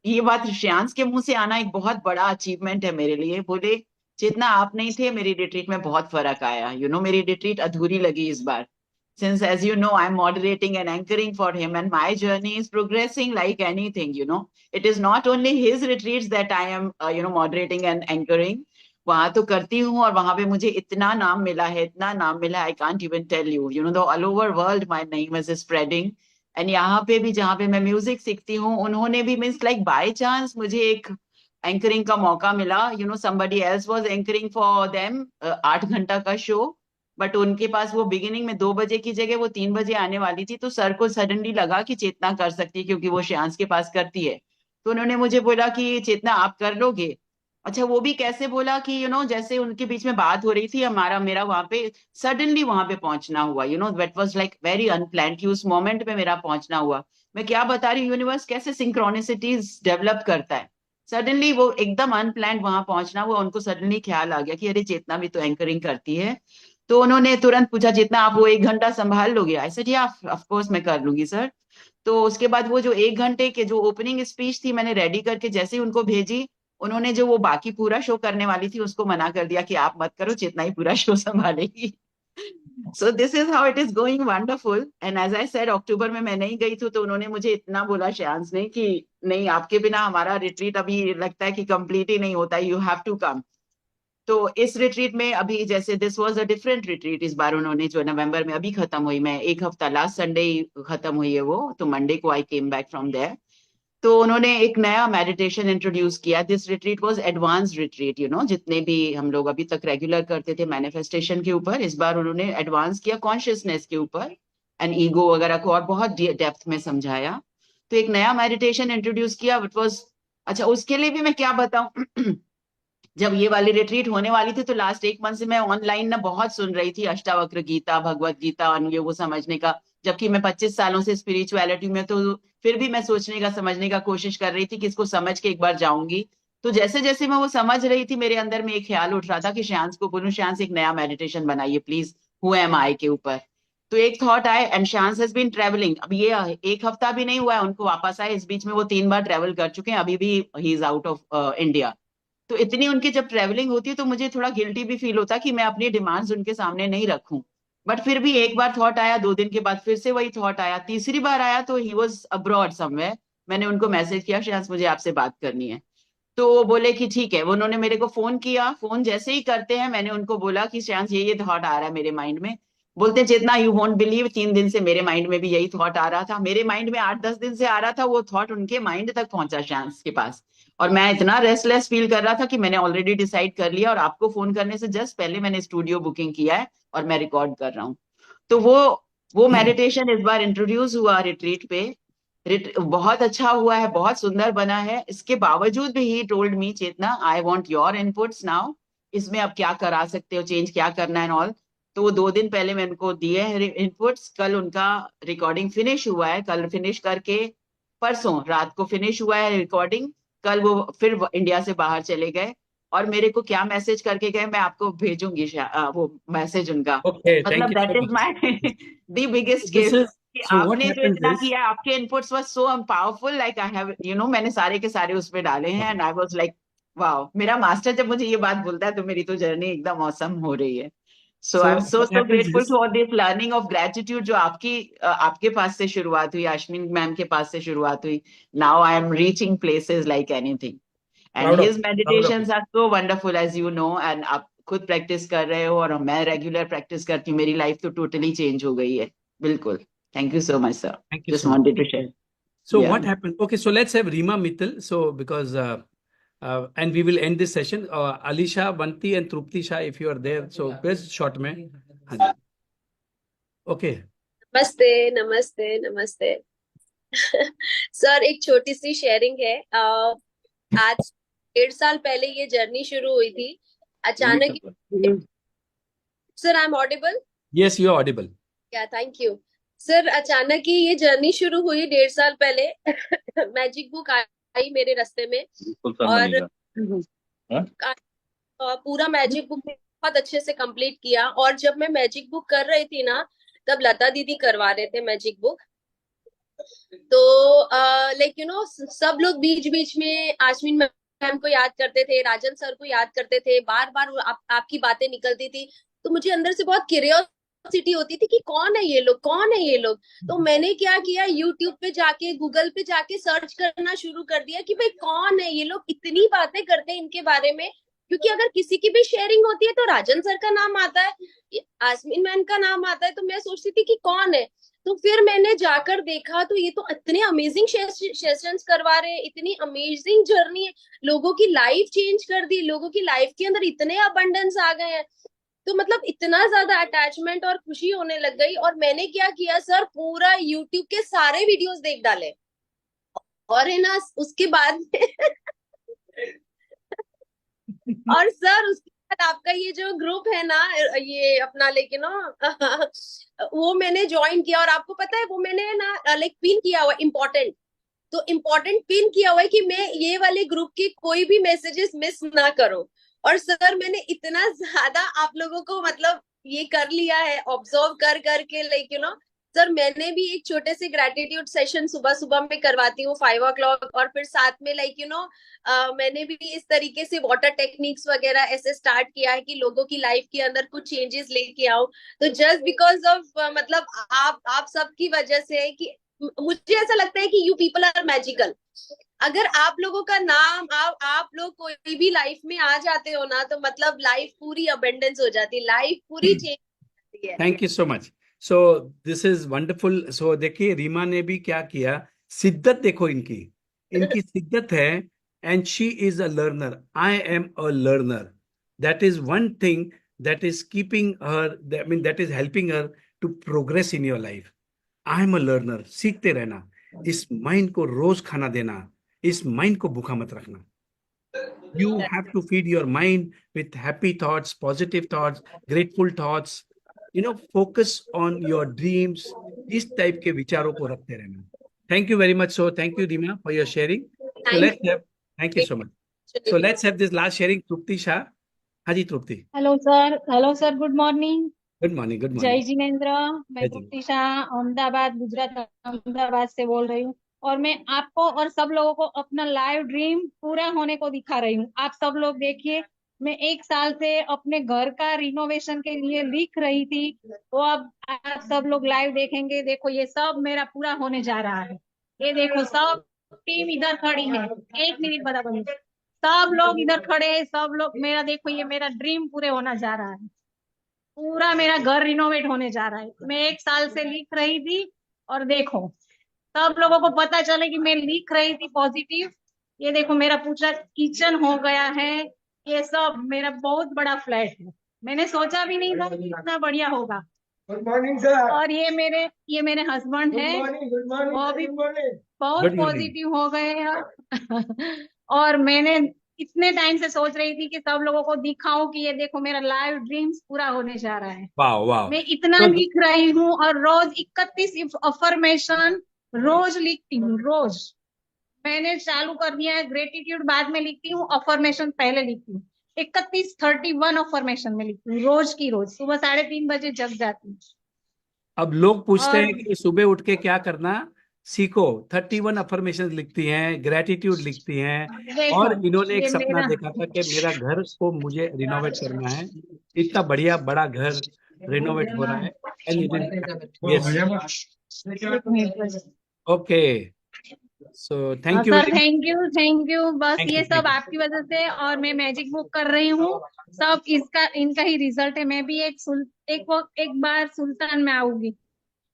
ये बात श्रेयांश के मुंह से आना एक बहुत बड़ा अचीवमेंट है मेरे लिए। बोले चेतना आप नहीं थे, मेरी रिट्रीट में बहुत फर्क आया। मेरी रिट्रीट अधूरी लगी इस बार। Since, as you know, I'm moderating and anchoring for him, and my journey is progressing like anything. It is not only his retreats that I am, moderating and anchoring. वहां तो करती हूँ, और वहां पे मुझे इतना नाम मिला है, इतना नाम मिला है, I can't even tell you. The all over world my name is spreading. And यहाँ पे भी जहाँ पे मैं म्यूजिक सीखती हूँ, उन्होंने भी मीन्स लाइक बाय चांस मुझे एक एंकरिंग का मौका मिला। Somebody else was anchoring for them 8 घंटा का शो, बट उनके पास वो बिगिनिंग में 2 बजे की जगह वो 3 बजे आने वाली थी। तो सर को सडनली लगा कि चेतना कर सकती है, क्योंकि वो श्रेयांश के पास करती है। तो उन्होंने मुझे बोला कि चेतना आप कर लोगे। अच्छा, वो भी कैसे बोला कि जैसे उनके बीच में बात हो रही थी, मेरा वहां पे सडनली वहां पे पहुंचना हुआ। That was like very unplanned कि उस मोमेंट में मेरा पहुंचना हुआ। मैं क्या बता रही हूँ, यूनिवर्स कैसे सिंक्रोनिसिटीज डेवलप करता है। सडनली वो एकदम अनप्लान्ड वहां पहुंचना हुआ। उनको सडनली ख्याल आ गया कि अरे चेतना भी तो एंकरिंग करती है। तो उन्होंने तुरंत पूछा, चेतना आप वो 1 घंटा संभाल लोगे? आई सेड या ऑफ कोर्स मैं कर लूंगी सर। तो उसके बाद वो जो 1 घंटे के जो ओपनिंग स्पीच थी, मैंने रेडी करके जैसे ही उनको भेजी, उन्होंने जो वो बाकी पूरा शो करने वाली थी उसको मना कर दिया कि आप मत करो, चेतना ही पूरा शो संभालेगी। So this is how it is going wonderful. And as I said, अक्टूबर में मैं नहीं गई थी, तो उन्होंने मुझे इतना बोला श्रेयांश ने कि नहीं, आपके बिना हमारा रिट्रीट अभी लगता है कि कंप्लीट ही नहीं होता, यू हैव टू कम। तो इस रिट्रीट में अभी जैसे this was a different retreat. इस बार उन्होंने जो नवंबर में अभी खत्म हुई, मैं 1 हफ्ता लास्ट संडे खत्म हुई है वो, तो मंडे को आई केम बैक फ्रॉम देयर। तो उन्होंने एक नया मेडिटेशन इंट्रोड्यूस किया। This retreat was advance retreat. जितने भी हम लोग अभी तक रेगुलर करते थे मैनिफेस्टेशन के ऊपर, इस बार उन्होंने एडवांस किया कॉन्शियसनेस के ऊपर एंड ईगो वगैरह को, और बहुत डेप्थ में समझाया। तो एक नया मेडिटेशन इंट्रोड्यूस किया, इट वाज अच्छा। उसके लिए भी मैं क्या बताऊं जब ये वाली रिट्रीट होने वाली थी, तो लास्ट 1 मंथ से मैं ऑनलाइन ना बहुत सुन रही थी अष्टावक्र गीता, भगवत गीता, और ये वो समझने का। जबकि मैं 25 सालों से स्पिरिचुअलिटी में, तो फिर भी मैं सोचने का, समझने का कोशिश कर रही थी कि इसको समझ के एक बार जाऊंगी। तो जैसे जैसे मैं वो समझ रही थी, मेरे अंदर में एक ख्याल उठ रहा था कि श्रेयांश को बोलूं, श्रेयांश एक नया मेडिटेशन बनाइए प्लीज, हु एम आई के ऊपर। तो एक थॉट आए, and Shreyansh has been travelling. अब ये 1 हफ्ता भी नहीं हुआ है उनको वापस आए, इस बीच में वो 3 बार ट्रेवल कर चुके हैं, अभी भी he is out of India. तो इतनी उनकी जब ट्रेवलिंग होती है, तो मुझे थोड़ा गिल्टी भी फील होता है कि मैं अपनी डिमांड्स उनके सामने नहीं रखूं। बट फिर भी एक बार थॉट आया, 2 दिन के बाद फिर से वही थॉट आया, तीसरी बार आया तो ही वॉज अब्रॉड समवेयर। मैंने उनको मैसेज किया, श्रेयांश मुझे आपसे बात करनी है। तो वो बोले कि ठीक है। उन्होंने मेरे को फोन किया। फोन जैसे ही करते हैं, मैंने उनको बोला कि श्रेयांश ये थॉट आ रहा है मेरे माइंड में। बोलते चेतना, यू वोंट बिलीव, 3 दिन से मेरे माइंड में भी यही थॉट आ रहा था। मेरे माइंड में 8-10 दिन से आ रहा था, वो थॉट उनके माइंड तक पहुंचा श्रेयांश के पास। और मैं इतना रेस्टलेस फील कर रहा था कि मैंने ऑलरेडी डिसाइड कर लिया, और आपको फोन करने से जस्ट पहले मैंने स्टूडियो बुकिंग किया है और मैं रिकॉर्ड कर रहा हूँ। तो वो मेडिटेशन इस बार इंट्रोड्यूस हुआ रिट्रीट पे। बहुत अच्छा हुआ है, बहुत सुंदर बना है। इसके बावजूद भी he told me, Chetna I want your inputs now, इसमें अब क्या करा सकते हो, चेंज क्या करना है ऑल। तो वो 2 दिन पहले मैं उनको दिए हैं इनपुट्स। कल उनका रिकॉर्डिंग फिनिश हुआ है, कल फिनिश करके परसों रात को फिनिश हुआ है रिकॉर्डिंग। कल वो फिर इंडिया से बाहर चले गए, और मेरे को क्या मैसेज करके गए मैं आपको भेजूंगी वो मैसेज उनका। Okay, thank मतलब you that so is much. My the biggest This gift is कि so. What आपने जो happens इतना is, किया, आपके inputs were so powerful, like I have मैंने सारे के सारे उसमें डाले हैं, and I was like wow. मेरा मास्टर जब मुझे ये बात बोलता है, तो मेरी तो जर्नी एकदम ऑसम हो रही है। So I am so what so happens grateful is, for this learning of gratitude, जो आपके पास से शुरुआत हुई, अश्विन मैम के पास से शुरुआत हुई। Now I am reaching places like anything, and proud of his you, proud of you. Meditations are so wonderful as you know. And आप खुद प्रैक्टिस कर रहे हो, और मैं रेगुलर प्रैक्टिस करती हूँ। मेरी लाइफ तो टोटली चेंज हो गई है, बिल्कुल। Thank you so much, sir. Thank you Just so much. wanted to share. So Yeah. what happened? Okay, so let's have Reema Mittal. So because and we will end this session. Alisha, Vanti and Trupti Shah, if you are there, so please short में. हाँ जी. Okay. नमस्ते नमस्ते नमस्ते सर, एक छोटी सी शेयरिंग है। आज 1.5 साल पहले ये जर्नी शुरू हुई थी अचानक। Sir, I am audible? Yes, you are audible. क्या, थैंक यू सर। अचानक ही ये जर्नी शुरू हुई 1.5 साल पहले। मैजिक बुक आई मेरे रास्ते में और पूरा मैजिक बुक बहुत अच्छे से कंप्लीट किया। और जब मैं मैजिक बुक कर रही थी ना, तब लता दीदी करवा रहे थे मैजिक बुक। तो लाइक यू नो, सब लोग बीच बीच में आश्विन मैम को याद करते थे, राजन सर को याद करते थे, बार बार आपकी बातें निकलती थी। तो मुझे अंदर से बहुत क्यूरियोसिटी होती थी कि कौन है ये लोग, कौन है ये लोग। तो मैंने क्या किया, यूट्यूब पे जाके, गूगल पे जाके सर्च करना शुरू कर दिया कि भाई कौन है ये लोग, इतनी बातें करते हैं इनके बारे में। क्योंकि अगर किसी की भी शेयरिंग होती है तो राजन सर का नाम आता है, आसमीन मैम का नाम आता है। तो मैं सोचती थी कि कौन है। तो फिर मैंने जाकर देखा तो ये तो इतने अमेजिंग सेशंस करवा रहे हैं, इतनी अमेजिंग जर्नी है, लोगों की लाइफ चेंज कर दी, लोगों की लाइफ के अंदर इतने अबंडेंस आ गए हैं। तो मतलब इतना ज्यादा अटैचमेंट और खुशी होने लग गई। और मैंने क्या किया सर, पूरा यूट्यूब के सारे वीडियोस देख डाले। और है ना, उसके बाद और सर उसके बाद आपका ये जो ग्रुप है ना, ये अपना, लेकिन वो मैंने ज्वाइन किया। और आपको पता है, वो मैंने ना लाइक पिन किया हुआ इम्पोर्टेंट, तो इम्पोर्टेंट पिन किया हुआ है कि मैं ये वाले ग्रुप के कोई भी मैसेजेस मिस ना करूं। और सर मैंने इतना ज्यादा आप लोगों को मतलब ये कर लिया है, ऑब्जर्व कर करके, लाइक यू नो। सर मैंने भी एक छोटे से ग्रेटिट्यूड सेशन सुबह सुबह में करवाती हूँ 5 o'clock। और फिर साथ में लाइक यू नो मैंने भी इस तरीके से वाटर टेक्निक्स वगैरह ऐसे स्टार्ट किया है कि लोगों की लाइफ के अंदर कुछ चेंजेस लेके आओ। तो जस्ट बिकॉज ऑफ मतलब आप सबकी वजह से, कि मुझे ऐसा लगता है कि यू पीपल आर मैजिकल। अगर आप लोगों का नाम, आप लोग कोई भी लाइफ में आ जाते हो ना, तो मतलब लाइफ पूरी अबेंडेंस हो जाती है, लाइफ पूरी चेंज हो जाती है। Thank you so much. So this is wonderful. So देखिए रीमा ने भी क्या किया, शिद्दत देखो इनकी, इनकी शिद्दत है। And she is a learner, I am a learner. That is one thing that is keeping her, I mean that is helping her to progress in your life. I am a learner. सीखते रहना, इस माइंड को रोज खाना देना, इस माइंड को भूखा मत रखना। You have to feed your mind with happy thoughts, positive thoughts, grateful thoughts. You know, focus on your dreams. इस टाइप के विचारों को रखते रहना। Thank you very much. So thank you, Rima, for your sharing. So let's have, thank you so much. So let's have this last sharing, Trupti Shah. हाँ जी Trupti. Hello sir, good morning. Good morning, good जय मॉर्निंग। जिनेन्द्र। मैं तृप्ति शाह अहमदाबाद, गुजरात अहमदाबाद से बोल रही हूँ। और मैं आपको और सब लोगों को अपना लाइव ड्रीम पूरा होने को दिखा रही हूँ। आप सब लोग देखिए, मैं 1 साल से अपने घर का रिनोवेशन के लिए लिख रही थी, तो अब आप सब लोग लाइव देखेंगे। देखो ये सब मेरा पूरा होने जा रहा है। ये देखो सब टीम इधर खड़ी है, 1 मिनट बराबर, सब लोग इधर खड़े हैं, सब लोग मेरा, देखो ये मेरा ड्रीम पूरे होना जा रहा है। पूरा मेरा घर रिनोवेट होने जा रहा है। मैं 1 साल से लिख रही थी और देखो सब लोगों को पता चले कि मैं लिख रही थी पॉजिटिव। ये देखो मेरा पूरा किचन हो गया है। ये सब मेरा बहुत बड़ा फ्लैट है, मैंने सोचा भी नहीं था कि इतना बढ़िया होगा। Good morning sir. और ये मेरे हस्बैंड है, वो भी बहुत पॉजिटिव हो गए हैं। और मैंने इतने टाइम से सोच रही थी कि सब लोगों को दिखाऊं कि ये देखो मेरा लाइव ड्रीम्स पूरा होने जा रहा है। वाह वाह। मैं इतना लिख रही हूँ और रोज 31 अफर्मेशन रोज लिखती हूँ। रोज मैंने चालू कर दिया है, ग्रेटिट्यूड बाद में लिखती हूँ, अफर्मेशन पहले लिखती हूँ। 31 अफर्मेशन में लिखती हूँ रोज की रोज। सुबह 3:30 बजे जग जाती हूँ। अब लोग पूछते और हैं कि सुबह उठ के क्या करना, सीखो। 31 अफर्मेशन लिखती हैं, ग्रेटिट्यूड लिखती हैं। देखो और इन्होंने एक ये सपना मेरा देखा था कि मेरा घर को मुझे रिनोवेट करना है। इतना बढ़िया बड़ा घर रिनोवेट हो रहा है। Okay, so thank you. Sir thank you. बस ये सब आपकी वजह से, और मैं मैजिक बुक कर रही हूँ, सब इनका ही रिजल्ट है। मैं भी एक बार सुल्तान में आऊंगी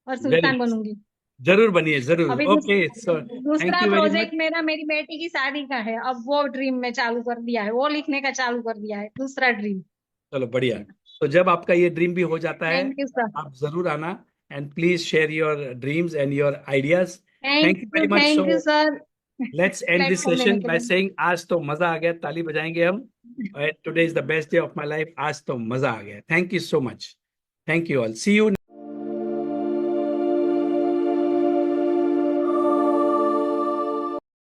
और सुल्तान बनूंगी। जरूर बनिए, जरूर। अभी ओके, सो दूसरा thank you very project much. मेरा मेरी बेटी की शादी का है, अब वो ड्रीम में चालू कर दिया है, वो लिखने का चालू कर दिया है, दूसरा ड्रीम। चलो बढ़िया। तो जब आपका ये ड्रीम भी हो जाता है, थैंक यू सर। आप जरूर आना, and please share your dreams and your ideas. Thank you very much. Thank you so sir. Let's end this platform लेने सेशन के बाय लिए। सेइंग आज तो मजा आ गया, ताली बजाएंगे हम। Today is the best day of my life, आज तो मजा आ गया। Thank you so much. Thank you all, see you.